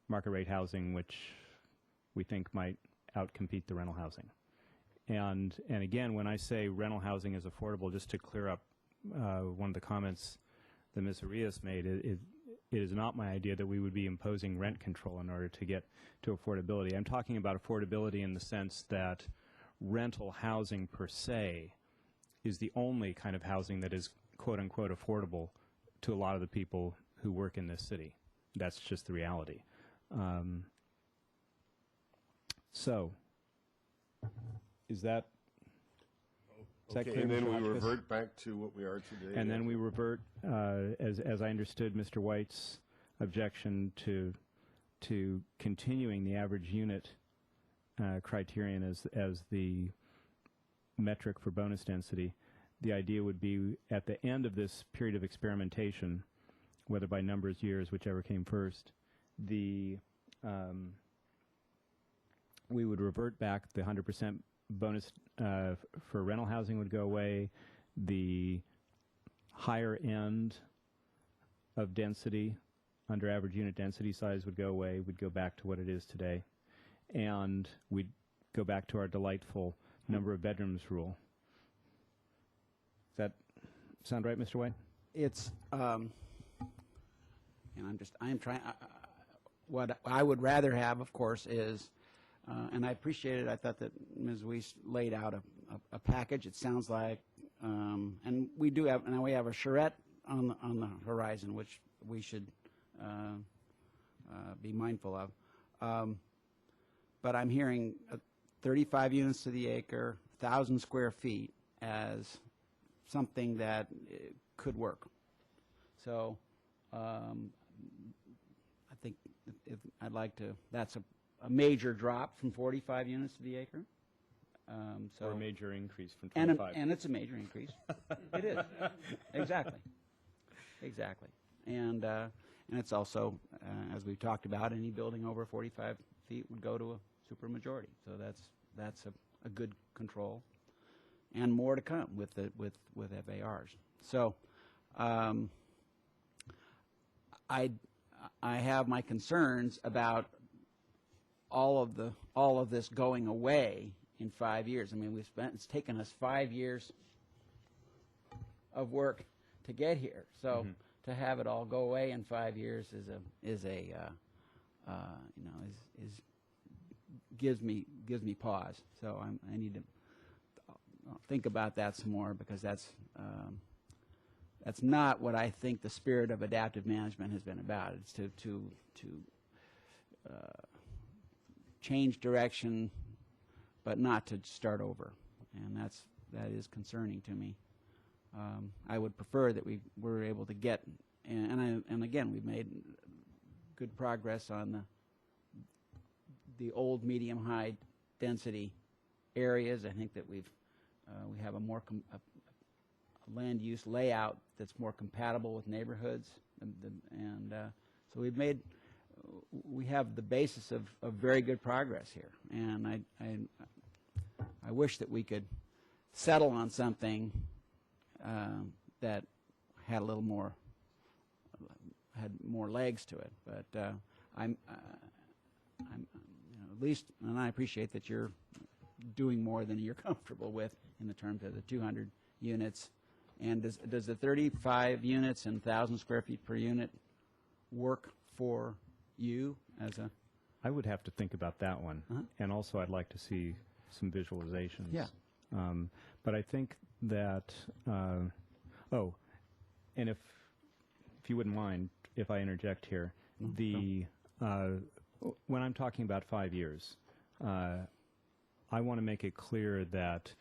market rate housing, which we think might outcompete the rental housing. And again, when I say rental housing is affordable, just to clear up one of the comments that Ms. Arias made, it is not my idea that we would be imposing rent control in order to get to affordability. I'm talking about affordability in the sense that rental housing per se is the only kind of housing that is quote unquote affordable to a lot of the people who work in this city. That's just the reality. So, is that Okay, clear, and then Mr. we Hotchkiss? revert back to what we are today. And then we revert, as I understood Mr. White's objection to continuing the average unit criterion as the metric for bonus density. The idea would be at the end of this period of experimentation, whether by numbers, years, whichever came first, we would revert back. The 100% bonus for rental housing would go away. The higher end of density under average unit density size would go away. We'd go back to what it is today. And we'd go back to our delightful number of bedrooms rule. Does that sound right, Mr. White? It's, and I'm trying, what I would rather have, of course, is, and I appreciate it, I thought that Ms. Weiss laid out a package, it sounds like, and we do have, now we have a charrette on the horizon, which we should be mindful of. But I'm hearing 35 units to the acre, 1,000 square feet as something that could work. So I think I'd like to, that's a major drop from 45 units to the acre. So Or a major increase from 25. and it's a major increase. It is. Exactly. Exactly. And it's also, as we've talked about, any building over 45 feet would go to a supermajority. So that's a good control. And more to come with FARs. So I have my concerns about all of this going away in 5 years. I mean, it's taken us 5 years of work to get here. So to have it all go away in 5 years gives me pause. So I need to think about that some more, because that's not what I think the spirit of adaptive management has been about. It's to change direction, but not to start over, and that is concerning to me. I would prefer that we were able to get, and again, we've made good progress on the old medium high density areas. I think that we have a more land use layout that's more compatible with neighborhoods, and so we have the basis of very good progress here, and I wish that we could settle on something that had a little more legs to it. But I'm at least, and I appreciate that you're doing more than you're comfortable with in the terms of the 200 units. And does the 35 units and 1,000 square feet per unit work for you as a? I would have to think about that one, and also I'd like to see some visualizations. Yeah. But I think that, and if you wouldn't mind if I interject here, when I'm talking about 5 years, I want to make it clear that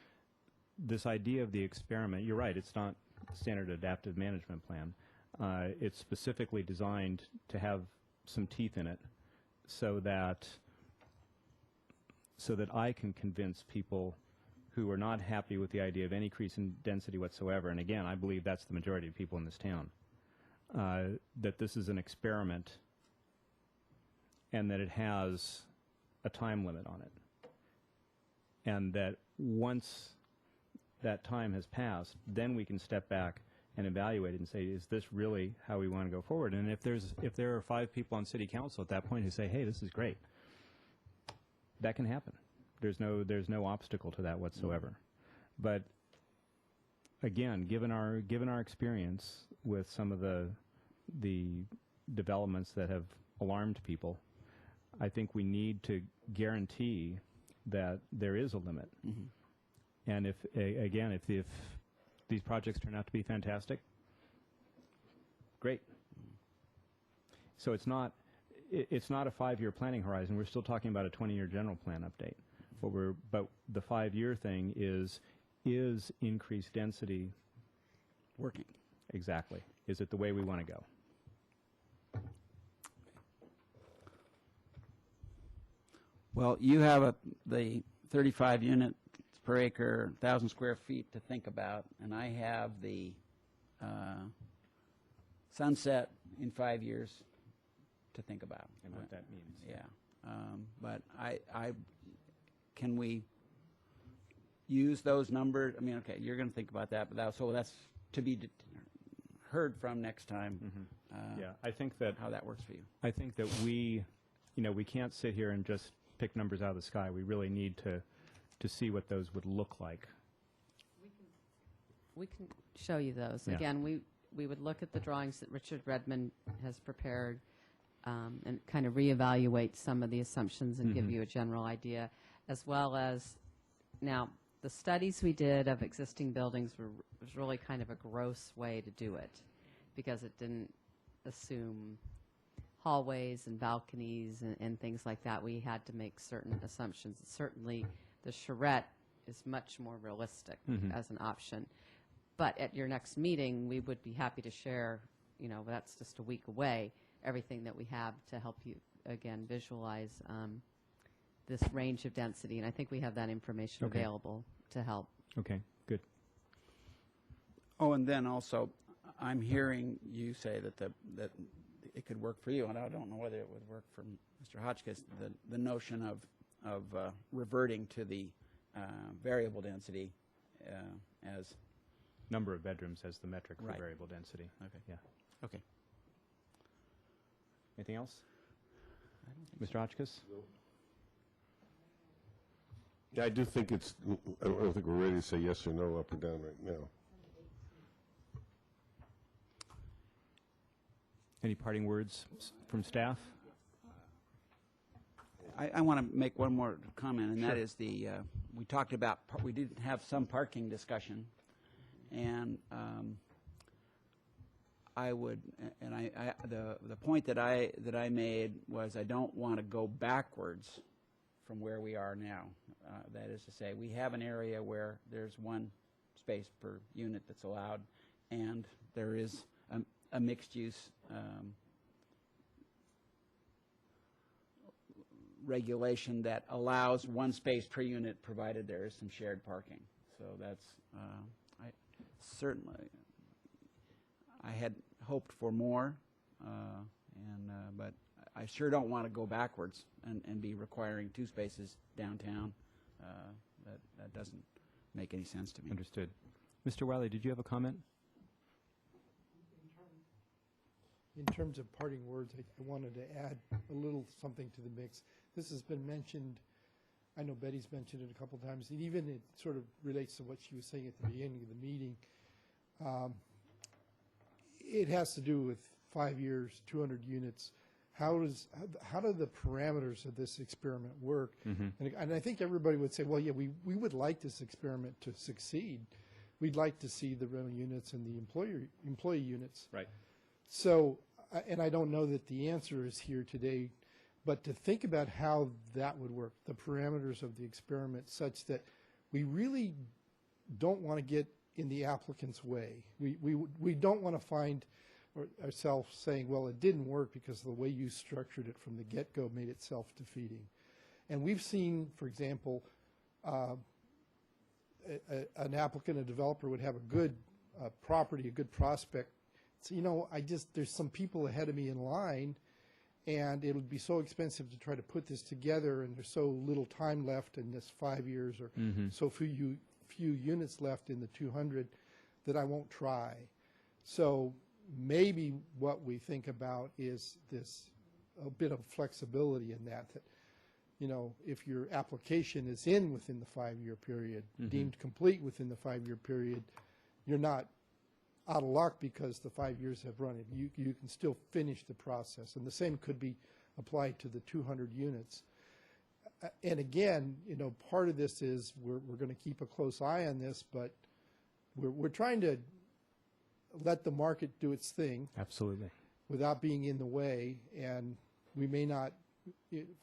this idea of the experiment, you're right, it's not standard adaptive management plan. It's specifically designed to have some teeth in it so that I can convince people who are not happy with the idea of any increase in density whatsoever, and again, I believe that's the majority of people in this town, that this is an experiment and that it has a time limit on it. And that once that time has passed, then we can step back and evaluate it and say, is this really how we want to go forward? And if there are 5 people on city council at that point who say, hey, this is great, that can happen. There's no obstacle to that whatsoever. But again, given our experience with some of the developments that have alarmed people, I think we need to guarantee that there is a limit. And if these projects turn out to be fantastic, great. So it's not a 5-year planning horizon. We're still talking about a 20-year general plan update. But the 5-year thing is increased density working? Exactly. Is it the way we want to go? Well, you have the 35 units per acre, 1,000 square feet to think about, and I have the sunset in 5 years to think about. And what that means. Yeah. But can we use those numbers? I mean, okay, you're going to think about that, but so that's to be heard from next time. Yeah, I think that how that works for you. I think that we can't sit here and just pick numbers out of the sky. We really need to see what those would look like. We can show you those. Yeah. Again, we would look at the drawings that Richard Redmond has prepared and kind of reevaluate some of the assumptions and give you a general idea, as well as now the studies we did of existing buildings was really kind of a gross way to do it, because it didn't assume hallways and balconies and things like that. We had to make certain assumptions. Certainly the charrette is much more realistic as an option. But at your next meeting, we would be happy to share, that's just a week away, everything that we have to help you, again, visualize this range of density. And I think we have that information available to help. Okay, good. Oh, and then also, I'm hearing you say that it could work for you, and I don't know whether it would work for Mr. Hotchkiss, the notion of reverting to the variable density as number of bedrooms as the metric for right. variable density. Okay. Yeah. Okay. Anything else? Mr. Hotchkiss? Yeah, I do think it's, I don't think we're ready to say yes or no, up or down right now. Any parting words from staff? I want to make one more comment, and that Sure. is we talked about, we did have some parking discussion, and I would, and the point that I made was I don't want to go backwards from where we are now. That is to say, we have an area where there's one space per unit that's allowed, and there is a mixed-use regulation that allows one space per unit provided there is some shared parking. So that's, I certainly, I had hoped for more, but I sure don't want to go backwards and be requiring 2 spaces downtown. That doesn't make any sense to me. Understood. Mr. Wiley, did you have a comment? In terms of parting words, I wanted to add a little something to the mix. This has been mentioned, I know Betty's mentioned it a couple times, and even it sort of relates to what she was saying at the beginning of the meeting. It has to do with 5 years, 200 units. How do the parameters of this experiment work? And I think everybody would say, well, yeah, we would like this experiment to succeed. We'd like to see the rental units and the employee units. Right. So, and I don't know that the answer is here today, but to think about how that would work, the parameters of the experiment, such that we really don't want to get in the applicant's way. We don't want to find ourselves saying, well, it didn't work because the way you structured it from the get-go made it self-defeating. And we've seen, for example, an applicant, a developer would have a good property, a good prospect. So, you know, there's some people ahead of me in line, and it would be so expensive to try to put this together, and there's so little time left in this 5 years, or so few units left in the 200 that I won't try. So maybe what we think about is a bit of flexibility in that, you know, if your application is in within the 5-year period, deemed complete within the 5-year period, you're not out of luck because the 5 years have run. You can still finish the process, and the same could be applied to the 200 units. And again, you know, part of this is we're going to keep a close eye on this, but we're trying to let the market do its thing. Absolutely. Without being in the way, and we may not,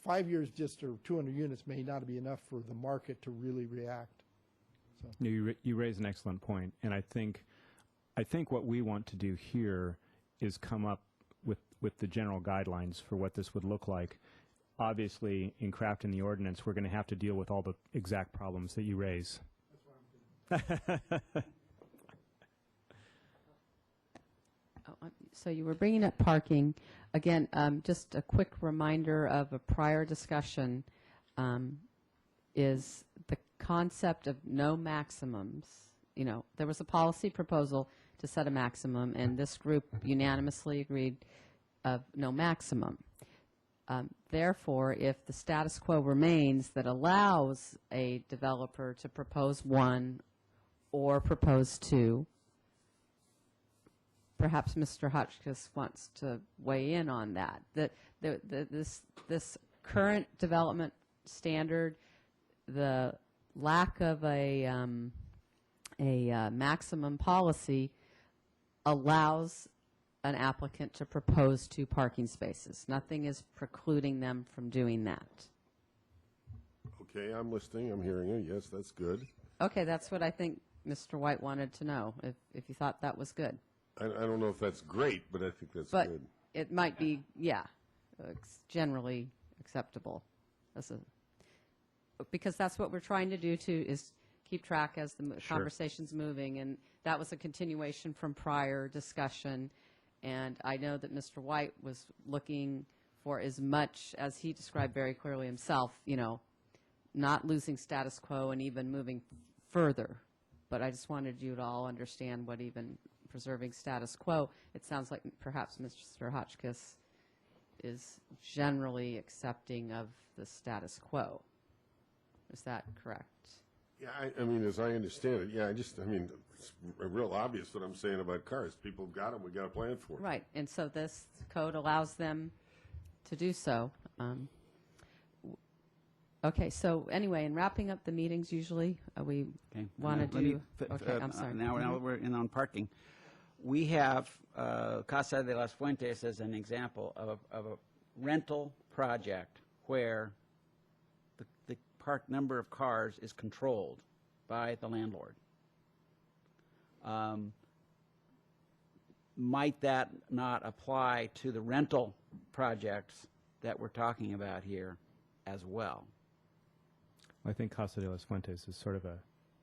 5 years just or 200 units may not be enough for the market to really react. So. You raise an excellent point, and I think what we want to do here is come up with the general guidelines for what this would look like. Obviously, in crafting the ordinance, we're going to have to deal with all the exact problems that you raise. That's what I'm doing. So you were bringing up parking. Again, just a quick reminder of a prior discussion is the concept of no maximums. You know, there was a policy proposal to set a maximum, and this group unanimously agreed of no maximum. Therefore, if the status quo remains that allows a developer to propose 1 or propose 2, perhaps Mr. Hotchkiss wants to weigh in on that. This current development standard, the lack of a maximum policy allows an applicant to propose 2 parking spaces. Nothing is precluding them from doing that. Okay, I'm listening. I'm hearing you. Yes, that's good. Okay, that's what I think Mr. White wanted to know, if you thought that was good. I don't know if that's great, but I think that's But good. it might be, yeah, generally acceptable. Because that's what we're trying to do, too, is keep track as the conversation's moving. And that was a continuation from prior discussion. And I know that Mr. White was looking for as much, as he described very clearly himself, you know, not losing status quo and even moving further. But I just wanted you to all understand what even preserving status quo, it sounds like perhaps Mr. Hotchkiss is generally accepting of the status quo. Is that correct? Yeah, I mean, as I understand it, yeah, it's real obvious what I'm saying about cars. People got them, we got a plan for them. Right, and so this code allows them to do so. Okay, so anyway, in wrapping up the meetings, usually we Okay. want to Let me do. Okay, I'm sorry. Now we're in on parking. We have Casa de las Fuentes as an example of a rental project where the park number of cars is controlled by the landlord. Might that not apply to the rental projects that we're talking about here as well? I think Casa de las Fuentes is sort of a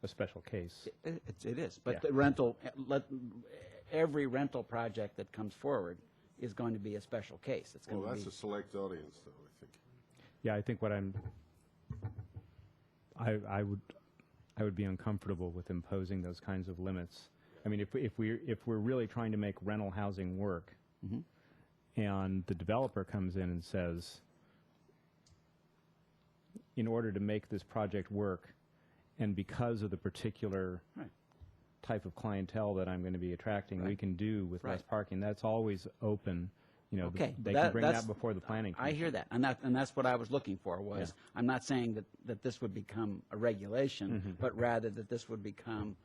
special case. It is, but Yeah. the rental, every rental project that comes forward is going to be a special case. It's going Well, to that's be. a select audience, though, I think. Yeah, I think what I would be uncomfortable with imposing those kinds of limits. I mean, if we're really trying to make rental housing work, and the developer comes in and says, in order to make this project work, and because of the particular type of clientele that I'm going to be attracting, we can do with less parking. That's always open. You know, Okay, they can bring that before the planning commission. I hear that, and that's what I was looking for. Was I'm not saying that this would become a regulation, but rather that this would become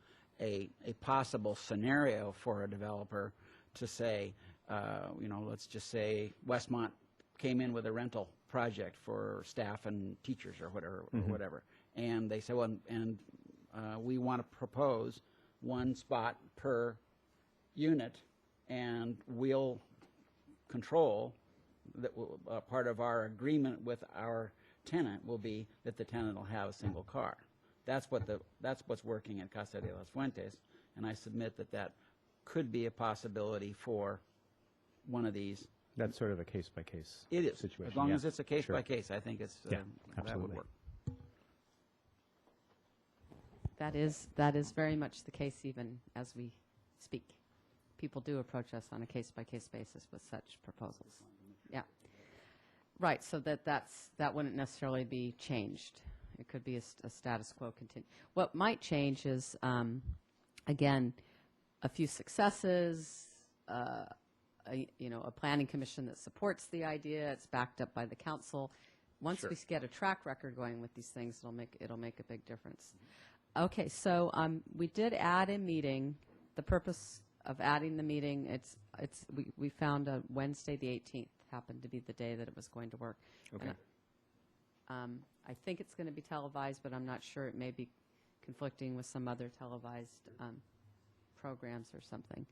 a possible scenario for a developer to say, let's just say Westmont came in with a rental project for staff and teachers or whatever, and they say, well, and we want to propose one spot per unit, and we'll control that part of our agreement with our tenant will be that the tenant will have a single car. That's what's working at Casa de las Fuentes, and I submit that could be a possibility for one of these. That's sort of a case-by-case It is. situation. As long yeah. as it's a case Sure. by case, I think it's Yeah, that would absolutely. work. That is very much the case even as we speak. People do approach us on a case-by-case basis with such proposals. Yeah. Right, so that wouldn't necessarily be changed. It could be a status quo continue. What might change is, again, a few successes, a planning commission that supports the idea. It's backed up by the council. Once we get a track record going with these things, it'll make a big difference. Okay, so we did add a meeting. The purpose of adding the meeting, we found a Wednesday the 18th happened to be the day that it was going to work. Okay. And, I think it's going to be televised, but I'm not sure. It may be conflicting with some other televised programs or something.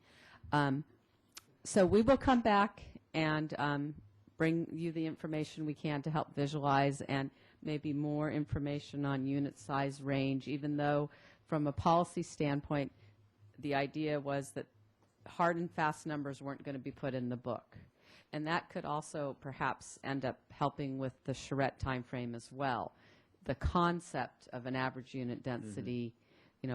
So we will come back and bring you the information we can to help visualize, and maybe more information on unit size range, even though from a policy standpoint, the idea was that hard and fast numbers weren't going to be put in the book. And that could also perhaps end up helping with the charrette timeframe as well. The concept of an average unit density,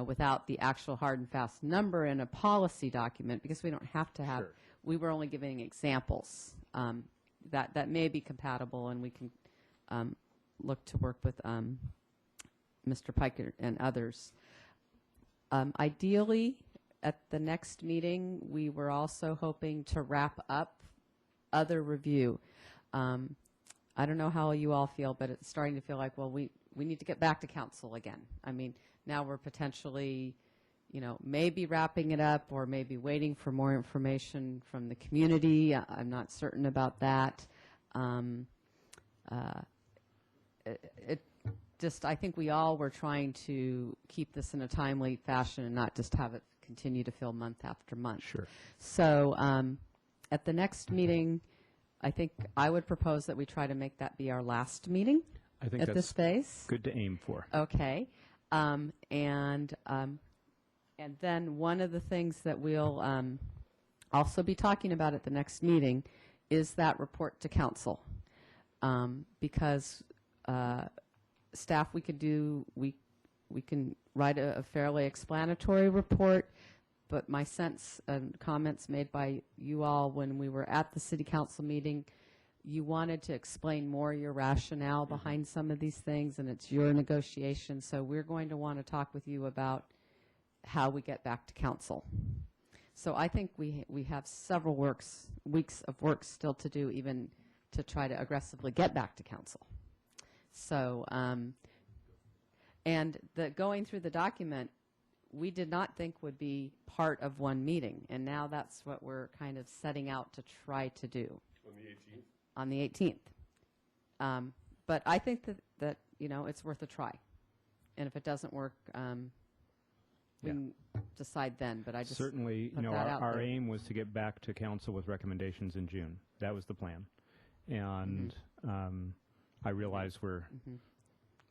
without the actual hard and fast number in a policy document, because we don't have to have, we were only giving examples. That may be compatible, and we can look to work with Mr. Piker and others. Ideally, at the next meeting, we were also hoping to wrap up other review. I don't know how you all feel, but it's starting to feel like, well, we need to get back to council again. I mean, now we're potentially, maybe wrapping it up or maybe waiting for more information from the community. I'm not certain about that. I think we all were trying to keep this in a timely fashion and not just have it continue to fill month after month. Sure. So at the next meeting, I think I would propose that we try to make that be our last meeting I think at that's this space. good to aim for. Okay. And then one of the things that we'll also be talking about at the next meeting is that report to council. Because staff, we can write a fairly explanatory report, but my sense and comments made by you all when we were at the city council meeting you wanted to explain more your rationale behind some of these things, and it's your negotiation. So we're going to want to talk with you about how we get back to council. So I think we have several weeks of work still to do, even to try to aggressively get back to council. So, and the going through the document, we did not think would be part of one meeting, and now that's what we're kind of setting out to try to do. On the 18th? On the 18th. But I think that you know, it's worth a try. And if it doesn't work, we can decide then, but I just certainly, put you know, that out our there. aim was to get back to council with recommendations in June. That was the plan. And I realize we're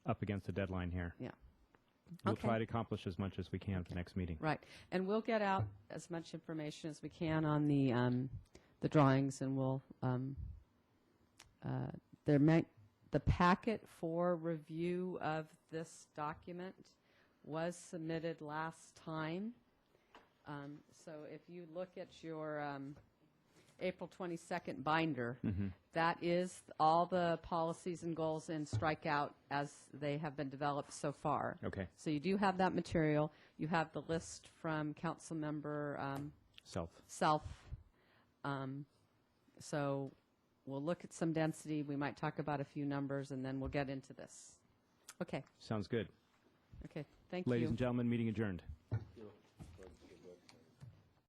up against the deadline here. Yeah. We'll Okay. try to accomplish as much as we can for the next meeting. Right. And we'll get out as much information as we can on the drawings, and we'll the packet for review of this document was submitted last time. So if you look at your April 22nd binder, that is all the policies and goals in strikeout as they have been developed so far. Okay. So you do have that material. You have the list from council member Self. So we'll look at some density. We might talk about a few numbers, and then we'll get into this. Okay. Sounds good. Okay. Thank you. Ladies and gentlemen, meeting adjourned.